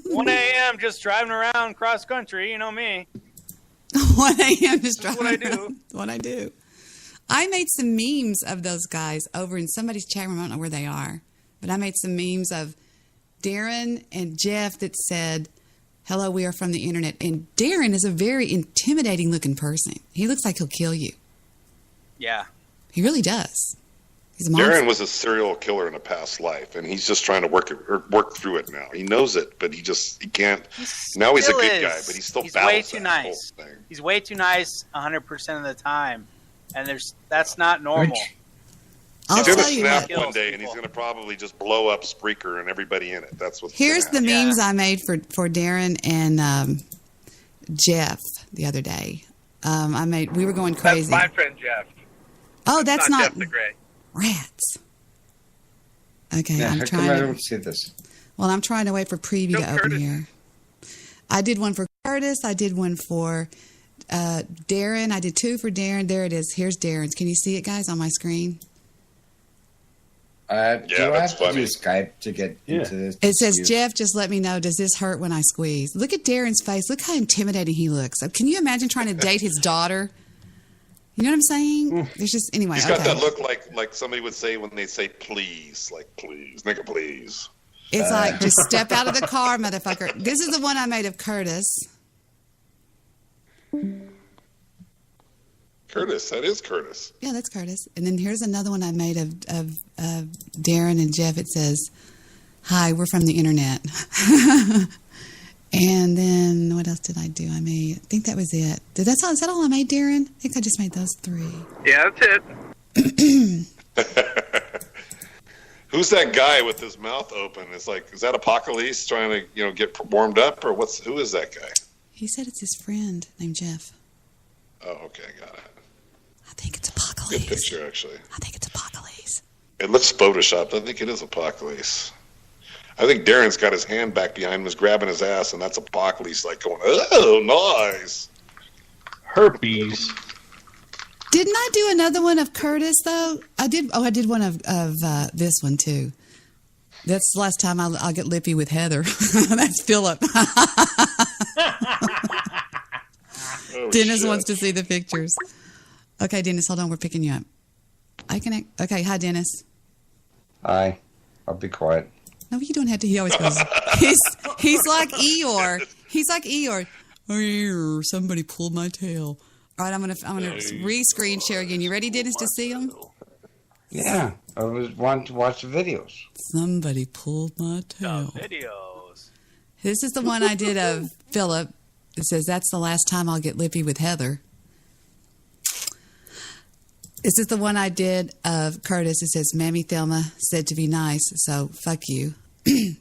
1 a.m. just driving around cross country. You know me. 1 a.m. just driving. What I do. What I do. I made some memes of those guys over in somebody's chat room. I don't know where they are, but I made some memes of Darren and Jeff that said, "Hello, we are from the internet." And Darren is a very intimidating looking person. He looks like he'll kill you. Yeah. He really does. He's a monster. Darren was a serial killer in a past life, and he's just trying to work through it now. He knows it, but he can't. Now he's a good guy, but he's still way too nice. He's way too nice 100% of the time, and that's not normal. He's going to snap one day, and he's going to probably just blow up Spreaker and everybody in it. That's what's Here's the memes I made for Darren and Jeff the other day. We were going crazy. That's my friend Jeff. Oh, that's not Jeff the Gray. Rats. Okay, Yeah, I'm how trying come I to don't see this? Well, I'm trying to wait for preview to open here. I did one for Curtis. I did one for Darren. I did 2 for Darren. There it is. Here's Darren's. Can you see it, guys, on my screen? Do I have to do Skype to get into this? It says, Jeff, just let me know. Does this hurt when I squeeze? Look at Darren's face. Look how intimidating he looks. Can you imagine trying to date his daughter? You know what I'm saying? There's just, anyway. He's got that look like somebody would say when they say please. Like, please, nigga, please. It's like, just step out of the car, motherfucker. This is the one I made of Curtis. Curtis, that is Curtis. Yeah, that's Curtis. And then here's another one I made of Darren and Jeff. It says, "Hi, we're from the internet." And then what else did I do? I think that was it. Is that all I made, Darren? I think I just made those 3. Yeah, that's it. Who's that guy with his mouth open? It's like, is that Apocalypse trying to get warmed up, or who is that guy? He said it's his friend named Jeff. Oh, okay, got it. I think it's Apocalypse. Good picture, actually. I think it's Apocalypse. It looks photoshopped. I think it is Apocalypse. I think Darren's got his hand back behind him, is grabbing his ass, and that's Apocalypse, like going, "Oh, nice." Herpes. Didn't I do another one of Curtis though? I did. Oh, I did one of this one too. That's the last time I'll get lippy with Heather. That's Philip. Dennis wants to see the pictures. Okay, Dennis, hold on. We're picking you up. Okay, hi, Dennis. Hi. I'll be quiet. No, you don't have to. He always goes. He's like Eeyore. He's like Eeyore. Oh, somebody pulled my tail. All right, I'm gonna re-screen share again. You ready, Dennis, to see them? Yeah, I was wanting to watch the videos. Somebody pulled my tail. The videos. This is the one I did of Philip. It says, "That's the last time I'll get lippy with Heather." This is the one I did of Curtis. It says, "Mammy Thelma said to be nice, so fuck you."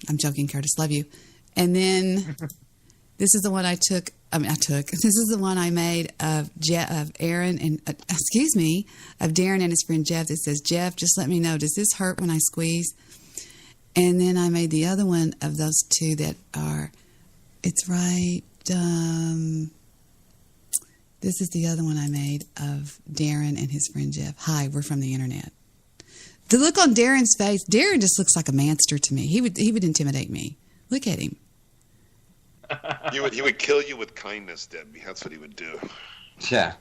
I'm joking, Curtis. Love you. And then this is the one I took. This is the one I made of Aaron and of Darren and his friend Jeff. It says, "Jeff, just let me know. Does this hurt when I squeeze?" And then I made the other one of those 2 that are. It's right. This is the other one I made of Darren and his friend Jeff. "Hi, we're from the internet." The look on Darren's face. Darren just looks like a monster to me. He would intimidate me. Look at him. He would kill you with kindness, Debbie. That's what he would do. Yeah.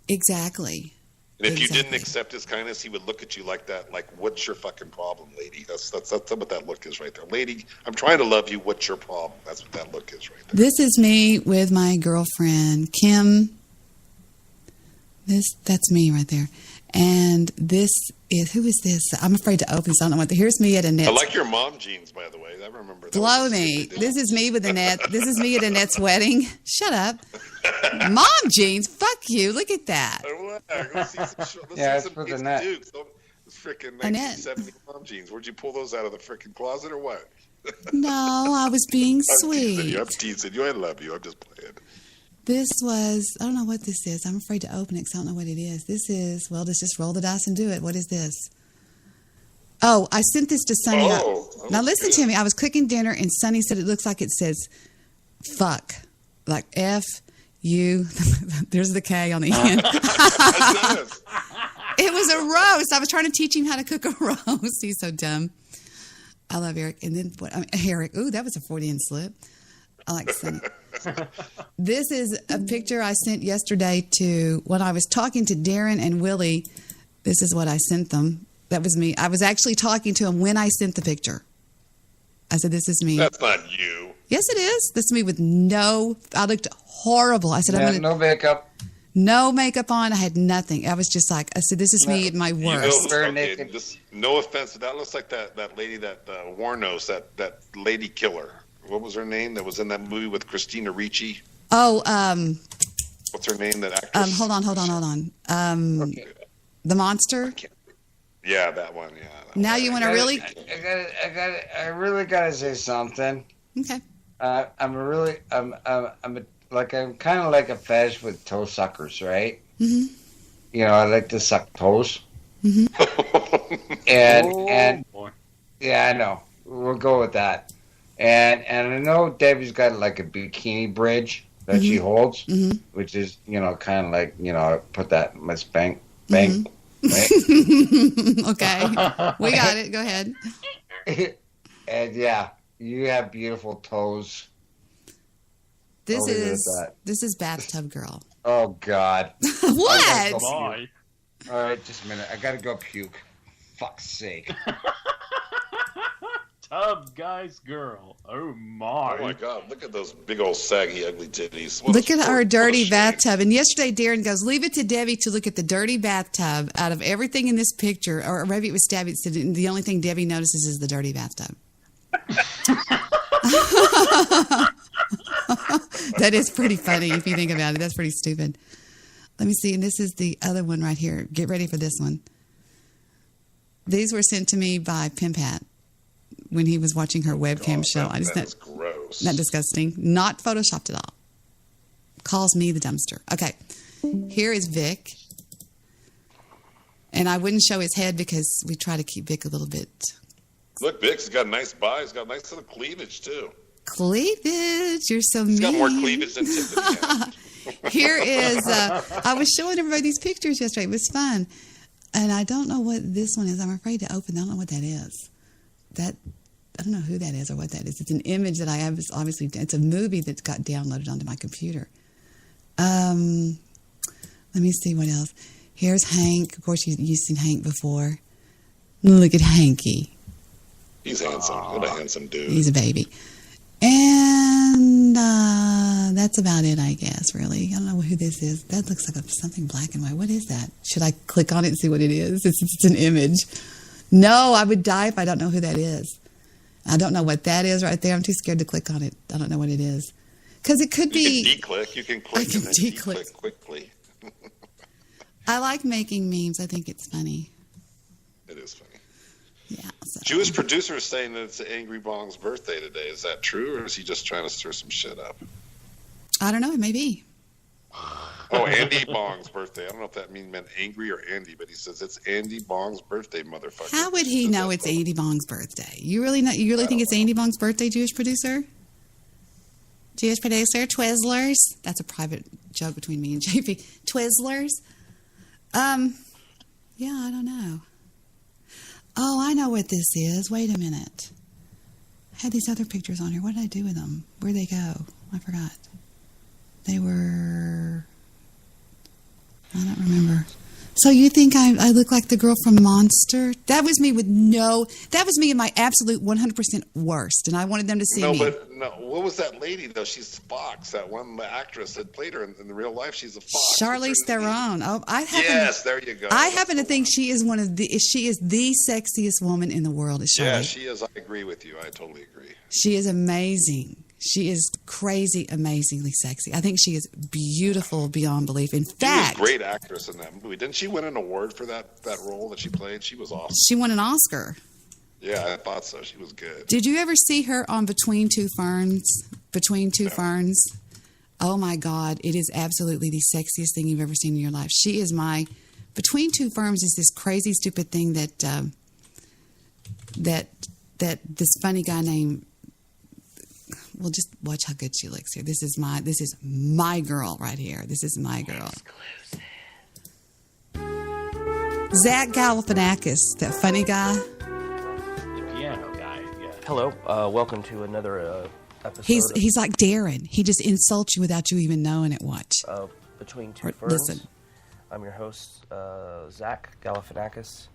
Exactly. And if you didn't accept his kindness, he would look at you like that. Like, "What's your fucking problem, lady?" That's what that look is right there. "Lady, I'm trying to love you. What's your problem?" That's what that look is right there. This is me with my girlfriend, Kim. That's me right there. And this is, who is this? I'm afraid to open this. I don't know what. Here's me at Annette's. I like your mom jeans, by the way. I remember that. Blow me. This is me with Annette. This is me at Annette's wedding. Shut up. Mom jeans? Fuck you. Look at that. Let's see some Dukes. Freaking 1970 mom jeans. Where'd you pull those out of the freaking closet or what? No, I was being sweet. I'm teasing you. I love you. I'm just playing. This was, I don't know what this is. I'm afraid to open it because I don't know what it is. This is, well, just roll the dice and do it. What is this? Oh, I sent this to Sonny. Now listen to me. I was cooking dinner and Sonny said it looks like it says fuck. Like F-U. There's the K on the end. It was a roast. I was trying to teach him how to cook a roast. He's so dumb. I love Erik. And then Erik. Ooh, that was a Freudian slip. I like Sonny. This is a picture I sent yesterday to when I was talking to Darren and Willie. This is what I sent them. That was me. I was actually talking to him when I sent the picture. I said, "This is me." That's not you. Yes, it is. This is me with I looked horrible. I said, no makeup. No makeup on. I had nothing. I was just like, I said, "This is me at my worst." No offense. That looks like that lady, that Warnos, that lady killer. What was her name that was in that movie with Christina Ricci? Oh, what's her name? That actress? Hold on. The Monster? Yeah, that one. Yeah. Now you want to really? I really gotta say something. Okay. I'm kind of like a fetish with toe suckers, right? Mm-hmm. You know, I like to suck toes. Mm-hmm. and yeah, I know. We'll go with that. And I know Debbie's got like a bikini bridge that she holds, which is, kind of like, put that in my spank. Right? Okay. We got it. Go ahead. And yeah, you have beautiful toes. This is Bathtub Girl. Oh, God. What? All right, just a minute. I got to go puke. Fuck's sake. Tub Guy's Girl. Oh, my. Oh, my God. Look at those big old saggy, ugly titties. Look at our dirty bathtub. And yesterday, Darren goes, leave it to Debbie to look at the dirty bathtub. Out of everything in this picture, or maybe it was Debbie that said the only thing Debbie notices is the dirty bathtub. That is pretty funny if you think about it. That's pretty stupid. Let me see. And this is the other one right here. Get ready for this one. These were sent to me by Pimp Hat when he was watching her webcam show. That's gross. Not disgusting. Not photoshopped at all. Calls me the dumpster. Okay. Here is Vic. And I wouldn't show his head because we try to keep Vic a little bit. Look, Vic's got a nice body. He's got a nice little cleavage, too. Cleavage. You're so mean. He's got more cleavage than Tiffany. Here is, I was showing everybody these pictures yesterday. It was fun. And I don't know what this one is. I'm afraid to open. I don't know what that is. I don't know who that is or what that is. It's an image that I have. Obviously, it's a movie that got downloaded onto my computer. Let me see what else. Here's Hank. Of course, you've seen Hank before. Look at Hanky. He's handsome. What a handsome dude. He's a baby. And that's about it, I guess, really. I don't know who this is. That looks like something black and white. What is that? Should I click on it and see what it is? It's an image. No, I would die if I don't know who that is. I don't know what that is right there. I'm too scared to click on it. I don't know what it is. Because it could be... You can declick. You can click and then declick quickly. I like making memes. I think it's funny. It is funny. Yeah. So. Jewish producer is saying that it's Angry Bong's birthday today. Is that true, or is he just trying to stir some shit up? I don't know. It may be. Oh, Andy Bong's birthday. I don't know if that meant Angry or Andy, but he says it's Andy Bong's birthday, motherfucker. How would he know it's Andy Bong's birthday? You really think it's Andy Bong's birthday, Jewish producer? Jewish producer, Twizzlers. That's a private joke between me and JP. Twizzlers. Yeah, I don't know. Oh, I know what this is. Wait a minute. I had these other pictures on here. What did I do with them? Where'd they go? I forgot. They were... I don't remember. So you think I look like the girl from Monster? That was me that was me at my absolute 100% worst, and I wanted them to see me. No, what was that lady, though? She's Fox, that one actress that played her in the real life. She's a Fox. Charlize Theron. Oh, yes, there you go. I happen to think she is she is the sexiest woman in the world. Is Charlize. Yeah, she is. I agree with you. I totally agree. She is amazing. She is crazy, amazingly sexy. I think she is beautiful beyond belief. In fact, she was a great actress in that movie. Didn't she win an award for that role that she played? She was awesome. She won an Oscar. Yeah, I thought so. She was good. Did you ever see her on Between Two Ferns? Between Two Ferns? Oh, my God. It is absolutely the sexiest thing you've ever seen in your life. She is Between Two Ferns is this crazy, stupid thing that this funny guy named... Well, just watch how good she looks here. This is my girl right here. This is my girl. Zach Galifianakis, that funny guy. The piano guy, yeah. Hello, welcome to another episode. He's like Darren. He just insults you without you even knowing it. Watch. Between Two Ferns. Listen. I'm your host, Zach Galifianakis,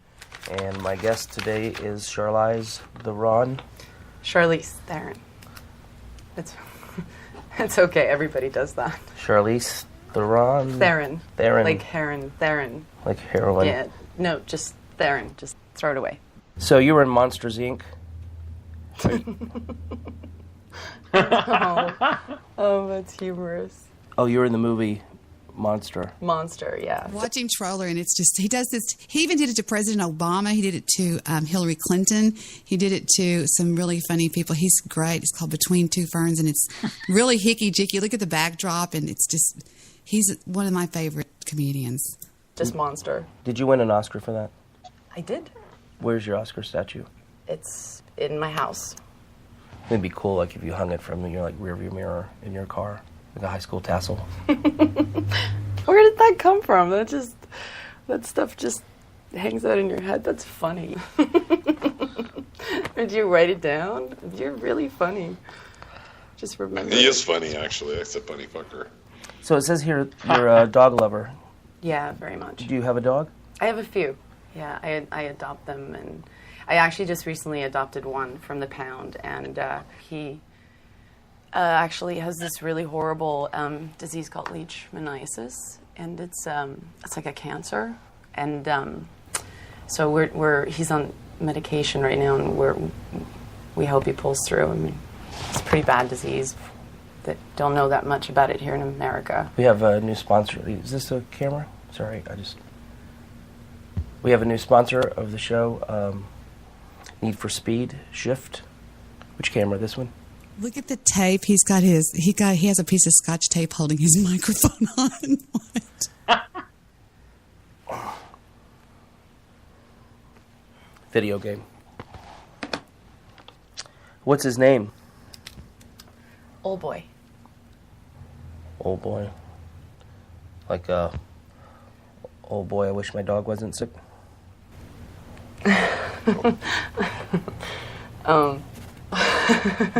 and my guest today is Charlize Theron. Charlize Theron. It's okay. Everybody does that. Charlize Theron. Theron. Theron. Like heron. Theron. Like heroin. Yeah. No, just Theron. Just throw it away. So you were in Monsters, Inc. Oh, that's humorous. Oh, you were in the movie Monster, yeah. Watching Troller, and it's just, he does this. He even did it to President Obama. He did it to Hillary Clinton. He did it to some really funny people. He's great. It's called Between Two Ferns, and it's really hicky-jicky. Look at the backdrop, and it's just, he's one of my favorite comedians. Just Monster. Did you win an Oscar for that? I did. Where's your Oscar statue? It's in my house. It'd be cool, like if you hung it from your like rearview mirror in your car, like a high school tassel. Where did that come from? That stuff just hangs out in your head. That's funny. Did you write it down? You're really funny. Just remember. He is funny, actually. That's a funny fucker. So it says here you're a dog lover. Yeah, very much. Do you have a dog? I have a few. Yeah, I adopt them, and I actually just recently adopted one from the pound, and he actually has this really horrible disease called leishmaniasis, and it's like a cancer, and so he's on medication right now, and we hope he pulls through. I mean, it's a pretty bad disease. That don't know that much about it here in America. We have a new sponsor. Is this a camera? Sorry, we have a new sponsor of the show, Need for Speed Shift. Which camera? This one? Look at the tape. He has a piece of Scotch tape holding his microphone on. What? Video game. What's his name? Old boy. Old boy. Like, old boy, I wish my dog wasn't sick.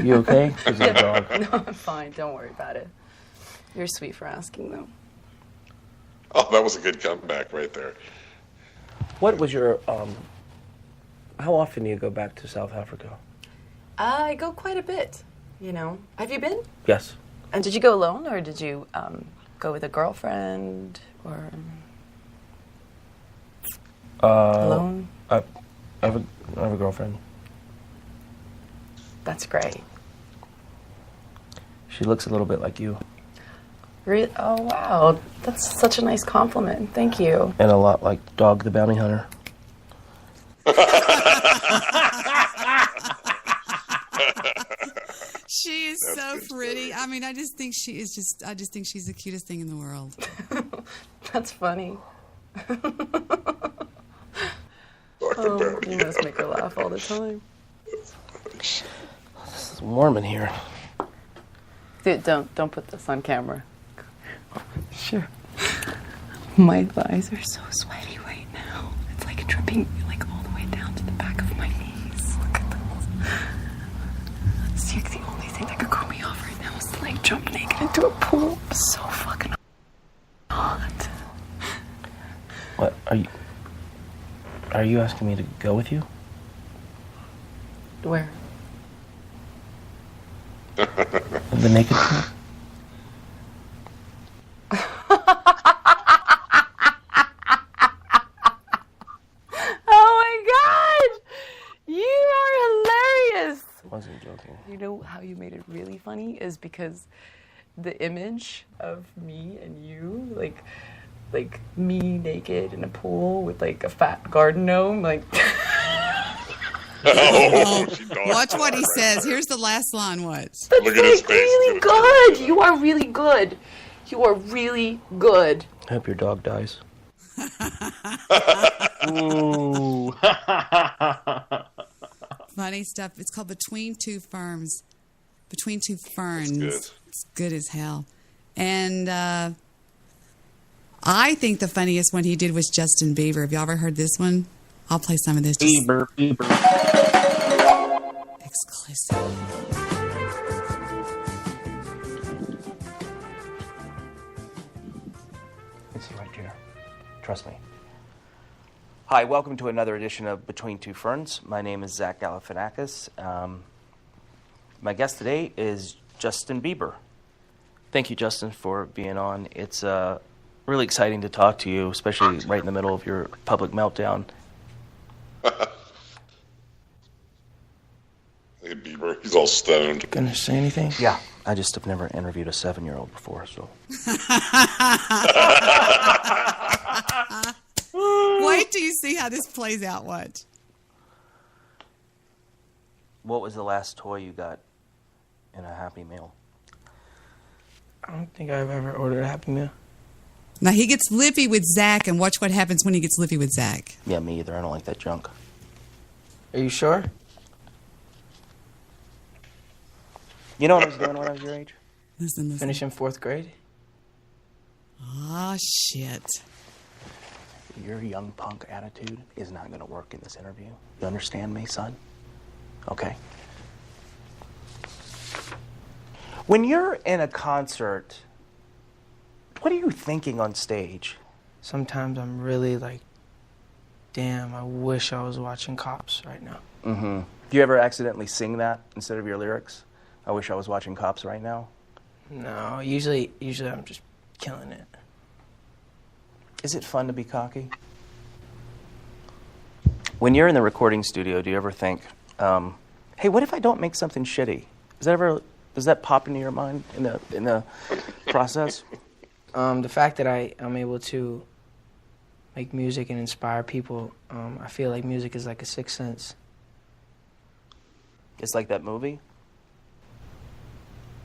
You okay? Is your dog? No, I'm fine. Don't worry about it. You're sweet for asking, though. Oh, that was a good comeback right there. What was your, how often do you go back to South Africa? I go quite a bit, you know. Have you been? Yes. And did you go alone, or did you go with a girlfriend, or alone? I have a girlfriend. That's great. She looks a little bit like you. Really? Oh, wow. That's such a nice compliment. Thank you. And a lot like Dog the Bounty Hunter. She is so pretty. I mean, I just think she's the cutest thing in the world. That's funny. You must make her laugh all the time. This is warm in here. Dude, don't put this on camera. Sure. My thighs are so sweaty right now. It's like dripping like all the way down to the back of my knees. Look at those. See, the only thing that could cool me off right now is to like jump naked into a pool. It's so fucking hot. What are you asking me to go with you? Where? The naked pool? Oh my god! You are hilarious! I wasn't joking. You know how you made it really funny is because the image of me and you, like me naked in a pool with like a fat garden gnome, like. Watch what he says. Here's the last line. What? That's look at his face. Really good. You are really good. You are really good. I hope your dog dies. Ooh. Funny stuff. It's called Between Two Ferns. Between Two Ferns. Good. It's good as hell. And I think the funniest one he did was Justin Bieber. Have y'all ever heard this one? I'll play some of this. Bieber. Exclusive. It's right here. Trust me. Hi, welcome to another edition of Between Two Ferns. My name is Zach Galifianakis. My guest today is Justin Bieber. Thank you, Justin, for being on. It's really exciting to talk to you, especially right in the middle of your public meltdown. Hey, Bieber, he's all stoned. Gonna say anything? Yeah, I just have never interviewed a 7-year-old before, so. Wait till you see how this plays out. What? What was the last toy you got in a Happy Meal? I don't think I've ever ordered a Happy Meal. Now he gets lippy with Zach, and watch what happens when he gets lippy with Zach. Yeah, me either. I don't like that junk. Are you sure? You know what I was doing when I was your age? Listen. Finishing 4th grade. Ah, shit. Your young punk attitude is not going to work in this interview. You understand me, son? Okay. When you're in a concert, what are you thinking on stage? Sometimes I'm really like, damn, I wish I was watching Cops right now. Mm-hmm. Do you ever accidentally sing that instead of your lyrics? I wish I was watching Cops right now. No, usually I'm just killing it. Is it fun to be cocky? When you're in the recording studio, do you ever think, hey, what if I don't make something shitty? Does that pop into your mind in the process? The fact that I'm able to make music and inspire people, I feel like music is like a sixth sense. It's like that movie?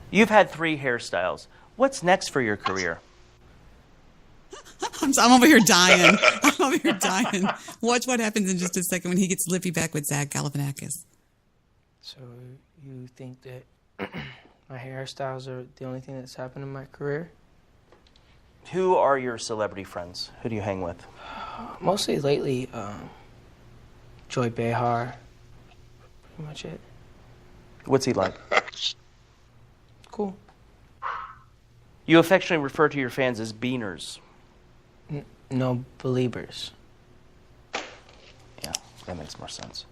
You've had 3 hairstyles. What's next for your career? I'm over here dying. Watch what happens in just a second when he gets lippy back with Zach Galifianakis. So you think that my hairstyles are the only thing that's happened in my career? Who are your celebrity friends? Who do you hang with? Mostly lately, Joy Behar. Pretty much it. What's he like? Cool. You affectionately refer to your fans as beaners. No believers. Yeah, that makes more sense.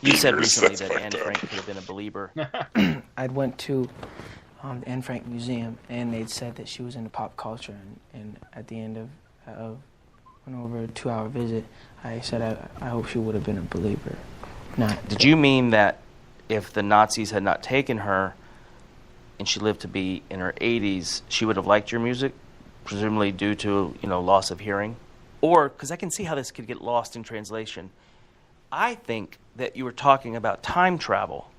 You said recently that Anne Frank could have been a believer. I went to the Anne Frank Museum, and they'd said that she was into pop culture, and at the end of an over 2-hour visit, I said I hope she would have been a believer. Did you mean that if the Nazis had not taken her and she lived to be in her 80s, she would have liked your music, presumably due to, loss of hearing? Or, because I can see how this could get lost in translation, I think that you were talking about time travel,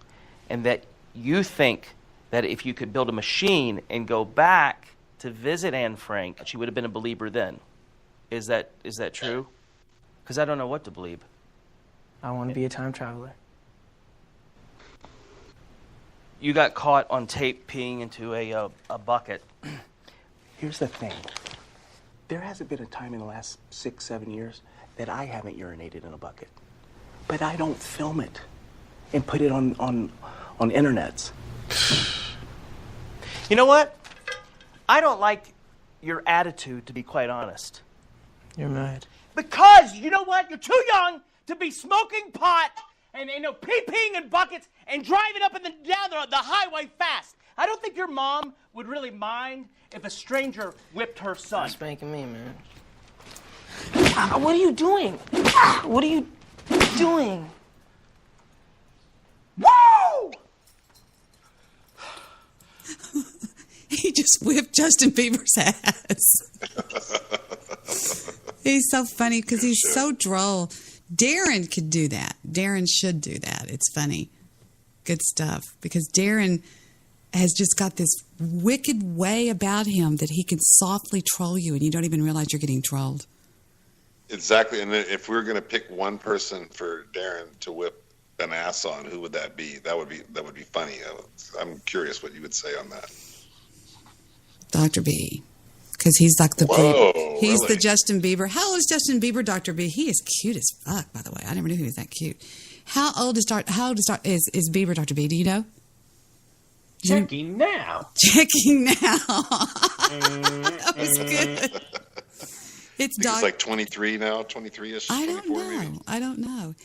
and that you think that if you could build a machine and go back to visit Anne Frank, she would have been a believer then. Is that true? Because I don't know what to believe. I want to be a time traveler. You got caught on tape peeing into a bucket. Here's the thing. There hasn't been a time in the last 6-7 years that I haven't urinated in a bucket. But I don't film it and put it on internets. You know what? I don't like your attitude, to be quite honest. You're mad. Because, you know what? You're too young to be smoking pot and pee-peeing in buckets and driving up and down the highway fast. I don't think your mom would really mind if a stranger whipped her son. You're spanking me, man. What are you doing? What are you doing? Woo! He just whipped Justin Bieber's ass. He's so funny because he's so droll. Darren could do that. Darren should do that. It's funny. Good stuff. Because Darren has just got this wicked way about him that he can softly troll you and you don't even realize you're getting trolled. Exactly. And if we were going to pick one person for Darren to whip an ass on, who would that be? That would be funny. I'm curious what you would say on that. Dr. B. Because he's like the Whoa, he's really? the Justin Bieber. How old is Justin Bieber, Dr. B? He is cute as fuck, by the way. I never knew he was that cute. How old is Bieber, Dr. B? Do you know? Checking now. Checking now. That was good. It's He's like 23 now, 23-ish. I don't 24 know. maybe. I don't know.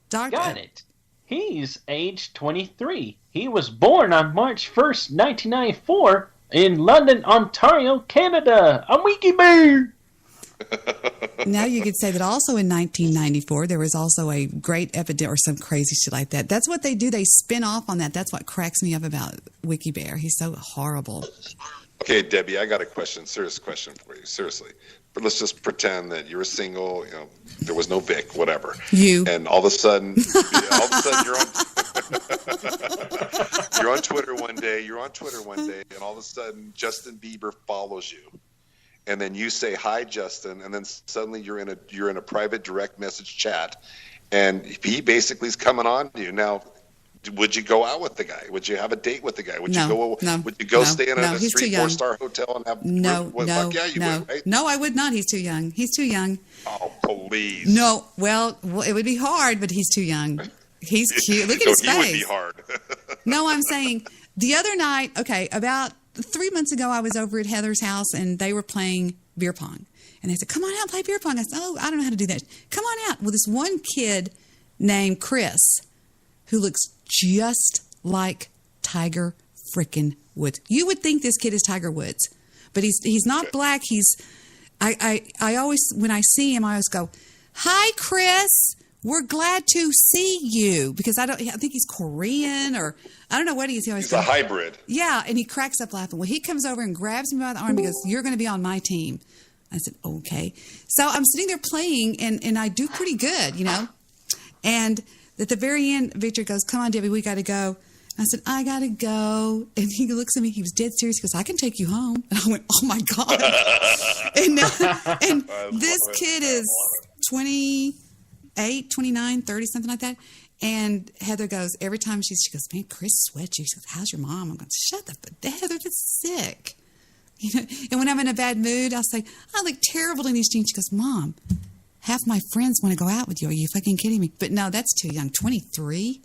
Doctor. Got it. He's age 23. He was born on March 1st, 1994 in London, Ontario, Canada. A wiki bear. Now you could say that also in 1994 there was also a great epidemic or some crazy shit like that. That's what they do. They spin off on that. That's what cracks me up about Wiki Bear. He's so horrible. Okay, Debbie, I got a question, serious question for you, seriously. But let's just pretend that you're single, there was no Vic, whatever. And all of a sudden, you're on Twitter one day, and all of a sudden Justin Bieber follows you. And then you say, "Hi, Justin," and then suddenly you're in a private direct message chat, and he basically is coming on to you. Now, would you go out with the guy? Would you have a date with the guy? Would No, you go? no, Would you go no, stay in no, a he's too 3-4 young. star hotel and have? No, Fuck yeah, you would, right? No, I would not. He's too young. He's too young. Oh, please. No, well, it would be hard, but he's too young. He's cute. Look at his face. He would be hard. No, I'm saying the other night, okay, about 3 months ago, I was over at Heather's house and they were playing beer pong. And they said, come on out and play beer pong. I said, oh, I don't know how to do that. Come on out. Well, this one kid named Chris who looks just like Tiger frickin' Woods. You would think this kid is Tiger Woods, but he's not black. I always, when I see him, I always go, hi, Chris. We're glad to see you, because I think he's Korean, or I don't know what he is. He's a hybrid. Yeah, and he cracks up laughing. Well, he comes over and grabs me by the arm and goes, you're going to be on my team. I said, okay. So I'm sitting there playing, and I do pretty good, you know. And at the very end, Victor goes, come on, Debbie, we got to go. I said, I got to go. And he looks at me. He was dead serious. He goes, I can take you home. And I went, oh, my God. and this kid is 28, 29, 30, something like that. And Heather goes, every time she goes, man, Chris sweats you. She goes, how's your mom? I'm going, shut up. Heather, that's sick. You know, and when I'm in a bad mood, I'll say, I look terrible in these jeans. She goes, Mom, half my friends want to go out with you. Are you fucking kidding me? But no, that's too young. 23?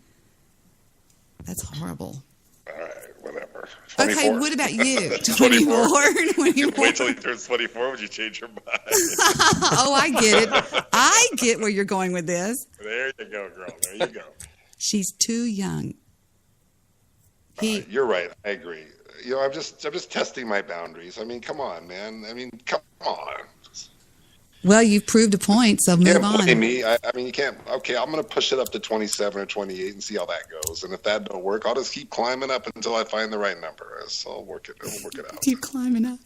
That's horrible. All right, whatever. 24. Okay, what about you? 24? 24? Wait till he turns 24. Would you change your mind? Oh, I get it. I get where you're going with this. There you go, girl. There you go. She's too young. You're right. I agree. You know, I'm just testing my boundaries. I mean, come on, man. I mean, come on. Well, you've proved a point, so move on. Blame me. I mean, you can't. Okay, I'm going to push it up to 27 or 28 and see how that goes. And if that don't work, I'll just keep climbing up until I find the right number. So I'll work it out. Keep climbing up.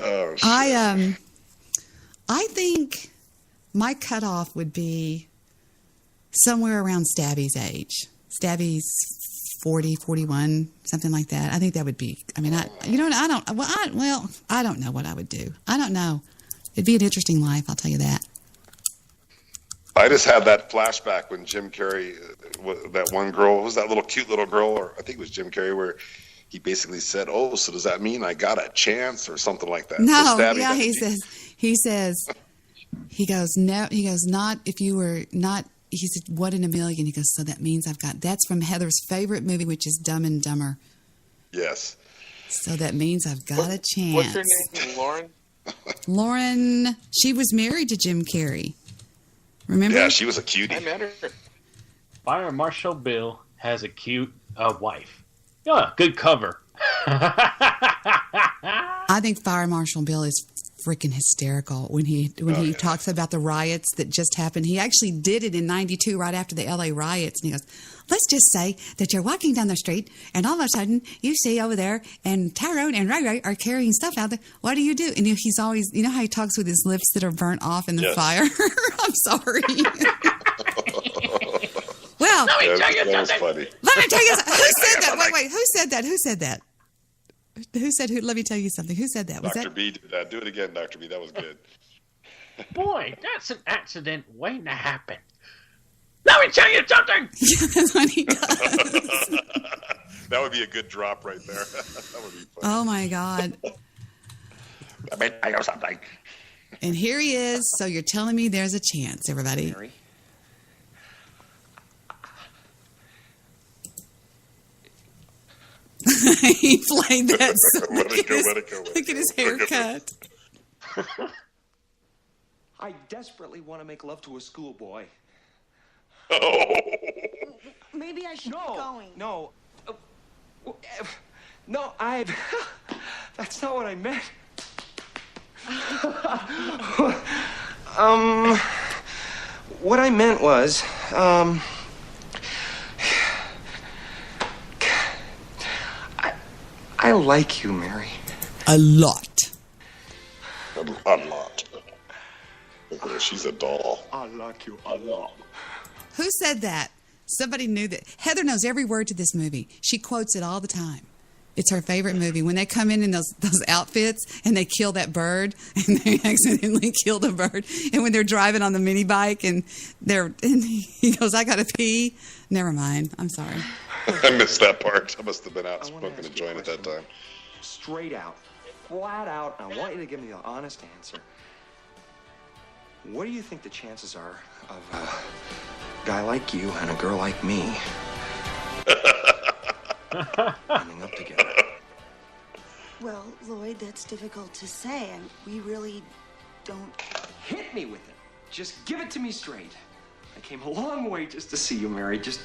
Oh, shit. I think my cutoff would be somewhere around Stabby's age. Stabby's 40, 41, something like that. I think that would be, I mean, I don't know what I would do. I don't know. It'd be an interesting life, I'll tell you that. I just had that flashback when Jim Carrey, that one girl, what was that cute little girl, or I think it was Jim Carrey, where he basically said, oh, so does that mean I got a chance or something like that? No, yeah, he goes, not if you were not, he said, what in a million? He goes, so that means that's from Heather's favorite movie, which is Dumb and Dumber. Yes. So that means I've got a chance. What's her name? Lauren? Lauren, she was married to Jim Carrey. Remember? Yeah, she was a cutie. I met her. Fire Marshal Bill has a cute wife. Yeah, good cover. I think Fire Marshal Bill is freaking hysterical when he talks about the riots that just happened. He actually did it in '92, right after the LA riots, and he goes, let's just say that you're walking down the street and all of a sudden you see over there and Tyrone and Ray are carrying stuff out there. What do? And he's always, you know how he talks with his lips that are burnt off in the fire? I'm sorry. Well, that was funny. Let me tell you something. Who said that? Wait, who said that? Who said that? Who said who? Let me tell you something. Who said that? Was Dr. that? B did that. Do it again, Dr. B. That was good. Boy, that's an accident waiting to happen. Let me tell you something. That's what he does. That would be a good drop right there. That would be funny. Oh my God. Let me tell you something. And here he is. So you're telling me there's a chance, everybody. Mary? He played that. So Let it go. Look at his haircut. I desperately want to make love to a schoolboy. Oh. Maybe I should be going. No. No, that's not what I meant. What I meant was, I like you, Mary. A lot. A lot. She's a doll. I like you a lot. Who said that? Somebody knew that. Heather knows every word to this movie. She quotes it all the time. It's her favorite movie. When they come in those outfits and they kill that bird and they accidentally kill the bird. And when they're driving on the mini bike and he goes, I gotta pee. Never mind. I'm sorry. I missed that part. I must have been out smoking a joint at that time. Straight out, flat out, and I want you to give me an honest answer. What do you think the chances are of a guy like you and a girl like me ending up together? Well, Lloyd, that's difficult to say, and we really don't... Hit me with it. Just give it to me straight. I came a long way just to see you married. Just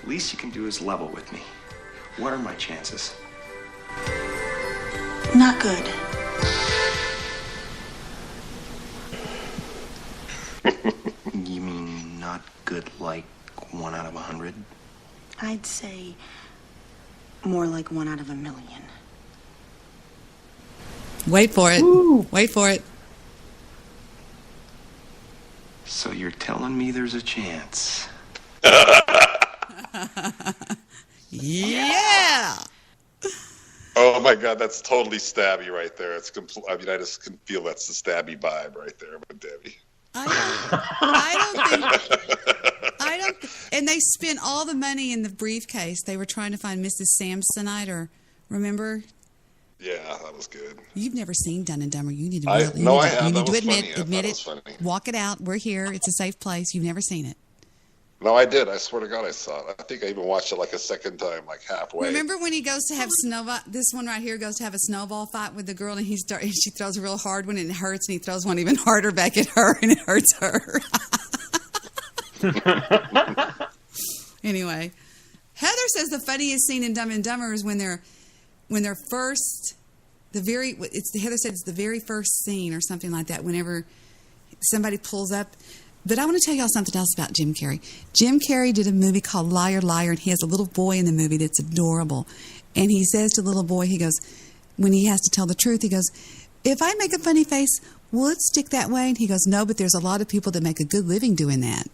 least you can do is level with me. What are my chances? Not good. You mean not good like 1 out of 100? I'd say more like 1 out of 1,000,000. Wait for it. Woo. Wait for it. So you're telling me there's a chance? Yeah. Oh my God, that's totally stabby right there. It's I mean, I just can feel that's the stabby vibe right there with Debbie. I don't. And they spent all the money in the briefcase. They were trying to find Mrs. Samsonite, or remember? Yeah, that was good. You've never seen Dumb and Dumber. You need to. I have. You need to admit Funny. it. Walk it out. We're here. It's a safe place. You've never seen it. No, I did. I swear to God, I saw it. I think I even watched it like a second time, like halfway. Remember when he goes to have snowball? This one right here goes to have a snowball fight with the girl, and she throws a real hard one, and it hurts, and he throws one even harder back at her, and it hurts her. Anyway, Heather says the funniest scene in Dumb and Dumber is when they're first. Heather said it's the very first scene or something like that. Whenever somebody pulls up. But I want to tell y'all something else about Jim Carrey. Jim Carrey did a movie called Liar, Liar, and he has a little boy in the movie that's adorable. And he says to the little boy, he goes, when he has to tell the truth, he goes, if I make a funny face, will it stick that way? And he goes, no, but there's a lot of people that make a good living doing that.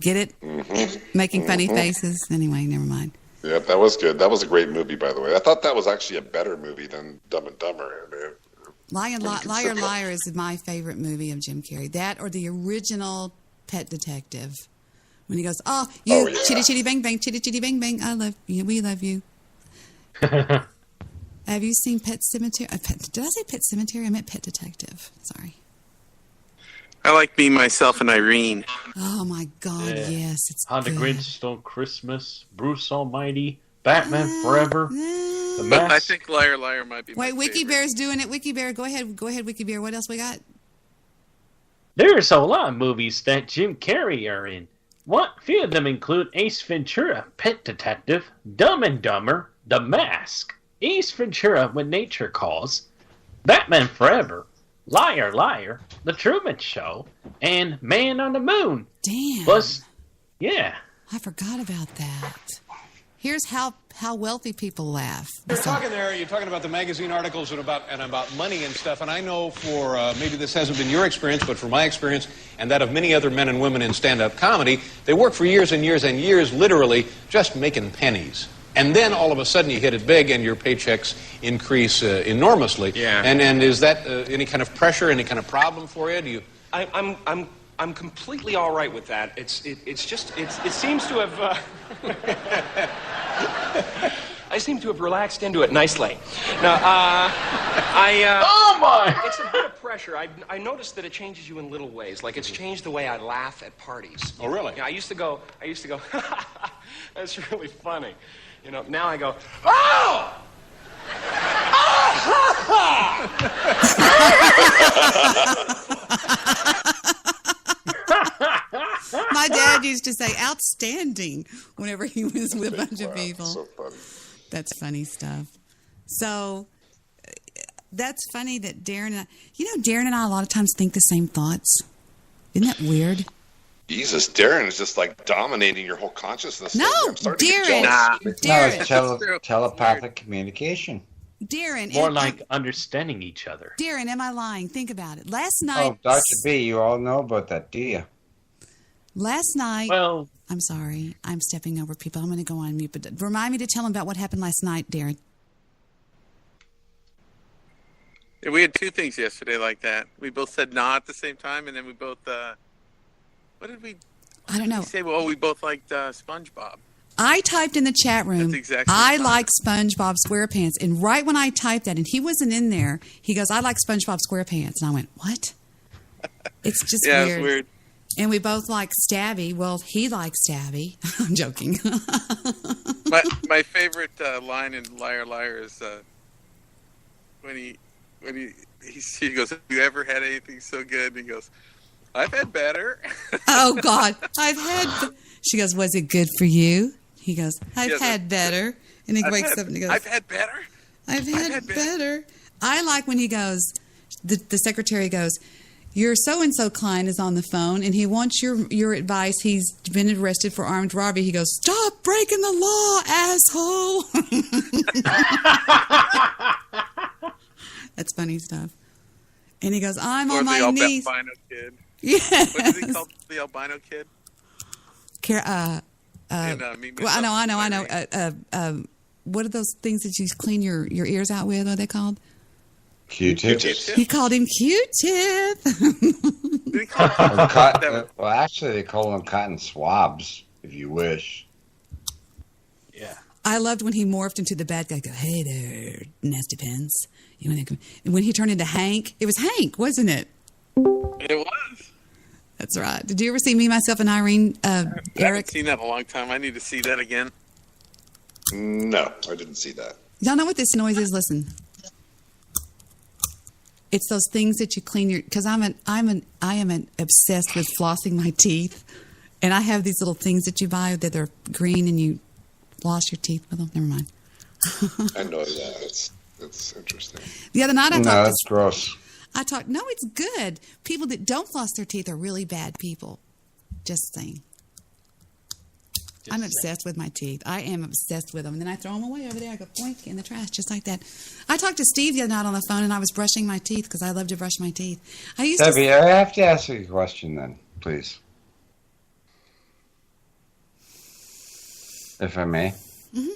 Get it? Mm-hmm. Making funny faces. Anyway, never mind. Yeah, that was good. That was a great movie, by the way. I thought that was actually a better movie than Dumb and Dumber. Liar, Liar is my favorite movie of Jim Carrey. That or the original Pet Detective. When he goes, chitty chitty bang bang, chitty chitty bang bang, I love you, we love you. Have you seen Pet Cemetery? Did I say Pet Cemetery? I meant Pet Detective. Sorry. I like Me, Myself, and Irene. Oh my God, yes, it's How good. the Grinch Stole Christmas, Bruce Almighty, Batman Forever. The Mask. I think Liar, Liar might be. Wait, Wiki Bear's doing it. Wiki Bear, go ahead, Wiki Bear. What else we got? There's a lot of movies that Jim Carrey are in. Few of them include Ace Ventura, Pet Detective, Dumb and Dumber, The Mask, Ace Ventura: When Nature Calls, Batman Forever, Liar, Liar, The Truman Show, and Man on the Moon. Damn. Plus, yeah. I forgot about that. Here's how wealthy people laugh. You're talking about the magazine articles and about money and stuff, and I know for maybe this hasn't been your experience, but from my experience and that of many other men and women in stand-up comedy, they work for years and years and years, literally just making pennies. And then all of a sudden you hit it big and your paychecks increase enormously. Yeah. And is that any kind of pressure, any kind of problem for you? Do you? I'm completely all right with that. It seems to have. I seem to have relaxed into it nicely. Now, oh my! It's a bit of pressure. I noticed that it changes you in little ways. Like it's changed the way I laugh at parties. Oh, really? Yeah, I used to go, that's really funny. You know, now I go, oh! My dad used to say outstanding whenever he was with a bunch of people. So funny. That's funny stuff. So that's funny that Darren and I a lot of times think the same thoughts. Isn't that weird? Jesus, Darren is just like dominating your whole consciousness. No, Darren. It's telepathic communication. Darren. More like understanding each other. Darren, am I lying? Think about it. Last night. Oh, Dr. B, you all know about that, do you? Last night. Well, I'm sorry. I'm stepping over people. I'm going to go on mute. But remind me to tell them about what happened last night, Darren. Yeah, we had two things yesterday like that. We both said nah at the same time, and then we both, what did we? I don't know. We say, well, we both liked SpongeBob. I typed in the chat room, That's exactly I like SpongeBob SquarePants. And right when I typed that, and he wasn't in there, he goes, I like SpongeBob SquarePants. And I went, what? It's just Yeah, weird. it's weird. And we both like Stabby. Well, he likes Stabby. I'm joking. my favorite line in Liar Liar is when he goes, have you ever had anything so good? And he goes, I've had better. Oh, God. She goes, was it good for you? He goes, I've had better. And he wakes up and he goes, I've had better. I've had better. I like when he goes, the secretary goes, your so-and-so client is on the phone and he wants your advice. He's been arrested for armed robbery. He goes, stop breaking the law, asshole. That's funny stuff. And he goes, I'm on my knees. The albino kid. Yes. What is he called? The albino kid? I know. What are those things that you clean your ears out with? What are they called? Q-tips. He called him Q-tip. Well, actually, they call them cotton swabs, if you wish. Yeah. I loved when he morphed into the bad guy. Go, hey there, nasty pants. And when he turned into Hank, it was Hank, wasn't it? It was. That's right. Did you ever see Me, Myself, and Irene, Erik? I haven't seen that in a long time. I need to see that again. No, I didn't see that. Y'all know what this noise is? Listen. It's those things that you clean your, because I am obsessed with flossing my teeth, and I have these little things that you buy that are green and you floss your teeth with them. Never mind. I know that. That's interesting. The other night that's gross. No, it's good. People that don't floss their teeth are really bad people. Just saying. I'm obsessed with my teeth. I am obsessed with them. And then I throw them away over there. I go boink in the trash, just like that. I talked to Steve the other night on the phone, and I was brushing my teeth because I love to brush my teeth. Debbie, I have to ask you a question then, please. If I may. Mm-hmm.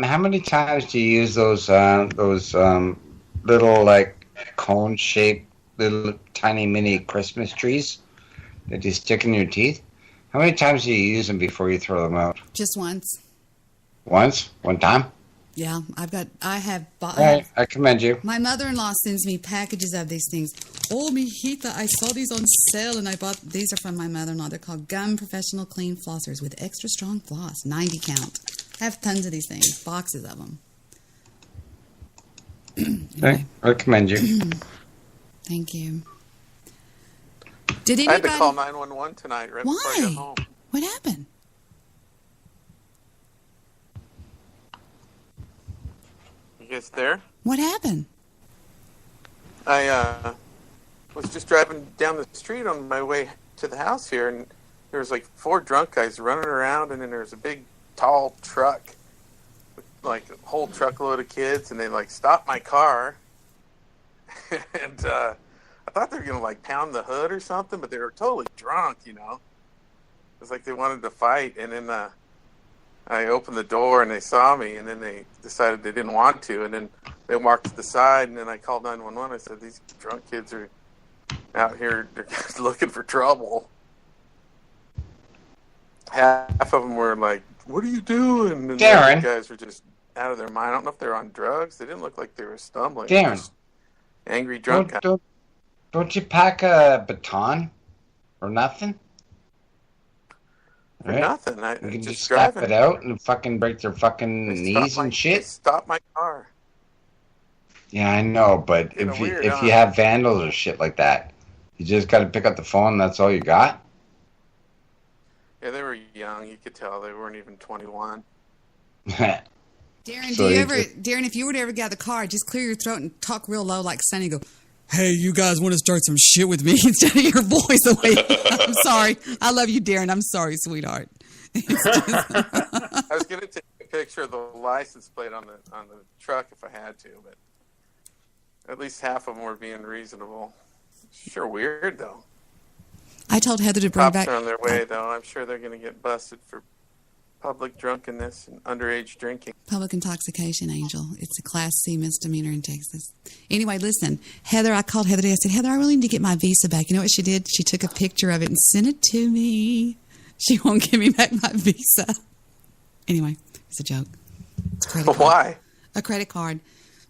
How many times do you use those little, like, cone-shaped, little tiny mini Christmas trees that you stick in your teeth? How many times do you use them before you throw them out? Just once. Once? One time? Yeah, I have bought. All right, I commend you. My mother-in-law sends me packages of these things. Oh, mijita, I saw these on sale, and I bought. These are from my mother-in-law. They're called Gum Professional Clean Flossers with extra strong floss, 90 count. I have tons of these things, boxes of them. Anyway. I commend you. Thank you. Did I anybody? had to call 911 tonight right before I got home. What happened? You guys there? What happened? I was just driving down the street on my way to the house here, and there was like 4 drunk guys running around, and then there was a big, tall truck with like a whole truckload of kids, and they like stopped my car, and I thought they were going to like pound the hood or something, but they were totally drunk, you know. It was like they wanted to fight, and then I opened the door and they saw me, and then they decided they didn't want to, and then they walked to the side, and then I called 911. I said, these drunk kids are out here, they're looking for trouble. Half of them were like, what are you doing? And the other guys were just out of their mind. I don't know if they're on drugs. They didn't look like they were stumbling. Darren. Just angry drunk guys. Don't you pack a baton or nothing? For nothing. You can just step it out and fucking break their fucking knees and shit. Stop my car. Yeah, I know, but if you have vandals or shit like that, you just got to pick up the phone and that's all you got? Yeah, they were young. You could tell they weren't even 21. Darren, Darren, if you were to ever get out of the car, just clear your throat and talk real low like Sonny. Go, hey, you guys want to start some shit with me instead of your voice away. I'm sorry. I love you, Darren. I'm sorry, sweetheart. I was going to take a picture of the license plate on the truck if I had to, but at least half of them were being reasonable. Sure weird, though. I told Heather to bring Cops back. are on their way, though. I'm sure they're going to get busted for public drunkenness and underage drinking. Public intoxication, Angel. It's a Class C misdemeanor in Texas. Anyway, listen, Heather, I called Heather today. I said, Heather, I really need to get my visa back. You know what she did? She took a picture of it and sent it to me. She won't give me back my visa. Anyway, it's a joke. It's a credit card. Why? A credit card.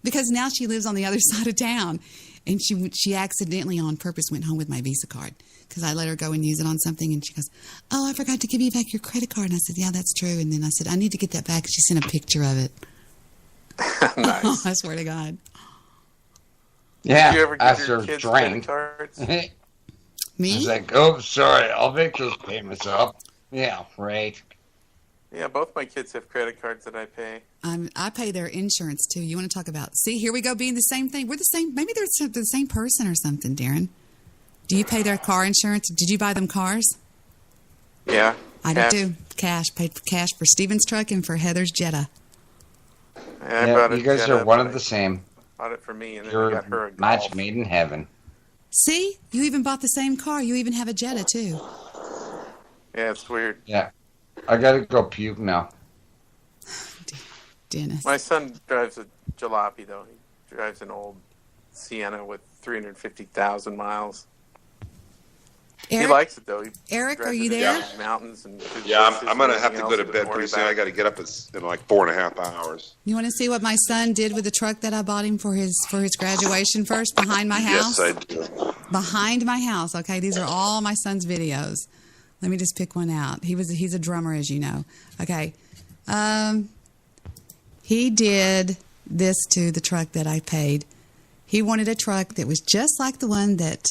Because now she lives on the other side of town. And she accidentally on purpose went home with my Visa card because I let her go and use it on something. And she goes, oh, I forgot to give you back your credit card. And I said, yeah, that's true. And then I said, I need to get that back. She sent a picture of it. Nice. Oh, I swear to God. Yeah, Did you ever give after your kids drank. credit cards? Me? I was like, oh, sorry, I'll make those payments up. Yeah, right. Yeah, both my kids have credit cards that I pay. I pay their insurance, too. You want to talk about... See, here we go being the same thing. We're the same... Maybe they're the same person or something, Darren. Do you pay their car insurance? Did you buy them cars? Yeah. I did, too. Cash. Paid for cash for Steven's truck and for Heather's Jetta. Yeah, I Yeah, bought a you guys Jetta, are one but of the same. Bought it for me, and then You're I got her a match Golf. made in heaven. See? You even bought the same car. You even have a Jetta, too. Yeah, it's weird. Yeah. I gotta go puke now. Dennis. My son drives a jalopy, though. He drives an old Sienna with 350,000 miles. Eric? He likes it, though. Eric, drives are it you in there? the mountains and Yeah, I'm going to have to everything go to else, bed don't pretty worry soon. about I it. got to get up in like 4.5 hours. You want to see what my son did with the truck that I bought him for his graduation first behind my house? Yes, I do. Behind my house. Okay, these are all my son's videos. Let me just pick one out. He's a drummer, as you know. Okay, he did this to the truck that I paid. He wanted a truck that was just like the one that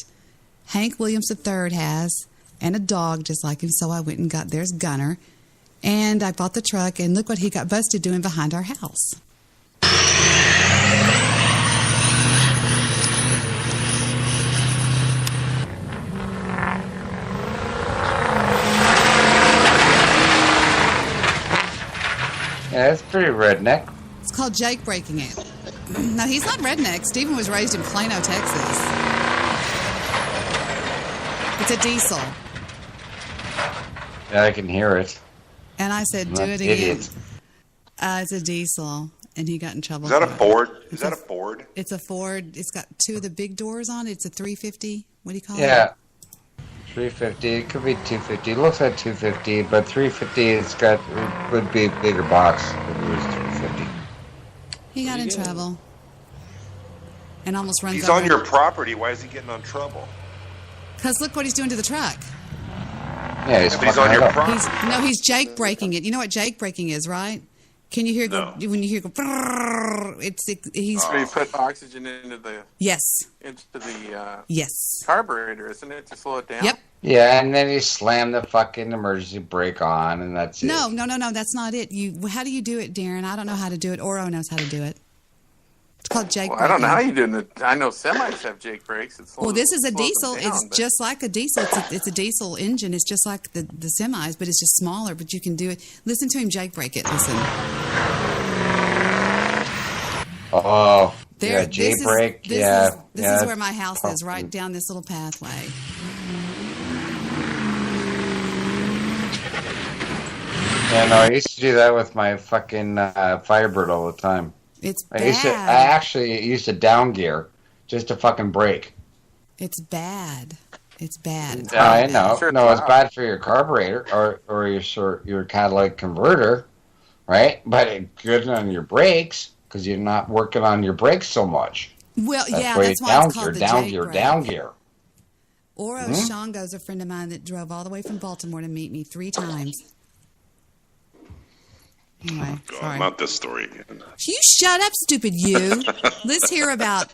Hank Williams III has, and a dog just like him. So I went and got there's Gunner, and I bought the truck. And look what he got busted doing behind our house. Yeah, that's pretty redneck. It's called Jake breaking it. No, he's not redneck. Stephen was raised in Plano, Texas. It's a diesel. Yeah, I can hear it. And I said, do I'm it an again. idiot. It's a diesel. And he got in trouble. Is that a for it. Ford? Is that a Ford? It's a Ford. It's got two of the big doors on it. It's a 350. What do you call it? Yeah. 350. It could be 250. It looks like 250, but 350 it would be a bigger box if it was 350. He got in trouble. And almost runs He's over. on your property. Why is he getting on trouble? Because look what he's doing to the truck. Yeah, he's But he's on your property. He's Jake breaking it. You know what Jake breaking is, right? Can you hear when you hear go? Brrr, he's. So you put oxygen into the Yes. into the Yes. carburetor, isn't it, to slow it down? Yep. Yeah, and then he slammed the fucking emergency brake on, and that's it. No, that's not it. How do you do it, Darren? I don't know how to do it. Oro knows how to do it. It's called Jake Well, breaking. I don't know how you do it. I know semis have Jake brakes. Well, this is a slows diesel. them down, It's but- just like a diesel. It's a diesel engine. It's just like the semis, but it's just smaller. But you can do it. Listen to him Jake break it. Listen. Oh, There, yeah, J-brake. This yeah. is where my house is, right down this little pathway. Yeah, no, I used to do that with my fucking Firebird all the time. It's I bad. actually used to down gear just to fucking brake. It's bad. It's bad. It's I bad. know. Sure, No, it's wow. bad for your carburetor or your catalytic converter, right? But it's good on your brakes because you're not working on your brakes so much. Well, yeah, why that's you why it's called the down Jake gear, brake. down gear. Oro Shango's a friend of mine that drove all the way from Baltimore to meet me 3 times. Anyway, sorry. Not this story again. You shut up, stupid you. Let's hear about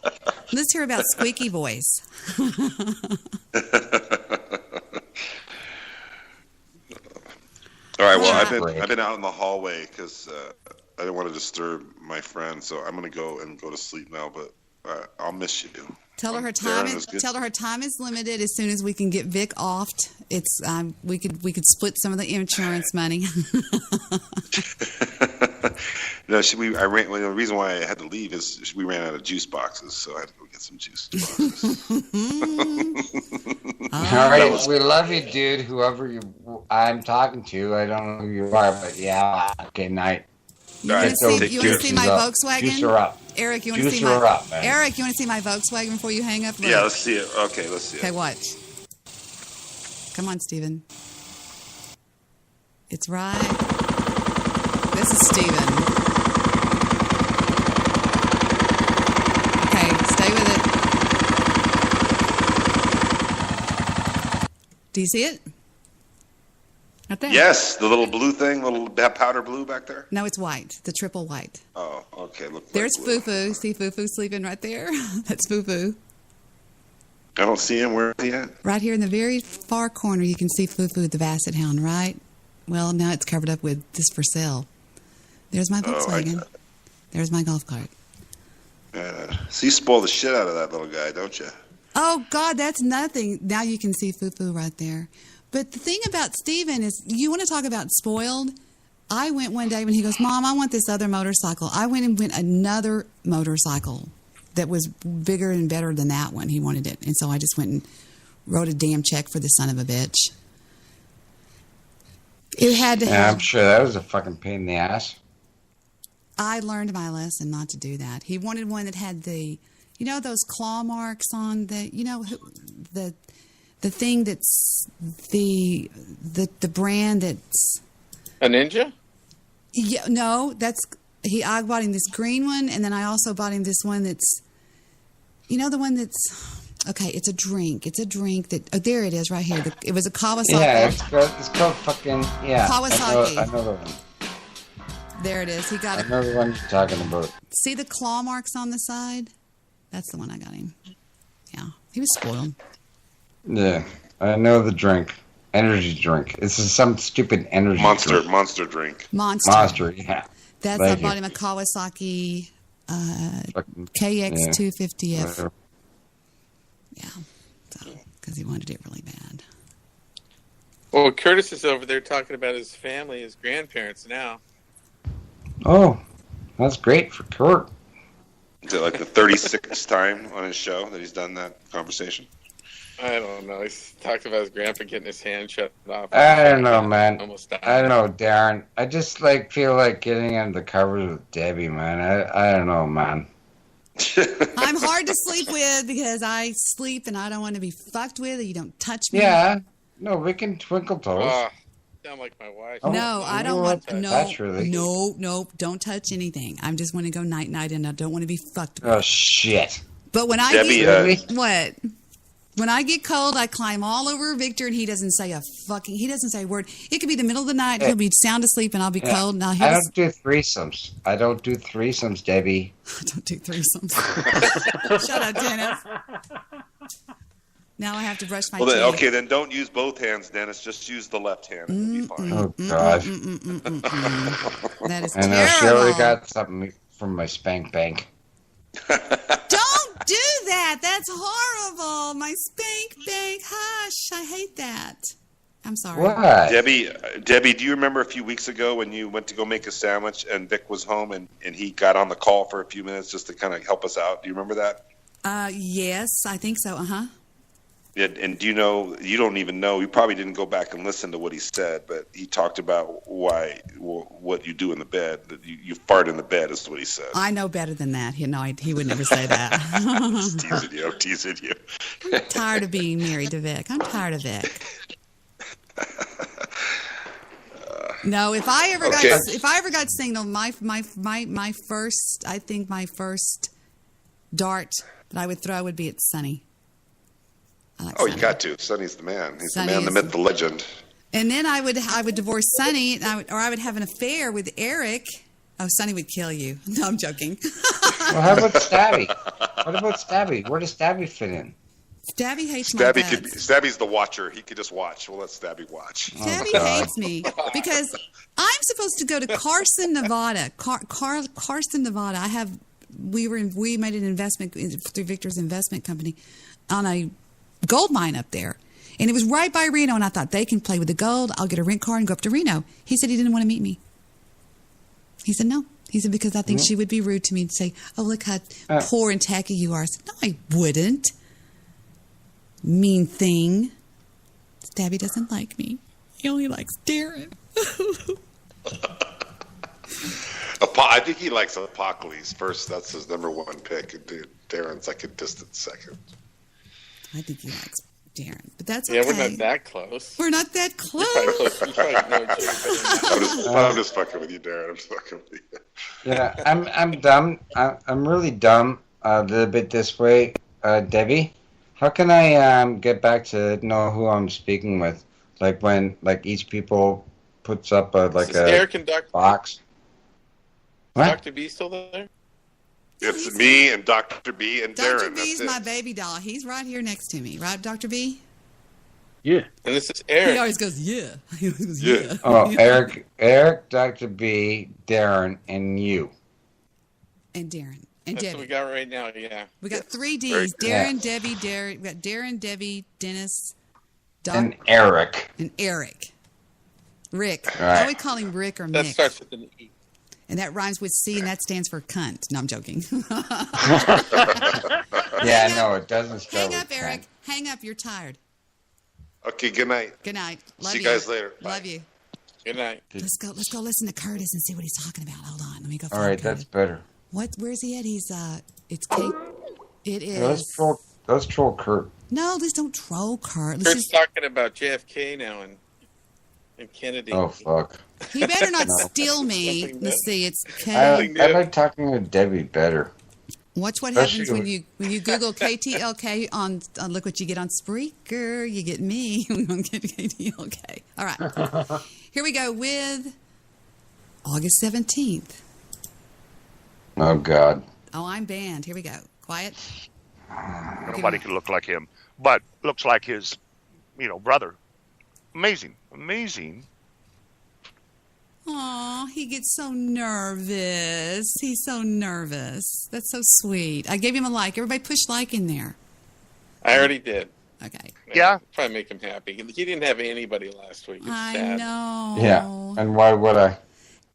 Squeaky Voice. All right. Well, I've been out in the hallway because I didn't want to disturb my friend, so I'm gonna go to sleep now. But I'll miss you. Tell her Darren, it was good. her time is limited. As soon as we can get Vic offed, it's we could split some of the insurance money. No, the reason why I had to leave is we ran out of juice boxes, so I had to go get some juice boxes. All right, we love you, dude. Whoever I'm talking to, I don't know who you are, but yeah. Okay, night. You want to see my Volkswagen? Juice her up. Eric, you want to see her my up, man. Eric, you want to see my Volkswagen before you hang up? Look. Yeah, let's see it. Okay, let's see it. Okay, watch. Come on, Steven. It's right. This is Steven. Okay, stay with it. Do you see it? Right there. Yes, the little blue thing, little powder blue back there. No, it's white. The triple white. Oh, okay. Look. There's Foo-Foo. See Foo-Foo sleeping right there? That's Foo-Foo. I don't see him. Where is he at? Right here in the very far corner, you can see Foo-Foo, the Basset Hound, right? Well, now it's covered up with this for sale. There's my Volkswagen. There's my golf cart. So you spoil the shit out of that little guy, don't you? Oh, God, that's nothing. Now you can see Foo-Foo right there. But the thing about Steven is, you want to talk about spoiled? I went one day when he goes, Mom, I want this other motorcycle. I went and went another motorcycle that was bigger and better than that one. He wanted it. And so I just went and wrote a damn check for the son of a bitch. It had to have... I'm sure that was a fucking pain in the ass. I learned my lesson not to do that. He wanted one that had the, those claw marks on the, the thing that's the brand that's a Ninja. Yeah, no, I bought him this green one, and then I also bought him this one that's, the one that's. Okay, it's a drink. It's a drink that. Oh, there it is, right here. It was a Kawasaki. Yeah, it's called fucking Kawasaki. I know the one. There it is. He got. I know the one you're talking about. See the claw marks on the side? That's the one I got him. Yeah, he was spoiled. Yeah, I know the drink. Energy drink. This is some stupid energy drink. Monster drink. Monster, yeah. I bought him a Kawasaki KX250F. Yeah, because he wanted it really bad. Well, Curtis is over there talking about his family, his grandparents now. Oh, that's great for Kurt. Is it like the 36th time on his show that he's done that conversation? I don't know. He's talked about his grandpa getting his hand shut off. I don't know, man. Almost died. I don't know, Darren. I just feel like getting under the covers with Debbie, man. I don't know, man. I'm hard to sleep with because I sleep and I don't want to be fucked with. You don't touch me. Yeah. No, we can twinkle toes. Sound like my wife. No, I don't want. Naturally. No, don't touch anything. I just want to go night, and I don't want to be fucked with. Oh shit! But when what? When I get cold, I climb all over Victor, and he doesn't say a word. It could be the middle of the night. He'll be sound asleep, and I'll be cold. Now I don't do threesomes. Debbie. I don't do threesomes. Shut up, Dennis. Now I have to brush my teeth. Okay, then don't use both hands, Dennis. Just use the left hand. It'll be fine. Oh, God. That is terrible. I she already got something from my spank bank. Don't do that. That's horrible. My spank bank. Hush. I hate that. I'm sorry. What? Debbie, do you remember a few weeks ago when you went to go make a sandwich and Vic was home and he got on the call for a few minutes just to kind of help us out? Do you remember that? Yes, I think so. Uh-huh. Yeah, and do you know, you don't even know, you probably didn't go back and listen to what he said, but he talked about what you do in the bed, that you fart in the bed is what he said. I know better than that. He would never say that. teasing you. I'm tired of being married to Vic. I'm tired of Vic. No, if I ever got single, my first dart that I would throw would be at Sonny. You got to. Sonny's the man. He's the man, the myth, the legend. And then I would divorce Sonny, and I would have an affair with Erik. Oh, Sonny would kill you. No, I'm joking. Well, how about Stabby? What about Stabby? Where does Stabby fit in? Stabby hates my guts. Stabby's the watcher. He could just watch. We'll let Stabby watch. Stabby hates me because I'm supposed to go to Carson, Nevada. Carson, Nevada. We made an investment through Victor's investment company on a gold mine up there, and it was right by Reno, and I thought they can play with the gold. I'll get a rent car and go up to Reno. He said he didn't want to meet me. He said, no. He said, because I think she would be rude to me and say, oh, look how poor and tacky you are. I said, no, I wouldn't. Mean thing. Stabby doesn't like me. He only likes Darren. I think he likes Apocalypse first. That's his number one pick. Darren's like a distant second. I think he likes Darren, but that's yeah, okay. we're not that close. We're not that close. You probably know each other. I'm just fucking with you, Darren. I'm just fucking with you. Yeah, I'm dumb. I'm really dumb a little bit this way, Debbie. How can I get back to know who I'm speaking with? Like when each people puts up Is Erik and Dr. box. What? Dr. B still there? It's me and Dr. B and Dr. Darren. B's That's my it. baby doll. He's right here next to me. Right, Dr. B? Yeah. And this is Erik. He always goes, yeah. He always goes, Yeah. Oh, Erik, Dr. B, Darren, and you. And Darren. And That's Debbie. what we got right now, yeah. We got 3 Very Ds. good. Darren, Debbie, Darren. We got Darren, Debbie, Dennis, And Erik. and Erik. Rick. Right. I would call him Rick or That Mick. starts with an E. And that rhymes with C, and that stands for cunt. No, I'm joking. Yeah, no, it doesn't start Hang up, with Erik. Ken. Hang up. You're tired. Okay, good night. Good night. Love See you guys later. Love you. Good night. Let's go listen to Curtis and see what he's talking about. Hold on. Let me go find All right, Curtis. that's better. Where's he at? He's it's Kate. It is. Yeah, let's troll Kurt. No, let's don't troll Kurt. Let's Kurt's just, talking about JFK now and Kennedy. Oh, fuck. he better not No. steal me. Something Let's new. see. It's I K. like talking with Debbie better. Watch what Especially happens when you Google KTLK on look what you get on Spreaker. You get me. We don't get KTLK. All right. Here we go with August 17th. Oh, God. Oh, I'm banned. Here we go. Quiet. Nobody can look like him, but looks like his, brother. Amazing. Aw, he gets so nervous. He's so nervous. That's so sweet. I gave him a like. Everybody push like in there. I already did. Okay. Yeah. Try to make him happy. He didn't have anybody last week. It's I sad. know. Yeah, and why would I?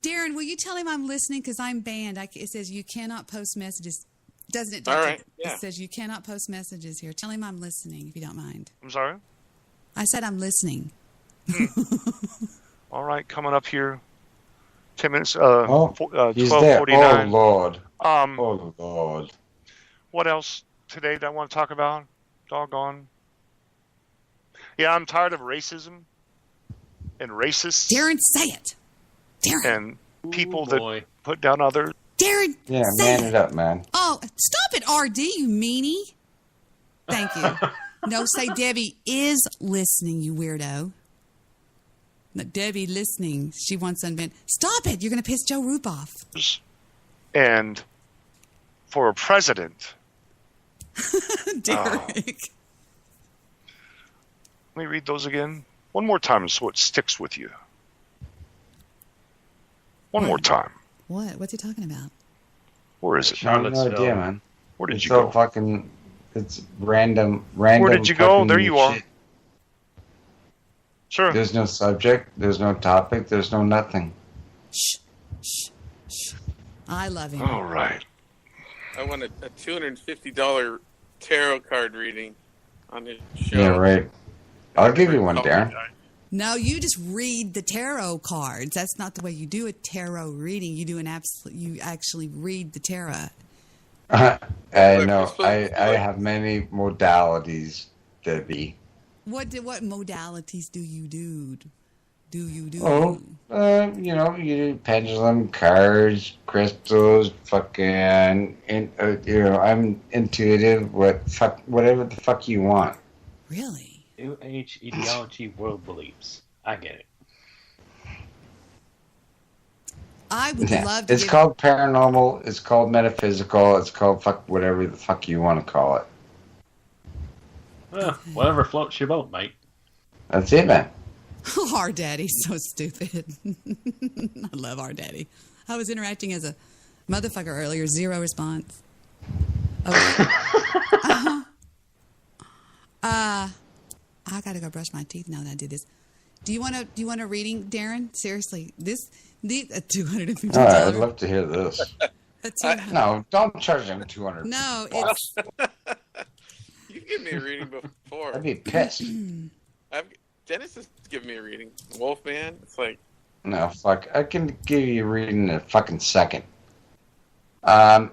Darren, will you tell him I'm listening? Because I'm banned. It says you cannot post messages. Doesn't it? All Doctor? right, yeah. It says you cannot post messages here. Tell him I'm listening, if you don't mind. I'm sorry? I said I'm listening. All right, coming up here. 10 minutes, He's there. 12:49. Oh, Lord. Um, Oh, Lord. What else today that I want to talk about? Doggone. Yeah, I'm tired of racism and racists. Darren, say it. Darren. And people that put down others. Darren. Yeah, say man it up, man. Oh, stop it, RD, you meanie. Thank you. No, say Debbie is listening, you weirdo. No, Debbie listening. She wants unbanned. Stop it. You're going to piss Joe Roop off. And for a president. Derek. Let me read those again. One more time so it sticks with you. One more time. What? What's he talking about? Where is it? I have no idea, man. Where did it's you so go? Fucking, it's random. Where did you go? fucking There you are. shit. Sure. There's no subject. There's no topic. There's no nothing. Shh. I love him. All right. I want a $250 tarot card reading on this show. Yeah, right. I'll give you one, Darren. No, you just read the tarot cards. That's not the way you do a tarot reading. You do you actually read the tarot. I know. I have many modalities, Debbie. What modalities do you do? You do pendulum, cards, crystals, fucking, I'm intuitive, whatever the fuck you want. Really? New Age ideology, world beliefs. I get it. I would love to. It's called paranormal, it's called metaphysical, it's called whatever the fuck you want to call it. Well, whatever floats your boat, mate. That's it, man. Oh, our daddy's so stupid. I love our daddy. I was interacting as a motherfucker earlier. 0 response. Okay. I gotta go brush my teeth now that I did this. Do you want a reading, Darren? Seriously, these $250. All right, I'd love to hear this. No, don't charge them $200. No, it's. You've given me a reading before. I'd be pissed. Dennis has given me a reading. Wolfman, it's like. No, fuck. I can give you a reading in a fucking second. But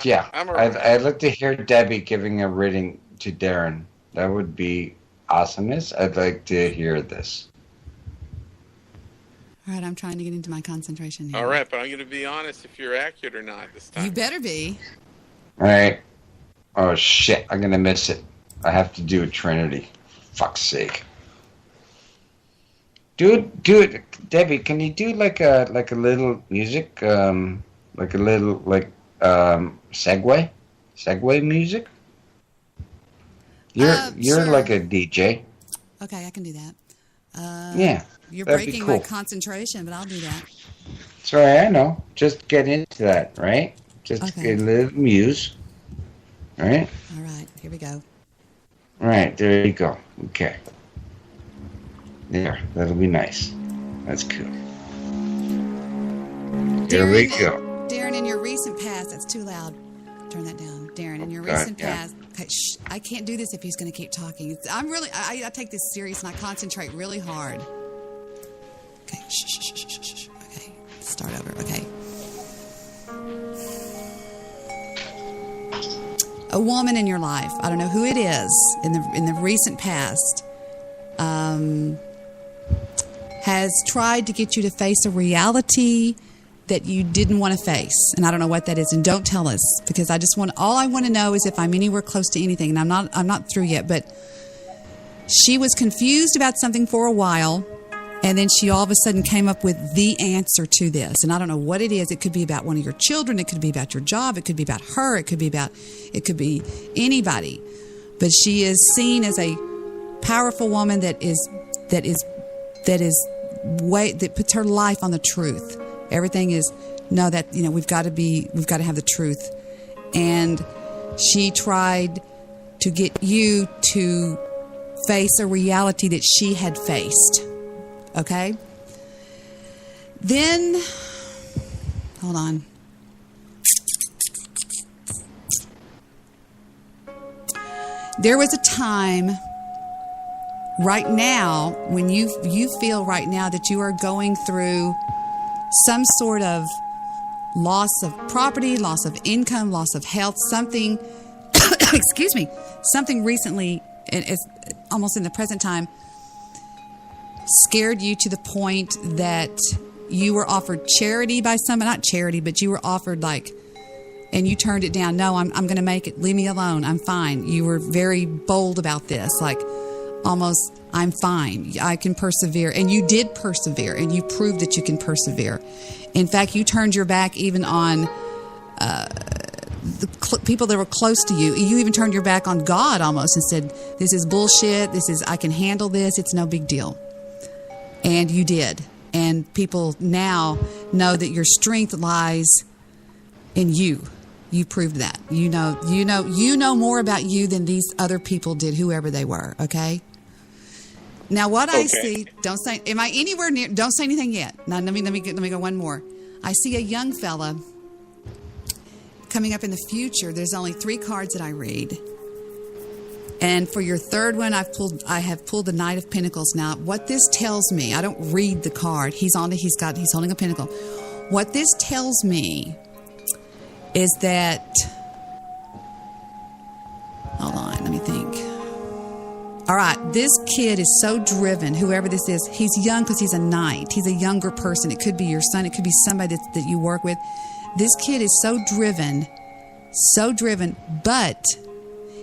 yeah, I'd like to hear Debbie giving a reading to Darren. That would be awesomeness. I'd like to hear this. All right, I'm trying to get into my concentration here. All right, but I'm going to be honest if you're accurate or not this time. You better be. All right. Oh shit! I'm gonna miss it. I have to do a Trinity. Fuck's sake. Do it, Debbie. Can you do like a little music, like a little segue music? You're sure. like a DJ. Okay, I can do that. Yeah, You're that'd be breaking cool. my concentration, but I'll do that. Sorry, I know. Just get into that, right? Just Okay. get a little muse. All right. All right, here we go. All right, there you go. Okay. There, that'll be nice. That's cool. Here we go. Darren, in your recent past, that's too loud. Turn that down. Darren, in your God, recent yeah. past, okay, shh, I can't do this if he's going to keep talking. I take this serious and I concentrate really hard. Okay, shh. Okay, start over. Okay. A woman in your life, I don't know who it is, in the recent past, has tried to get you to face a reality that you didn't want to face, and I don't know what that is. And don't tell us, because all I want to know is if I'm anywhere close to anything, and I'm not through yet. But she was confused about something for a while, and then she all of a sudden came up with the answer to this. And I don't know what it is. It could be about one of your children. It could be about your job. It could be about her. It could be anybody. But she is seen as a powerful woman that puts her life on the truth. Everything is we've got to have the truth. And she tried to get you to face a reality that she had faced. Okay? Then, hold on. There was a time right now when you feel right now that you are going through some sort of loss of property, loss of income, loss of health, something, excuse me, something recently, it's almost in the present time, scared you to the point that you were offered charity by someone, not charity, but you were offered and you turned it down. No, I'm going to make it. Leave me alone. I'm fine. You were very bold about this, almost, I'm fine. I can persevere. And you did persevere, and you proved that you can persevere. In fact, you turned your back even on the people that were close to you. You even turned your back on God almost and said, this is bullshit. I can handle this. It's no big deal. And you did. And people now know that your strength lies in you. You proved that. You know more about you than these other people did, whoever they were. Okay. Now, what I see, don't say, am I anywhere near, don't say anything yet. Now, let me go one more. I see a young fella coming up in the future. There's only 3 cards that I read. And for your third one, I have pulled the Knight of Pentacles. Now, what this tells me, I don't read the card. He's holding a pentacle. What this tells me is that, hold on, let me think. All right, this kid is so driven, whoever this is. He's young because he's a knight. He's a younger person. It could be your son. It could be somebody that you work with. This kid is so driven, but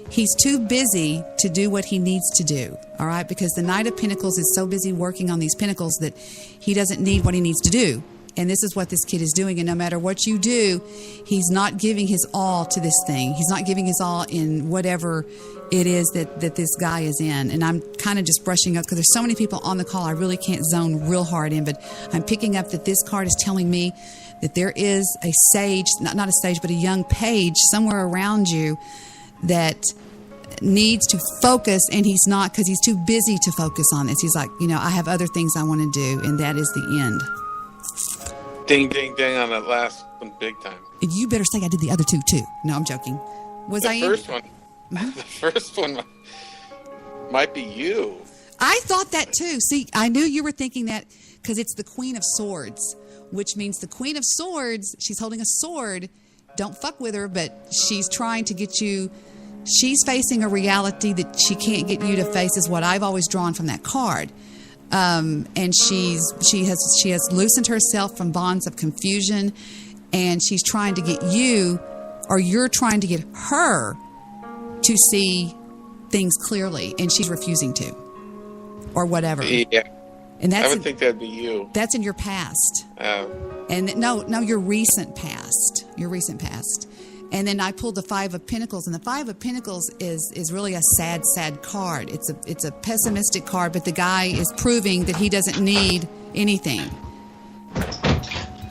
he's too busy to do what he needs to do, all right? Because the Knight of Pentacles is so busy working on these pentacles that he doesn't need what he needs to do. And this is what this kid is doing. And no matter what you do, he's not giving his all to this thing. He's not giving his all in whatever it is that this guy is in. And I'm kind of just brushing up because there's so many people on the call I really can't zone real hard in. But I'm picking up that this card is telling me that there is a sage, not a sage, but a young page somewhere around you that needs to focus, and he's not, because he's too busy to focus on this. He's like, I have other things I want to do, and that is the end. Ding, ding, ding on that last one, big time. You better say I did the other two too. No, I'm joking. Was I? The first one. The first one might be you. I thought that too. See, I knew you were thinking that because it's the Queen of Swords, which means the Queen of Swords. She's holding a sword. Don't fuck with her, but she's trying to get you. She's facing a reality that she can't get you to face, is what I've always drawn from that card. And she has loosened herself from bonds of confusion, and she's trying to get you, or you're trying to get her to see things clearly, and she's refusing to, or whatever. Yeah. And I would think that'd be you. That's in your past. And no, your recent past. Your recent past. And then I pulled the Five of Pentacles, and the Five of Pentacles is really a sad, sad card. It's a pessimistic card, but the guy is proving that he doesn't need anything.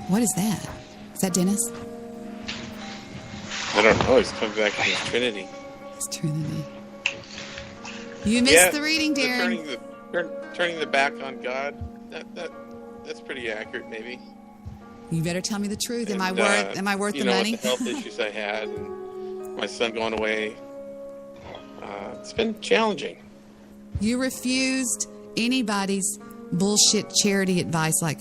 What is that? Is that Dennis? I don't know. He's coming back from his Trinity. It's Trinity. You missed the reading, Darren. Turning the back on God. That's pretty accurate, maybe. You better tell me the truth. Am I worth the money? With the health issues I had, and my son going away, it's been challenging. You refused anybody's bullshit charity advice, like,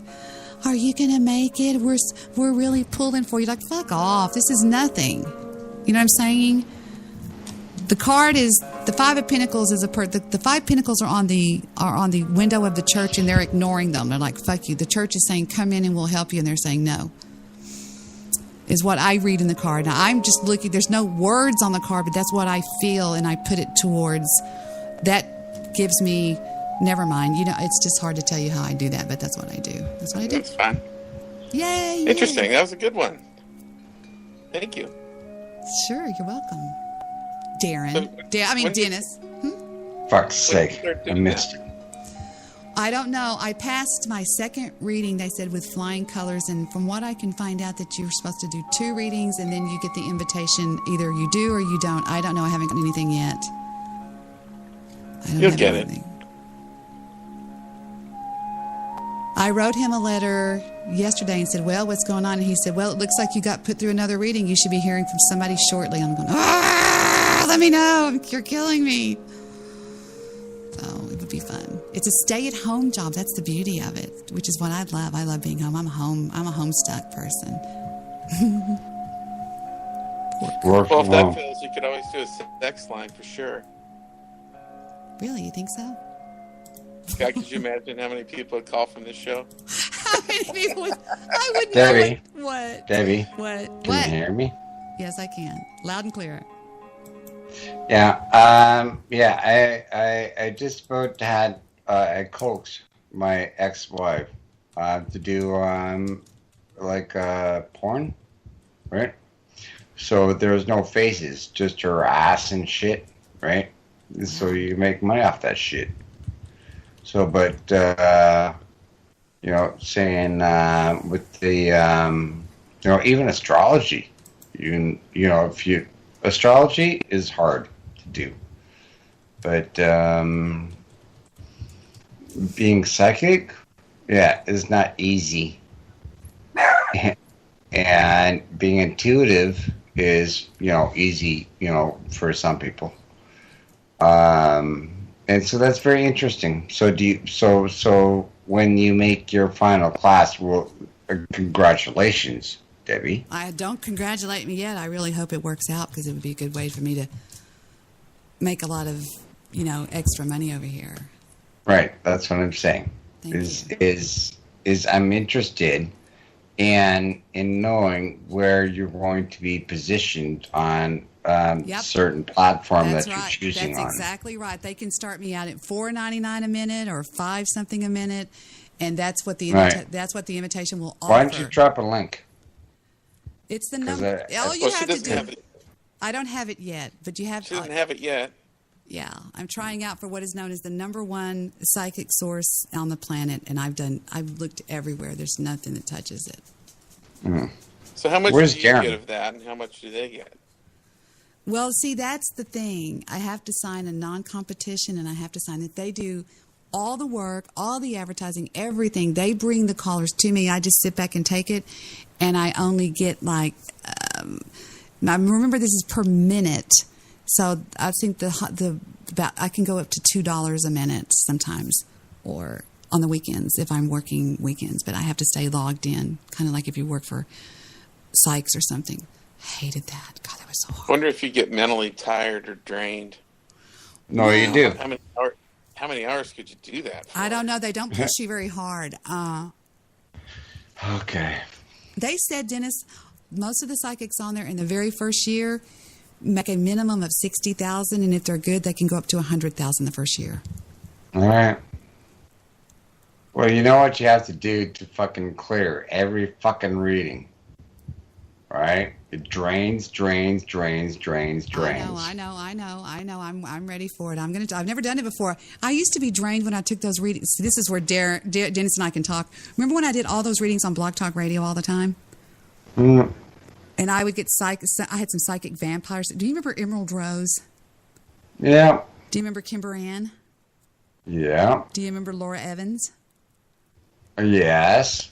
"Are you gonna make it? We're really pulling for you." Like, fuck off. This is nothing. You know what I'm saying? The card is the Five of Pentacles is the Five Pentacles are on the window of the church, and they're ignoring them. They're like, fuck you. The church is saying, come in and we'll help you, and they're saying no. Is what I read in the card. Now I'm just looking, there's no words on the card, but that's what I feel, and I put it towards that. Gives me, never mind. It's just hard to tell you how I do that, but that's what I do. That's what I do. That's fine. Yay. Interesting. Yay. That was a good one. Thank you. Sure, you're welcome. Darren. Dennis. Fuck's sake. I missed it. I don't know. I passed my second reading, they said, with flying colors. And from what I can find out, that you're supposed to do 2 readings, and then you get the invitation. Either you do or you don't. I don't know. I haven't got anything yet. You'll get it. I wrote him a letter yesterday and said, well, what's going on? And he said, well, it looks like you got put through another reading. You should be hearing from somebody shortly. I'm going, let me know. You're killing me. So it would be fun. It's a stay-at-home job. That's the beauty of it, which is what I love. I love being home. I'm a homestuck person. Well, if that fails, you could always do a sex line for sure. Really? You think so? God, could you imagine how many people would call from this show? How many people would... I would Debbie. know what. Debbie. What? Can you hear me? Yes, I can. Loud and clear. Yeah. I just about had I coaxed my ex-wife to do porn, right? So there was no faces, just her ass and shit, right? So you make money off that shit. So, but saying with the even astrology, astrology is hard to do, but being psychic, is not easy, and being intuitive is easy, for some people. And so that's very interesting. So so when you make your final class, congratulations, Debbie. Don't congratulate me yet. I really hope it works out, because it would be a good way for me to make a lot of, extra money over here. Right. That's what I'm saying. Is I'm interested in knowing where you're going to be positioned on certain platform that you're choosing on. That's exactly right. They can start me out at $4.99 a minute or $5 something a minute, and that's what the invitation will offer. Why don't you drop a link? It's the number. All you have to do. I don't have it yet, but you have. She doesn't have it yet. Yeah, I'm trying out for what is known as the #1 psychic source on the planet, and I've looked everywhere. There's nothing that touches it. Mm. So how much do you get of that, and how much do they get? Well, see, that's the thing. I have to sign a non-competition, and I have to sign that they do all the work, all the advertising, everything. They bring the callers to me. I just sit back and take it, and I only get like. Now remember, this is per minute, so I think I can go up to $2 a minute sometimes, or on the weekends if I'm working weekends. But I have to stay logged in, kind of like if you work for Sykes or something. Hated that. God, that was so hard. I wonder if you get mentally tired or drained. No, you do. How many hours could you do that for? I don't know. They don't push you very hard. Okay. They said, Dennis, most of the psychics on there in the very first year make a minimum of 60,000, and if they're good, they can go up to 100,000 the first year. All right. Well, you know what you have to do to fucking clear every fucking reading, right? It drains. I know. I'm ready for it. I've never done it before. I used to be drained when I took those readings. This is where Dennis and I can talk. Remember when I did all those readings on Blog Talk Radio all the time? Mm. And I would get I had some psychic vampires. Do you remember Emerald Rose? Yeah. Do you remember Kimber Ann? Yeah. Do you remember Laura Evans? Yes.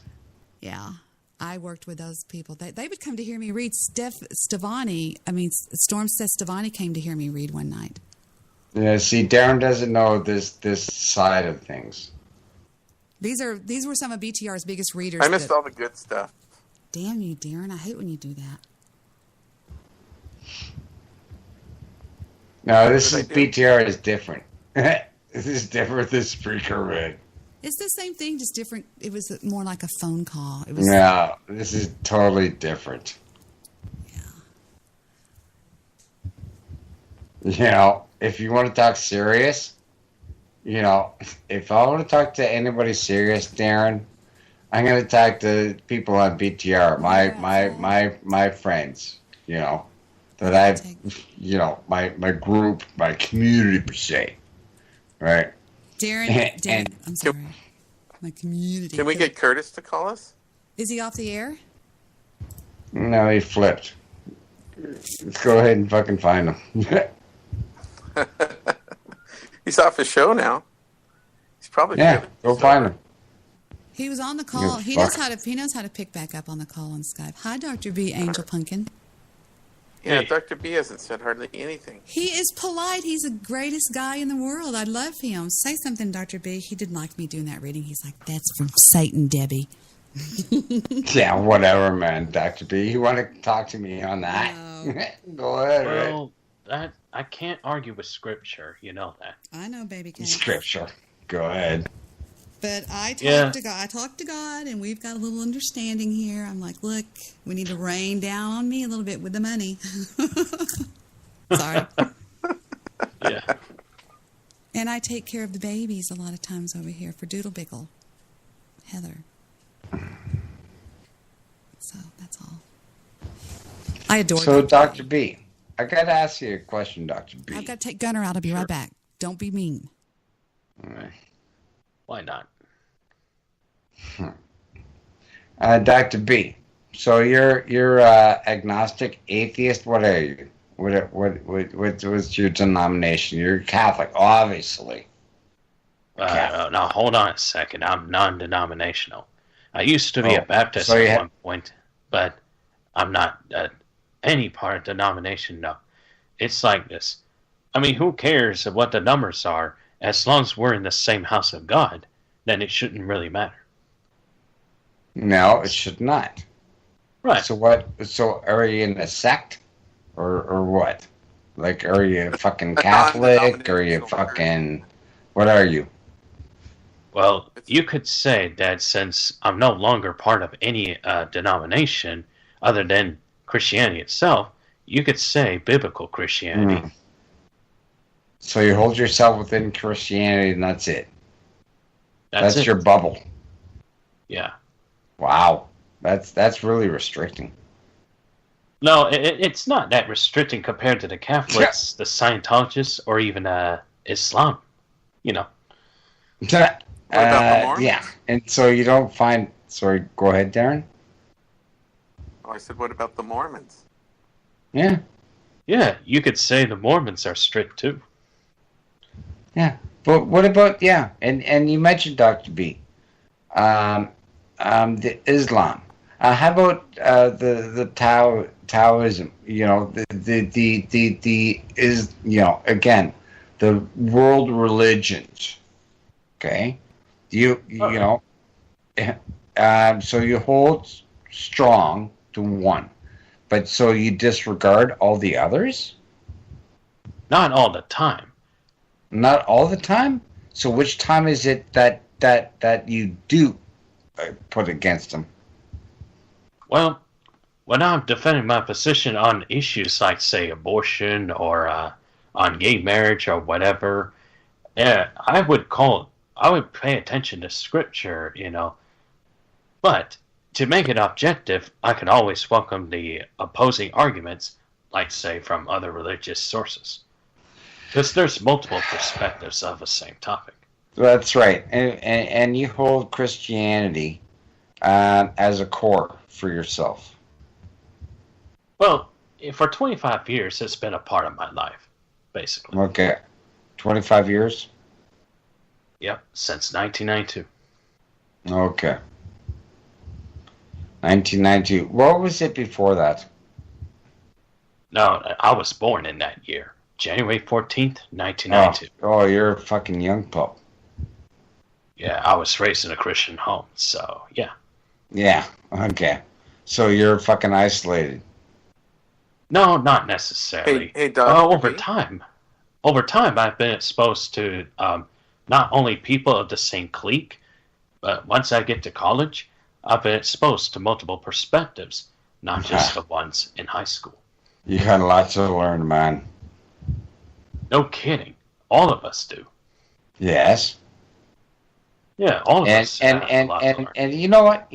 Yeah. I worked with those people. They would come to hear me read. Storm Stevani came to hear me read one night. Yeah, see, Darren doesn't know this side of things. These were some of BTR's biggest readers. I missed all the good stuff. Damn you, Darren. I hate when you do that. No, this is BTR is different. This is different than Spreaker read. It's the same thing, just different. It was more like a phone call. It was. No, this is totally different. Yeah. You know, if you want to talk serious, you know, if I want to talk to anybody serious, Darren, I'm going to talk to people on BTR, my friends, you know, that I've, you know, my group, my community per se, right? Darren, I'm sorry. My community. Can we get Curtis to call us? Is he off the air? No, he flipped. Let's go ahead and fucking find him. He's off his show now. He's probably go find him. He was on the call. He knows how to pick back up on the call on Skype. Hi, Dr. B, Angel Pumpkin. Yeah, Dr. B hasn't said hardly anything. He is polite. He's the greatest guy in the world. I love him. Say something, Dr. B. He didn't like me doing that reading. He's like, that's from Satan, Debbie. Yeah, whatever, man, Dr. B. You want to talk to me on that? No. Go ahead. Well, I can't argue with Scripture. You know that. I know, baby cat. Scripture. Go ahead. But I talk to God. I talk to God, and we've got a little understanding here. I'm like, look, we need to rain down on me a little bit with the money. Sorry. Yeah. And I take care of the babies a lot of times over here for Doodle Bickle, Heather. So that's all. I adore. So, Dr. B, I got to ask you a question, Dr. B. I've got to take Gunner out. I'll be right back. Don't be mean. All right. Why not? Dr. B, so you're agnostic, atheist. What are you? What's your denomination? You're Catholic, obviously. Now hold on a second. I'm non-denominational. I used to be a Baptist at one point, but I'm not any part of denomination. No, it's like this. I mean, who cares what the numbers are? As long as we're in the same house of God, then it shouldn't really matter. No, it should not. Right. So what? So are you in a sect, or what? Like, are you fucking Catholic? Are you fucking? What are you? Well, you could say that since I'm no longer part of any denomination other than Christianity itself, you could say biblical Christianity. Mm. So you hold yourself within Christianity, and that's it. That's your bubble. Yeah. Wow, that's really restricting. No, it's not that restricting compared to the Catholics, the Scientologists, or even Islam. You know. Yeah, and so you don't find. Sorry, go ahead, Darren. Oh, I said, what about the Mormons? Yeah. Yeah, you could say the Mormons are strict too. Yeah, but what about and you mentioned Dr. B, the Islam. How about the Taoism? You know, the is again the world religions. Okay, you know, so you hold strong to one, but so you disregard all the others. Not all the time. Not all the time. So which time is it that you do put against them? Well, when I'm defending my position on issues like, say, abortion or on gay marriage or whatever, I would pay attention to scripture, But to make it objective, I can always welcome the opposing arguments, like, say, from other religious sources. Because there's multiple perspectives of the same topic. That's right, and you hold Christianity as a core for yourself. Well, for 25 years, it's been a part of my life, basically. Okay, 25 years. Yep, since 1992. Okay, 1992. What was it before that? No, I was born in that year. January 14th, 1992. Oh, you're a fucking young pup. Yeah, I was raised in a Christian home, so yeah. Yeah, okay. So you're fucking isolated. No, not necessarily. Hey, Doc. Over time, I've been exposed to not only people of the same clique, but once I get to college, I've been exposed to multiple perspectives, not just the ones in high school. You got a lot to learn, man. No kidding. All of us do. Yes. Yeah, all of us. And you know what?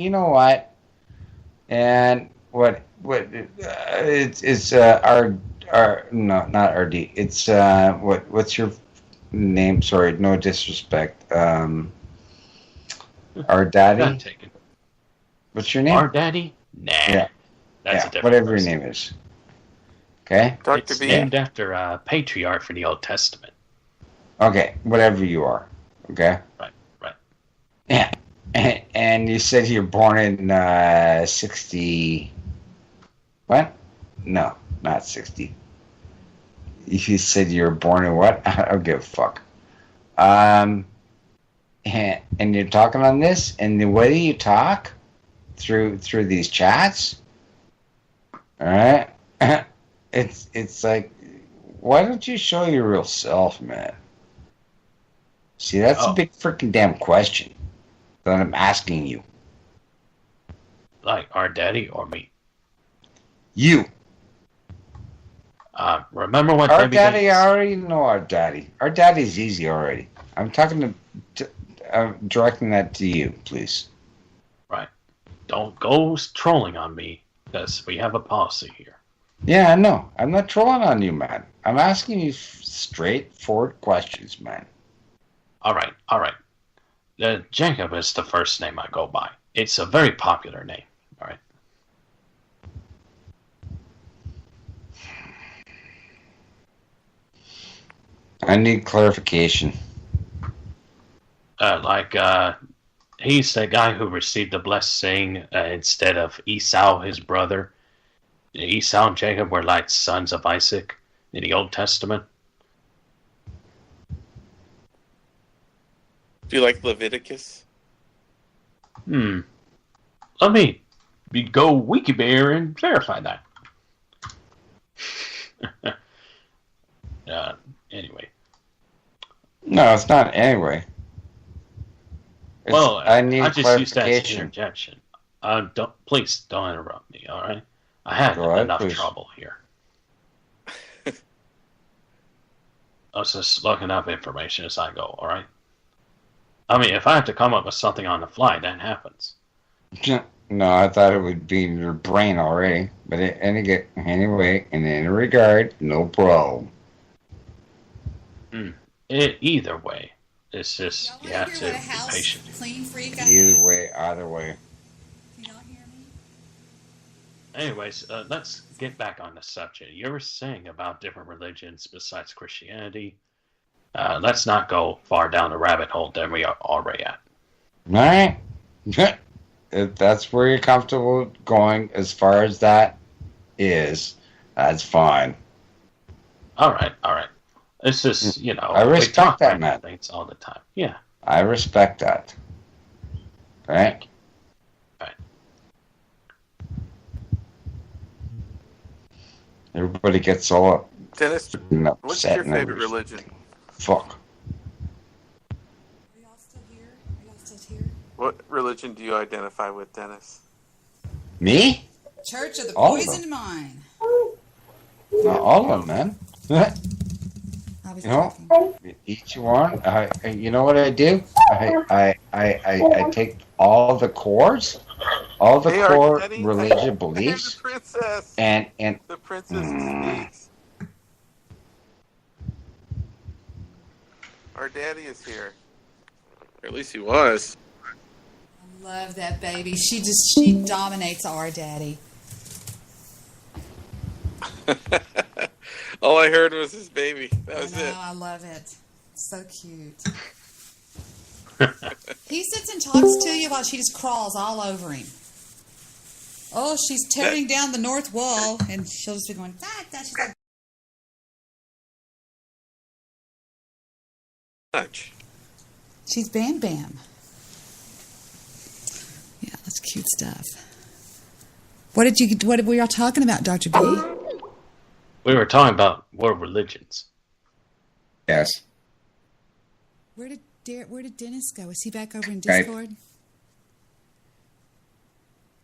And it's our no, not RD. It's what's your name? Sorry, no disrespect. Our daddy. What's your name? Our daddy? Nah. Yeah. That's a different whatever person. your name is. Okay? It's named after a patriarch in the Old Testament. Okay, whatever you are. Okay? Right. Yeah. And you said you're born in 60... What? No, not 60. You said you were born in what? I don't give a fuck. And you're talking on this, and the way you talk through these chats, all right? It's like, why don't you show your real self, man? See, that's a big freaking damn question that I'm asking you. Like our daddy or me? You. Remember what our Debbie daddy? Davis- I already know our daddy. Our daddy's easy already. I'm talking I'm directing that to you, please. Right. Don't go trolling on me, because we have a policy here. Yeah, I know. I'm not trolling on you, man. I'm asking you straightforward questions, man. All right. Jacob is the first name I go by. It's a very popular name. All right. I need clarification. He's the guy who received the blessing instead of Esau, his brother. Esau and Jacob were like sons of Isaac in the Old Testament. Do you like Leviticus? Let me go Wikibear and verify that. Anyway. No, it's not anyway. I need just used that as an clarification. interjection. Please don't interrupt me, all right? I have enough trouble here. I was just looking up information as I go, all right? I mean, if I have to come up with something on the fly, that happens. No, I thought it would be in your brain already. But anyway, in any regard, no problem. Either way, it's just you have to be patient. Either way, either way. Anyways, let's get back on the subject. You were saying about different religions besides Christianity. Let's not go far down the rabbit hole than we are already at. All right. If that's where you're comfortable going, as far as that is, that's fine. All right. It's just, I respect that, man. Things all the time. Yeah. I respect that. Right? Right. Everybody gets all Dennis, upset. what's your and favorite everything. religion? Fuck. What religion do you identify with, Dennis? Me? Church of the All of Poisoned Mind. Not all of them, man. I was You know, each one. You know what I do? I take all the cores, all the core religious beliefs, Princess. and The princess speaks. Our daddy is here. Or at least he was. I love that baby. She dominates our daddy. All I heard was his baby. That was it. I love it. So cute. He sits and talks to you while she just crawls all over him. Oh, she's tearing down the north wall, and she'll just be going, she's like, Much. She's Bam Bam. Yeah, that's cute stuff. What were y'all talking about, Dr. B? We were talking about world religions. Yes. Where did Dennis go? Is he back over in Discord?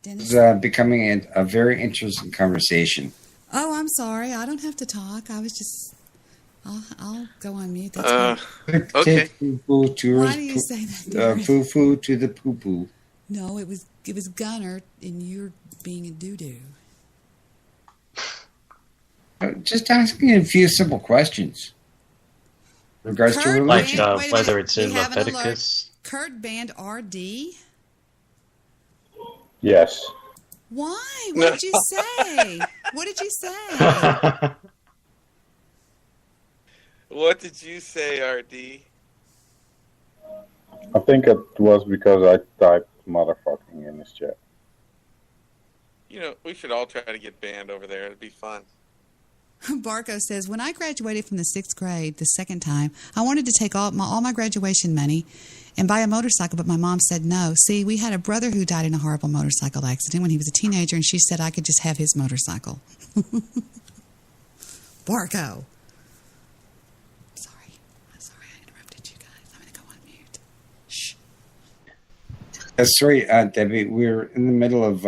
Dennis? It's becoming a very interesting conversation. Oh, I'm sorry. I don't have to talk. I was just... I'll go on mute. That's fine. Okay. Foo-foo to Why do you say that, Darren? Foo-foo to the poo-poo. No, it was Gunner, and you're being a doo-doo. Just asking a few simple questions. In regards to religion. Like whether it's in Leviticus. Kurt banned RD? Yes. Why? What did you say? What did you say? What did you say, RD? I think it was because I typed motherfucking in his chat. You know, we should all try to get banned over there. It'd be fun. Barco says, when I graduated from the 6th grade the second time, I wanted to take all my graduation money and buy a motorcycle, but my mom said no. See, we had a brother who died in a horrible motorcycle accident when he was a teenager, and she said I could just have his motorcycle. Barco. Sorry, I interrupted you guys. I'm going to go on mute. Shh. Sorry, Debbie, we're in the middle of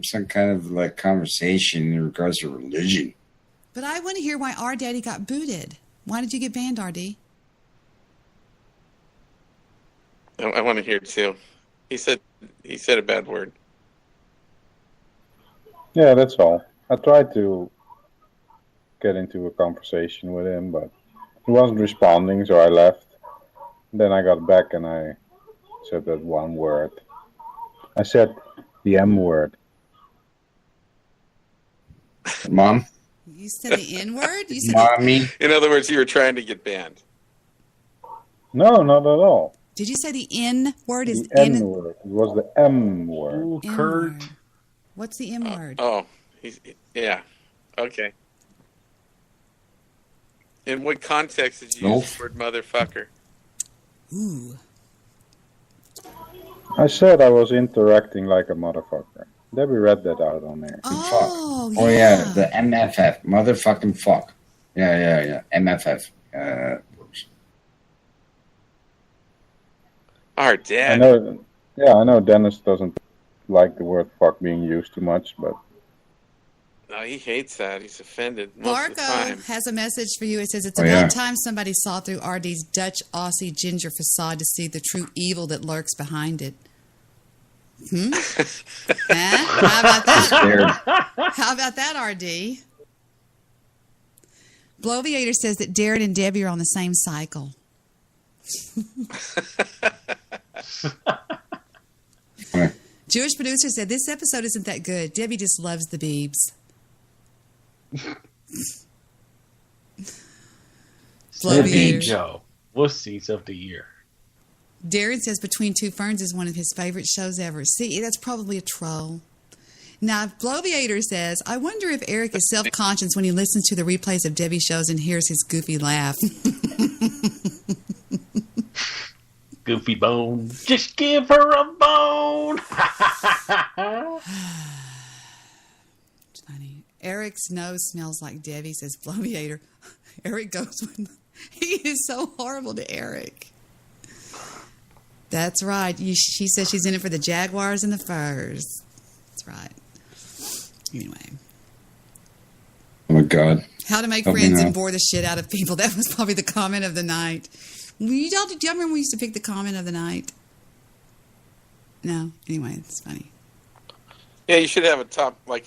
some kind of like conversation in regards to religion. But I want to hear why our daddy got booted. Why did you get banned, RD? I want to hear it too. He said a bad word. Yeah, that's all. I tried to get into a conversation with him, but he wasn't responding, so I left. Then I got back and I said that one word. I said the M word. Mom? You said the N-word? You said Mommy? In other words, you were trying to get banned. No, not at all. Did you say the N-word? Is The N word. It was the M word. Ooh, Kurt. What's the M-word? Yeah. Okay. In what context did you use the word motherfucker? Ooh. I said I was interacting like a motherfucker. Debbie read that out on there. Oh, yeah. Oh, yeah, the MFF. Motherfucking fuck. Yeah. MFF. Our dad. I know Dennis doesn't like the word fuck being used too much, but... No, he hates that. He's offended most of the time. Barco has a message for you. It says, it's about time somebody saw through RD's Dutch Aussie ginger facade to see the true evil that lurks behind it. How about that? How about that, RD? Bloviator says that Darren and Debbie are on the same cycle. Jewish producer said, this episode isn't that good. Debbie just loves the Beebs. Joe, wussies of the year. Darren says Between Two Ferns is one of his favorite shows ever. See, that's probably a troll. Now, Bloviator says, I wonder if Erik is self-conscious when he listens to the replays of Debbie's shows and hears his goofy laugh. Goofy bone. Just give her a bone. It's funny. Eric's nose smells like Debbie, says Bloviator. Erik goes with... He is so horrible to Erik. That's right. She says she's in it for the Jaguars and the Furs. That's right. Anyway. Oh, my God. How to make friends and bore the shit out of people. That was probably the comment of the night. Do you remember when we used to pick the comment of the night? No. Anyway, it's funny. Yeah, you should have the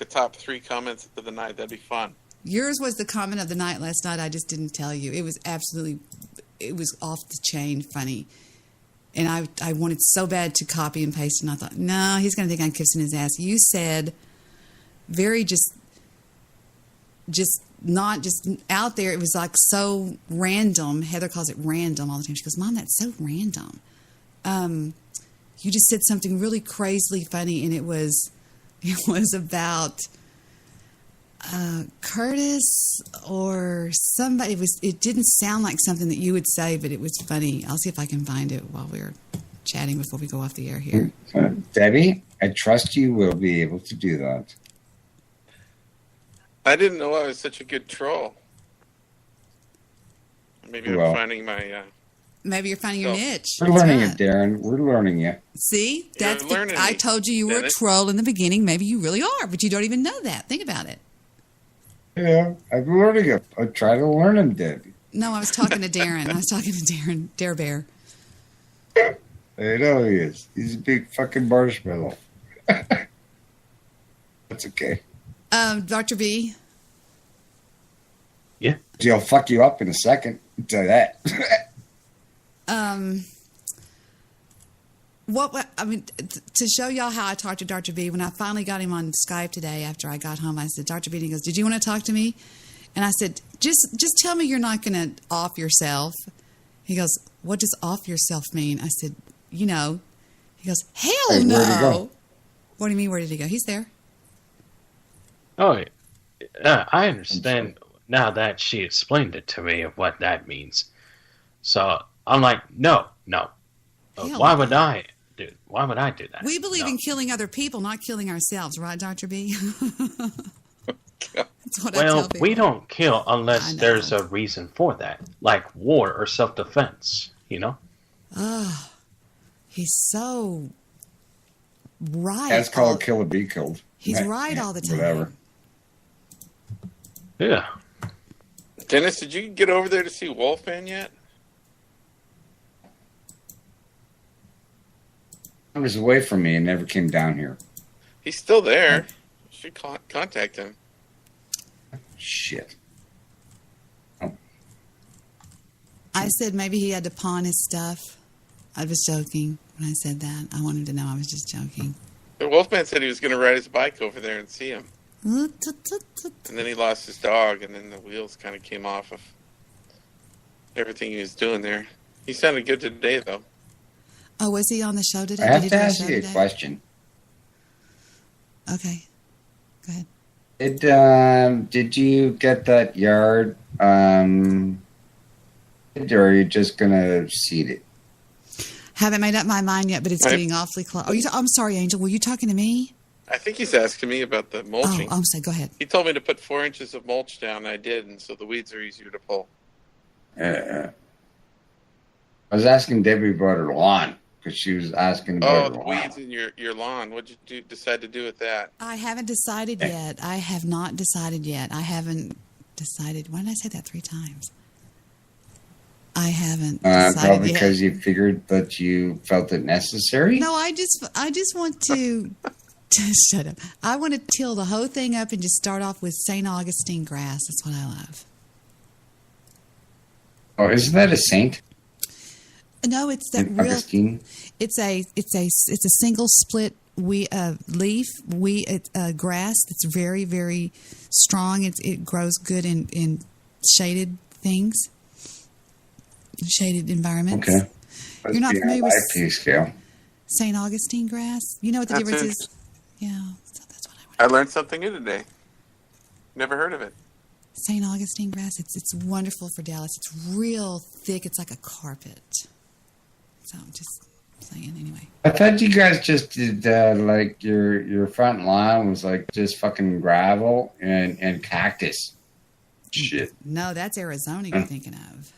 top 3 comments of the night. That'd be fun. Yours was the comment of the night last night. I just didn't tell you. It was off the chain funny. And I wanted so bad to copy and paste, and I thought, no, he's going to think I'm kissing his ass. You said very just not just out there. It was like so random. Heather calls it random all the time. She goes, Mom, that's so random. You just said something really crazily funny, and it was about Curtis or somebody. It didn't sound like something that you would say, but it was funny. I'll see if I can find it while we're chatting before we go off the air here. Debbie, I trust you will be able to do that. I didn't know I was such a good troll. Maybe I'm finding my... Maybe you're finding your niche. We're learning it, Darren. We're learning it. See? I told you were a troll in the beginning. Maybe you really are, but you don't even know that. Think about it. Yeah, I'm learning it. I try to learn him, Debbie. No, I was talking to Darren. Dare Bear. I know he is. He's a big fucking marshmallow. That's okay. Dr. B? Yeah? He'll fuck you up in a second. I'll tell you that. To show y'all how I talked to Dr. B, when I finally got him on Skype today after I got home, I said, Dr. B, and he goes, did you want to talk to me? And I said, just tell me you're not going to off yourself. He goes, what does off yourself mean? I said, He goes, hell no. Where'd he go? What do you mean, where did he go? He's there. Oh, I understand now that she explained it to me of what that means. So I'm like, no. Why would I do that? We believe in killing other people, not killing ourselves, right, Dr. B? That's what I tell people. We don't kill unless there's a reason for that, like war or self-defense, Oh, he's so right. That's called kill or be killed. He's right all the time. Whatever. Yeah. Dennis, did you get over there to see Wolfman yet? He was away from me and never came down here. He's still there. You should contact him. Shit. I said maybe he had to pawn his stuff. I was joking when I said that. I wanted to know I was just joking. The Wolfman said he was going to ride his bike over there and see him. And then he lost his dog, and then the wheels kind of came off of everything he was doing there. He sounded good today, though. Oh, was he on the show today? I have to ask you a question. Okay. Go ahead. Did you get that yard, or are you just going to seed it? Haven't made up my mind yet, but it's getting awfully close. I'm sorry, Angel. Were you talking to me? I think he's asking me about the mulching. Oh, I'm sorry. Go ahead. He told me to put 4 inches of mulch down, and I did, and so the weeds are easier to pull. I was asking Debbie about her lawn, because she was asking about her lawn. Weeds in your lawn. What did you decide to do with that? I haven't decided yet. I have not decided yet. I haven't decided. Why did I say that 3 times? I haven't decided probably yet. because you figured that you felt it necessary? No, I just want to... Shut up. I want to till the whole thing up and just start off with St. Augustine grass. That's what I love. Oh, isn't that a saint? No, it's that St. real. Augustine? It's a single split grass that's very, very strong. It grows good in shaded things, shaded environments. Okay. You're not familiar with IP scale. St. Augustine grass? You know what the That's difference is? interesting. Yeah. I learned something new today. Never heard of it. St. Augustine grass. It's wonderful for Dallas. It's real thick. It's like a carpet. So I'm just saying anyway. I thought you guys just did like your front lawn was like just fucking gravel and cactus. Shit. No, that's Arizona you're thinking of.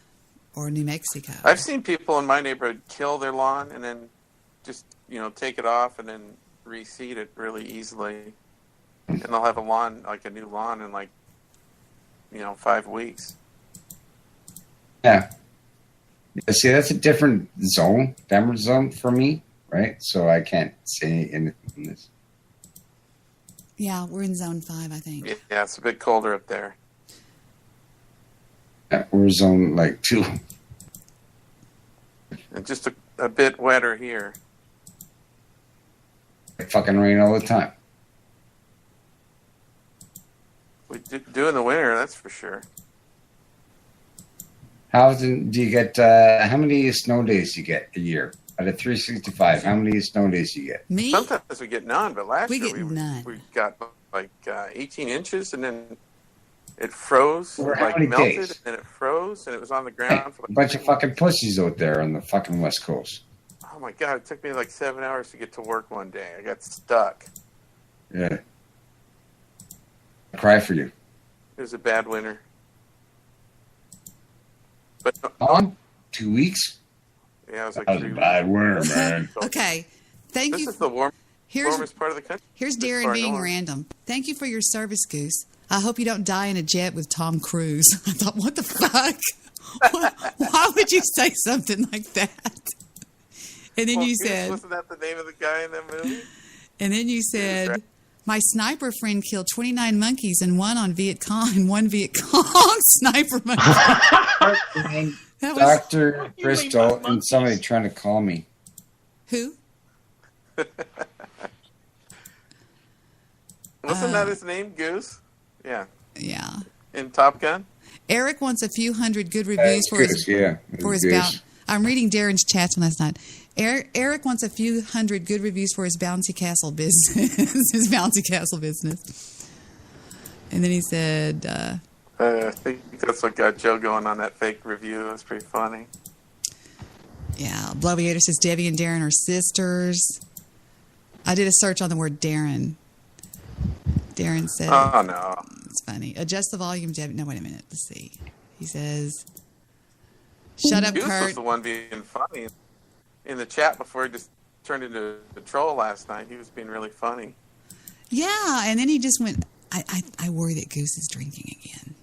Or New Mexico. I've seen people in my neighborhood kill their lawn and then just, take it off and then reseed it really easily. And they'll have a lawn, like a new lawn in 5 weeks. Yeah. See, that's a different zone, Denver zone for me, right? So I can't say anything on this. Yeah, we're in zone 5, I think. Yeah, it's a bit colder up there. Yeah, we're zone 2. And just a bit wetter here. It fucking rain all the time. We do in the winter, that's for sure. How often do you get, how many snow days do you get a year? Out of 365, how many snow days do you get? Me? Sometimes we get none, but last year none. we got 18 inches and then it froze, Over how many melted, days? and then it froze and it was on the ground for A bunch of fucking pussies out there on the fucking West Coast. Oh my God, it took me 7 hours to get to work one day. I got stuck. Yeah. I cry for you. It was a bad winter. But On 2 weeks? yeah, it was That was a 3 bad weeks. winter, man. Okay. Thank This you. is the warmest part of the country. Here's this Darren far being north. random. Thank you for your service, Goose. I hope you don't die in a jet with Tom Cruise. I thought, what the fuck? Why would you say something like that? And then you said, wasn't that the name of the guy in that movie? and then you said, my sniper friend killed 29 monkeys and one Viet Cong sniper monkey. That was- Doctor Bristle and somebody trying to call me. Who? Wasn't that his name, Goose? Yeah. Yeah. In Top Gun? Eric wants a few hundred good reviews for his Goose. I'm reading Darren's chats from last night. Eric wants a few hundred good reviews for his bouncy castle business. His bouncy castle business. And then he said, I think that's what got Joe going on that fake review. That's pretty funny. yeah, Bloviator says Debbie and Darren are sisters. I did a search on the word Darren. Darren said, Oh, no. It's funny. Adjust the volume, Debbie. No, wait a minute. Let's see. He says, shut up, Goose was Kurt. the one being funny in the chat before he just turned into a troll last night. He was being really funny. Yeah, and then he just went, I worry that Goose is drinking again.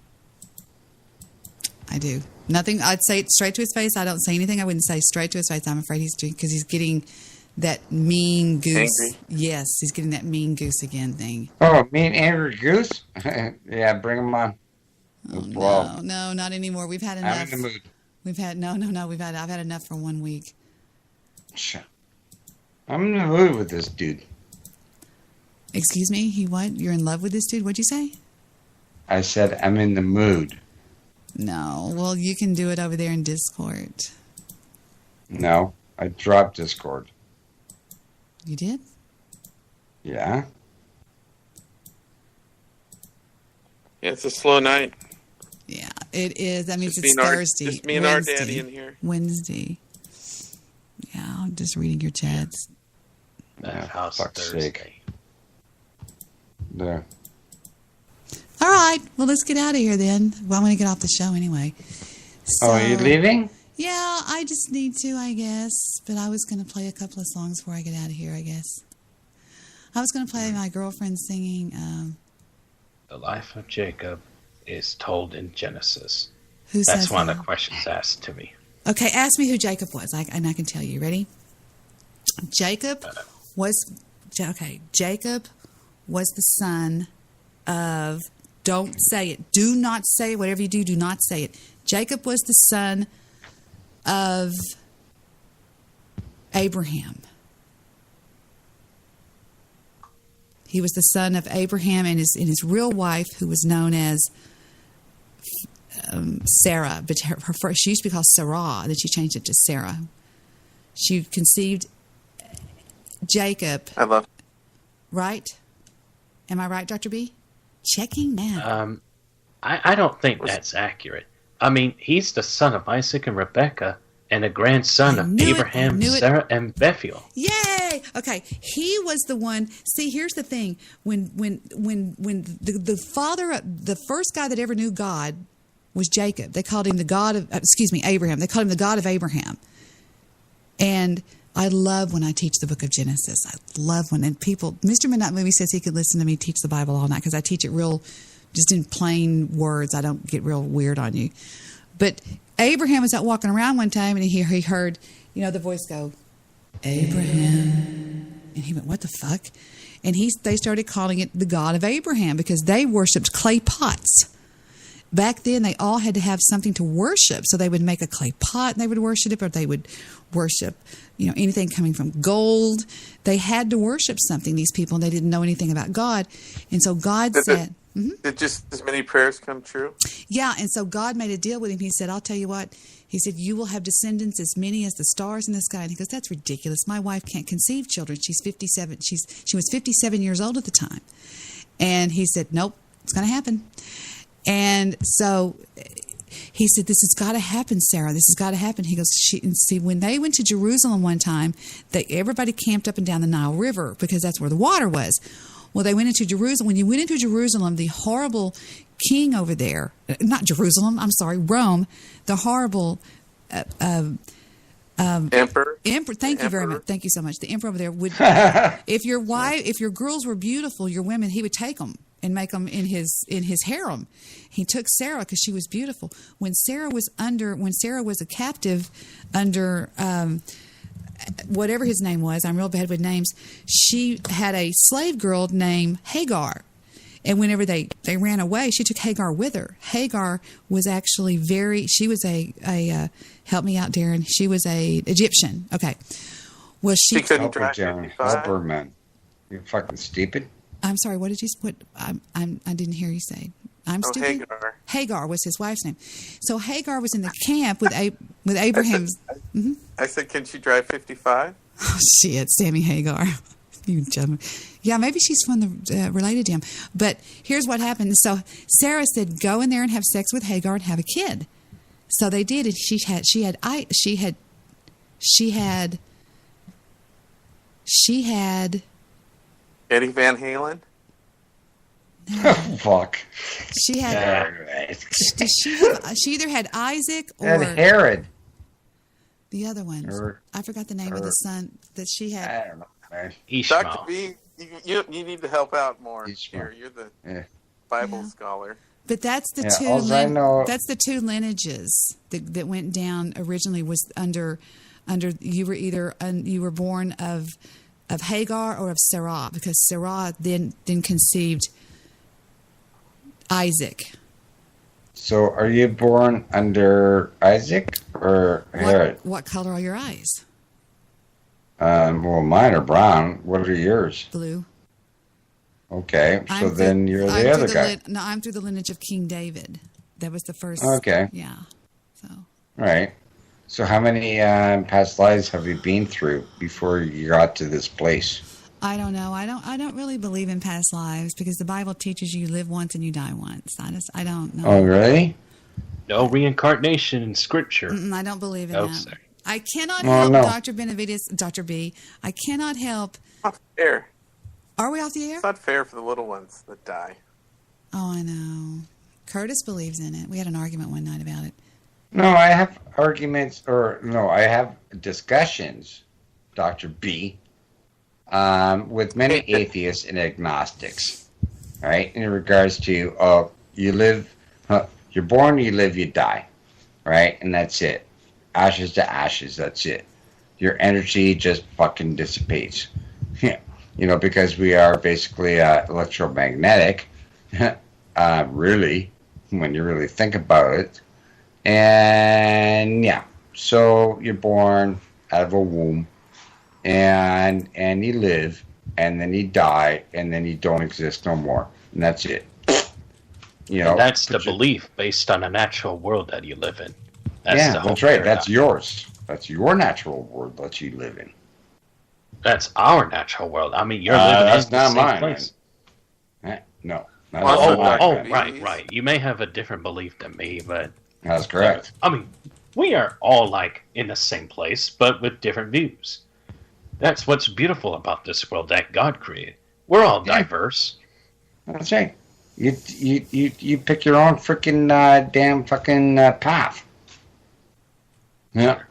I do. Nothing. I'd say it straight to his face. I don't say anything I wouldn't say straight to his face. I'm afraid he's drinking because he's getting that mean goose. Angry? Yes, he's getting that mean goose again thing. Oh, me and Angry Goose? Yeah, bring him on. No, not anymore. We've had enough. I'm in the mood. We've had no. I've had enough for 1 week. Sure. I'm in the mood with this dude. Excuse me? He what? You're in love with this dude? What'd you say? I said I'm in the mood. No. Well, you can do it over there in Discord. No, I dropped Discord. You did? Yeah. Yeah, it's a slow night. Yeah, it is. That means Just it's me and our- Thursday. just me and our Wednesday. daddy in here. Wednesday. Yeah, I'm just reading your chats. House fuck's Thursday. sake. There. All right. Well, let's get out of here then. Well, I'm going to get off the show anyway. So, Oh, are you leaving? Yeah, I just need to, I guess. But I was going to play a couple of songs before I get out of here, I guess. I was going to play my girlfriend singing. The life of Jacob is told in Genesis. Who That's says one that? of the questions asked to me. Okay, ask me who Jacob was, and I can tell you. Ready? Jacob was the son of. Don't say it. Do not say it. Whatever you do, do not say it. Jacob was the son of Abraham. He was the son of Abraham and his real wife, who was known as Sarah, but her first, she used to be called Sarah, then she changed it to Sarah. She conceived Jacob. I love. Right? Am I right, Dr. B? Checking now. I don't think that's accurate. I mean, he's the son of Isaac and Rebekah and a grandson of Abraham, Sarah, and Bethuel. Yay! Okay, he was the one. See, here's the thing: when the father, the first guy that ever knew God was Jacob. They called him the God of, Abraham. They called him the God of Abraham. And I love when I teach the book of Genesis. I love when, and people, Mr. Midnight Movie says he could listen to me teach the Bible all night because I teach it real, just in plain words. I don't get real weird on you. But Abraham was out walking around one time and he heard, the voice go, Abraham. And he went, what the fuck? And they started calling it the God of Abraham because they worshipped clay pots. Back then, they all had to have something to worship. So they would make a clay pot and they would worship it, or they would worship, anything coming from gold. They had to worship something, these people, and they didn't know anything about God. And so God said... Did just as many prayers come true? Yeah, and so God made a deal with him. He said, I'll tell you what. He said, you will have descendants as many as the stars in the sky. And he goes, that's ridiculous. My wife can't conceive children. She's 57. She was 57 years old at the time. And he said, nope, it's going to happen. And so he said, this has got to happen, Sarah. This has got to happen. He goes, see, when they went to Jerusalem one time, everybody camped up and down the Nile River because that's where the water was. Well, they went into Jerusalem. When you went into Jerusalem, the horrible king over there, not Jerusalem, I'm sorry, Rome, the horrible emperor. Thank you very much. Thank you so much. The emperor over there would, if your girls were beautiful, your women, he would take them and make them in his harem. He took Sarah because she was beautiful. When Sarah was a captive under whatever his name was, I'm real bad with names, she had a slave girl named Hagar. And whenever they ran away, she took Hagar with her. Hagar was actually she was a help me out, Darren. She was a Egyptian. Okay. Well, she couldn't drive Help her, man. You're fucking stupid. I'm sorry. What did you put? I didn't hear you say. I'm stupid. Hagar. Hagar was his wife's name. So Hagar was in the camp with Abraham's. I said, can she drive 55? Oh shit, Sammy Hagar. You gentleman. Yeah, maybe she's related to him. But here's what happened. So Sarah said, "Go in there and have sex with Hagar and have a kid." So they did, and she had Eddie Van Halen. No. Fuck. She had. She either had Isaac or and Herod. The other one. I forgot the name of the son that she had. I don't know. Dr. B, you need to help out more here. You're the Bible scholar. But that's the that's the two lineages that went down originally. Was under you were born of Hagar or of Sarah, because Sarah then conceived Isaac. So are you born under Isaac or Herod? What color are your eyes? Well, mine are brown. What are yours? Blue. Okay, so then you're the other guy. No, I'm through the lineage of King David. That was the first. Okay. Yeah. So. Right. So how many past lives have you been through before you got to this place? I don't know. I don't really believe in past lives because the Bible teaches you live once and you die once. I don't know. Oh, really? No reincarnation in Scripture. I don't believe in that. Sorry. I cannot help Dr. Benavides, Dr. B. I cannot help. Not fair. Are we off the air? It's not fair for the little ones that die. Oh, I know. Curtis believes in it. We had an argument one night about it. No, I have I have discussions, Dr. B, with many atheists and agnostics, right? In regards to, you're born, you live, you die, right? And that's it. Ashes to ashes, that's it. Your energy just fucking dissipates. Because we are basically electromagnetic, really, when you really think about it. And yeah, so you're born out of a womb, and you live, and then you die, and then you don't exist no more, and that's it. You know, and that's the belief based on a natural world that you live in. That's right. Paradigm. That's yours. That's your natural world that you live in. That's our natural world. I mean, you're living that's in not the same mine, place. Man. No. Right. You may have a different belief than me, but that's correct. I mean, we are all like in the same place, but with different views. That's what's beautiful about this world that God created. We're all diverse. That's right. You pick your own freaking damn fucking path. Yeah.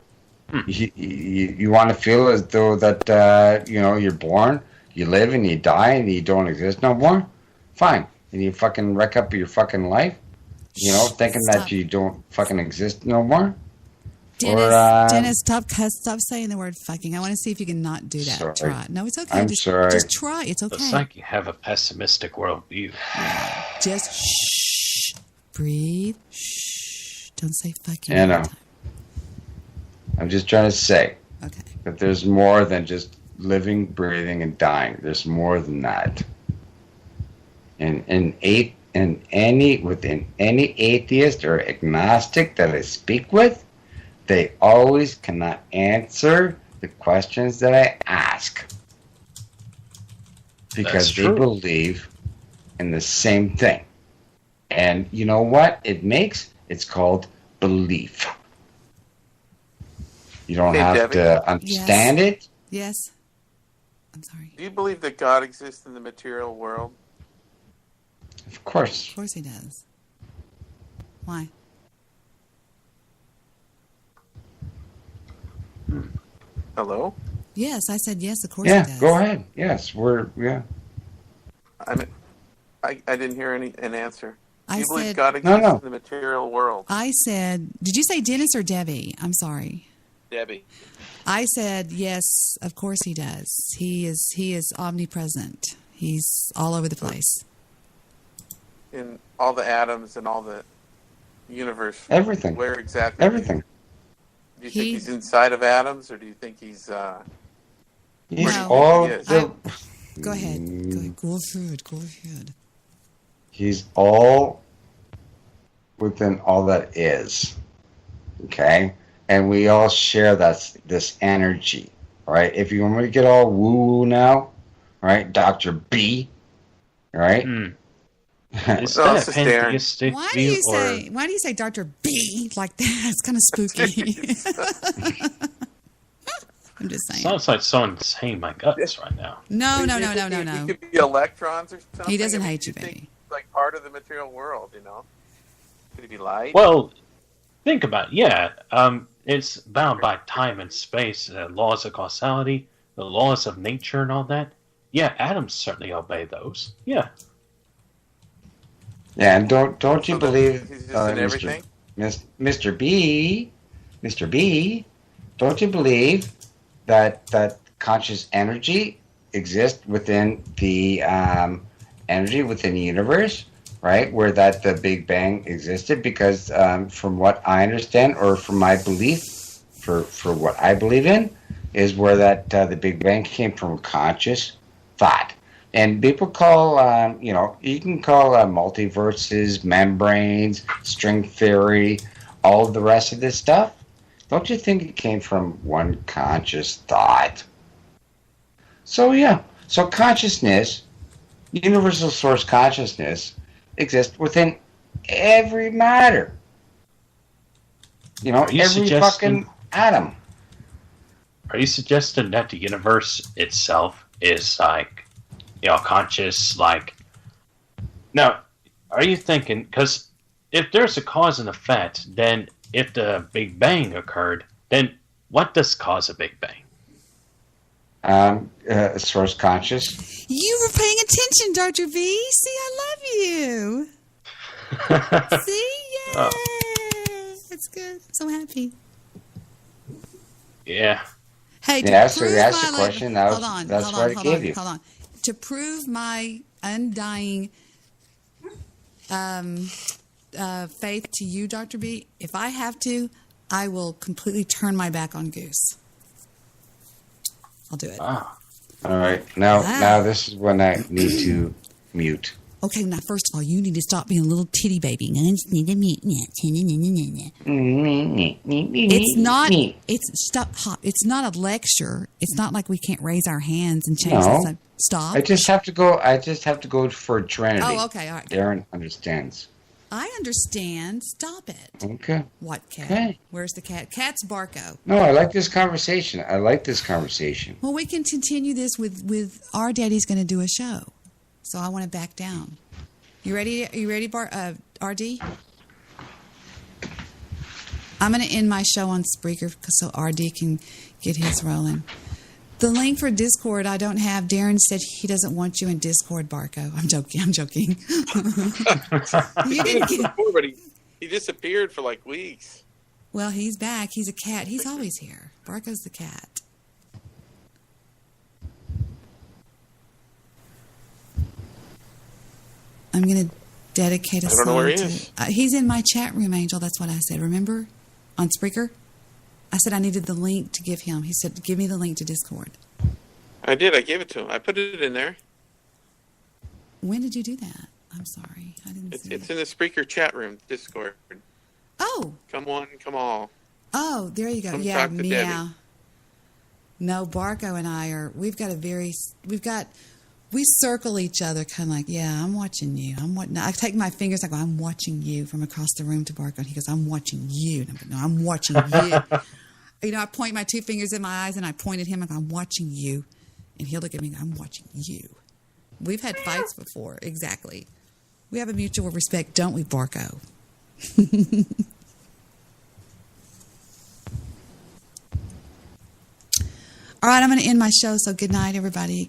You want to feel as though that you're born, you live, and you die, and you don't exist no more. Fine, and you fucking wreck up your fucking life. Thinking that you don't fucking exist no more. Dennis, stop saying the word fucking. I want to see if you can not do that. Sorry. Try it. No, it's okay. I'm sorry. Just try. It's okay. It's like you have a pessimistic worldview. Yeah. Just shh. Breathe. Shh. Don't say fucking. I know. I'm just trying to say that there's more than just living, breathing, and dying. There's more than that. Within any atheist or agnostic that I speak with, they always cannot answer the questions that I ask because they believe in the same thing. And you know what it makes? It's called belief. You don't have to understand it. Yes. I'm sorry. Do you believe that God exists in the material world? Of course. Of course he does. Why? Hello? Yes, I said yes, of course he does. Yeah, go ahead. Yes, I didn't hear an answer. Do you I believe said, God exists in the material world? I said, did you say Dennis or Debbie? I'm sorry. Debbie. I said yes, of course he does. He is omnipresent. He's all over the place. In all the atoms and all the universe. Everything. Where exactly? Everything. Do you think he's inside of atoms, or do you think he's? He's all. Go ahead. Go ahead. He's all within all that is. Okay, and we all share this energy, right? If you want me to get all woo now, right, Doctor B, right? Is that a pantheistic Why view, do you say Dr. B like that? It's kind of spooky. I'm just saying. Sounds like someone's hating my guts right now. No. He could be electrons or something. He doesn't hate you, baby. Like part of the material world, Could it be light? Well, think about it. It's bound by time and space, laws of causality, the laws of nature, and all that. Yeah, atoms certainly obey those. Yeah. Yeah, and don't you believe, Mr. B, don't you believe that conscious energy exists within the energy within the universe, right? Where that the Big Bang existed, because from what I understand, or from my belief, for what I believe in, is where that the Big Bang came from conscious thought. And people call, you can call multiverses, membranes, string theory, all of the rest of this stuff. Don't you think it came from one conscious thought? So consciousness, universal source consciousness, exists within every matter. Every fucking atom. Are you suggesting that the universe itself is like, conscious, like... Now, are you thinking, because if there's a cause and effect, then if the Big Bang occurred, then what does cause a Big Bang? Source conscious. You were paying attention, Dr. V. See, I love you. See? Yay! Oh. That's good. I'm so happy. Yeah. Hey, so you asked the question. That's what I gave you. Hold on. To prove my undying faith to you, Dr. B, if I have to, I will completely turn my back on Goose. I'll do it. Ah. All right. Now this is when I need to mute. Okay, now first of all, you need to stop being a little titty baby. It's not. It's not a lecture. It's not like we can't raise our hands and change the subject. Stop. I just have to go for Trinity. Oh, okay, all right. Darren understands. I understand. Stop it. Okay. What cat? Okay. Where's the cat? Cat's Barco. No, I like this conversation. Well, we can continue this with our daddy's going to do a show. So I want to back down. You ready? Are you ready, RD? I'm going to end my show on Spreaker so RD can get his rolling. The link for Discord I don't have. Darren said he doesn't want you in Discord, Barco. I'm joking. You didn't get... But he disappeared for like weeks. Well, he's back. He's a cat. He's always here. Barco's the cat. I'm going to dedicate a song. I don't know where he is. He's in my chat room, Angel. That's what I said. Remember? On Spreaker? I said I needed the link to give him. He said, give me the link to Discord. I did. I gave it to him. I put it in there. When did you do that? I'm sorry. I didn't see It's in the Spreaker chat room, Discord. Oh. Come one, come all. Oh, there you go. Come yeah, talk to Debbie. No, Barco and I we circle each other kind of like, yeah, I'm watching you. I take my fingers, I go, I'm watching you from across the room to Barco. And he goes, I'm watching you. And I go, no, I'm watching you. I point my two fingers in my eyes and I point at him and go, I'm watching you. And he'll look at me and go, I'm watching you. We've had fights before. Exactly. We have a mutual respect, don't we, Barco? All right, I'm going to end my show, so good night, everybody.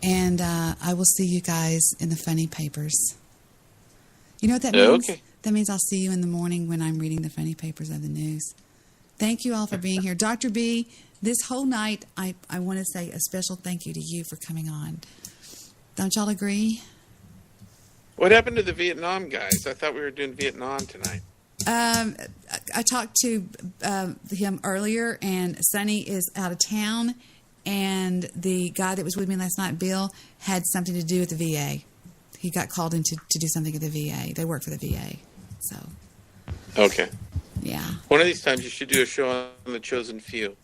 And I will see you guys in the funny papers. You know what that means? Okay. That means I'll see you in the morning when I'm reading the funny papers of the news. Thank you all for being here. Dr. B, this whole night, I want to say a special thank you to you for coming on. Don't y'all agree? What happened to the Vietnam guys? I thought we were doing Vietnam tonight. I talked to him earlier, and Sonny is out of town. And the guy that was with me last night, Bill, had something to do with the VA. He got called in to do something at the VA. They work for the VA. So. Okay. Yeah. One of these times you should do a show on The Chosen Few.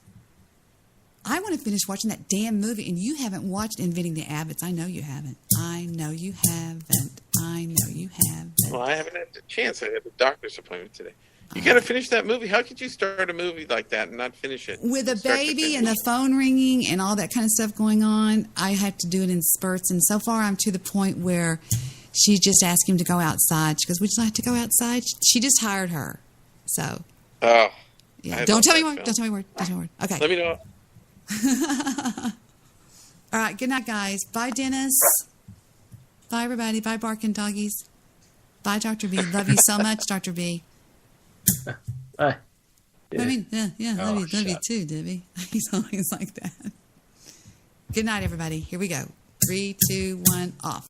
I want to finish watching that damn movie, and you haven't watched Inventing the Abbots. I know you haven't. Well, I haven't had the chance. I had a doctor's appointment today. You got to finish that movie. How could you start a movie like that and not finish it? With a baby and the phone ringing and all that kind of stuff going on, I have to do it in spurts. And so far, I'm to the point where she just asked him to go outside. She goes, would you like to go outside? She just hired her. So. Oh. Yeah. Don't tell me more. Don't tell me more. Don't tell me more. Okay. Let me know. All right. Good night, guys. Bye, Dennis. Bye, everybody. Bye, barking doggies. Bye, Dr. B. Love you so much, Dr. B. Yeah. I mean, yeah, love you too, Debbie. He's always like that. Good night, everybody. Here we go. 3, 2, 1, off.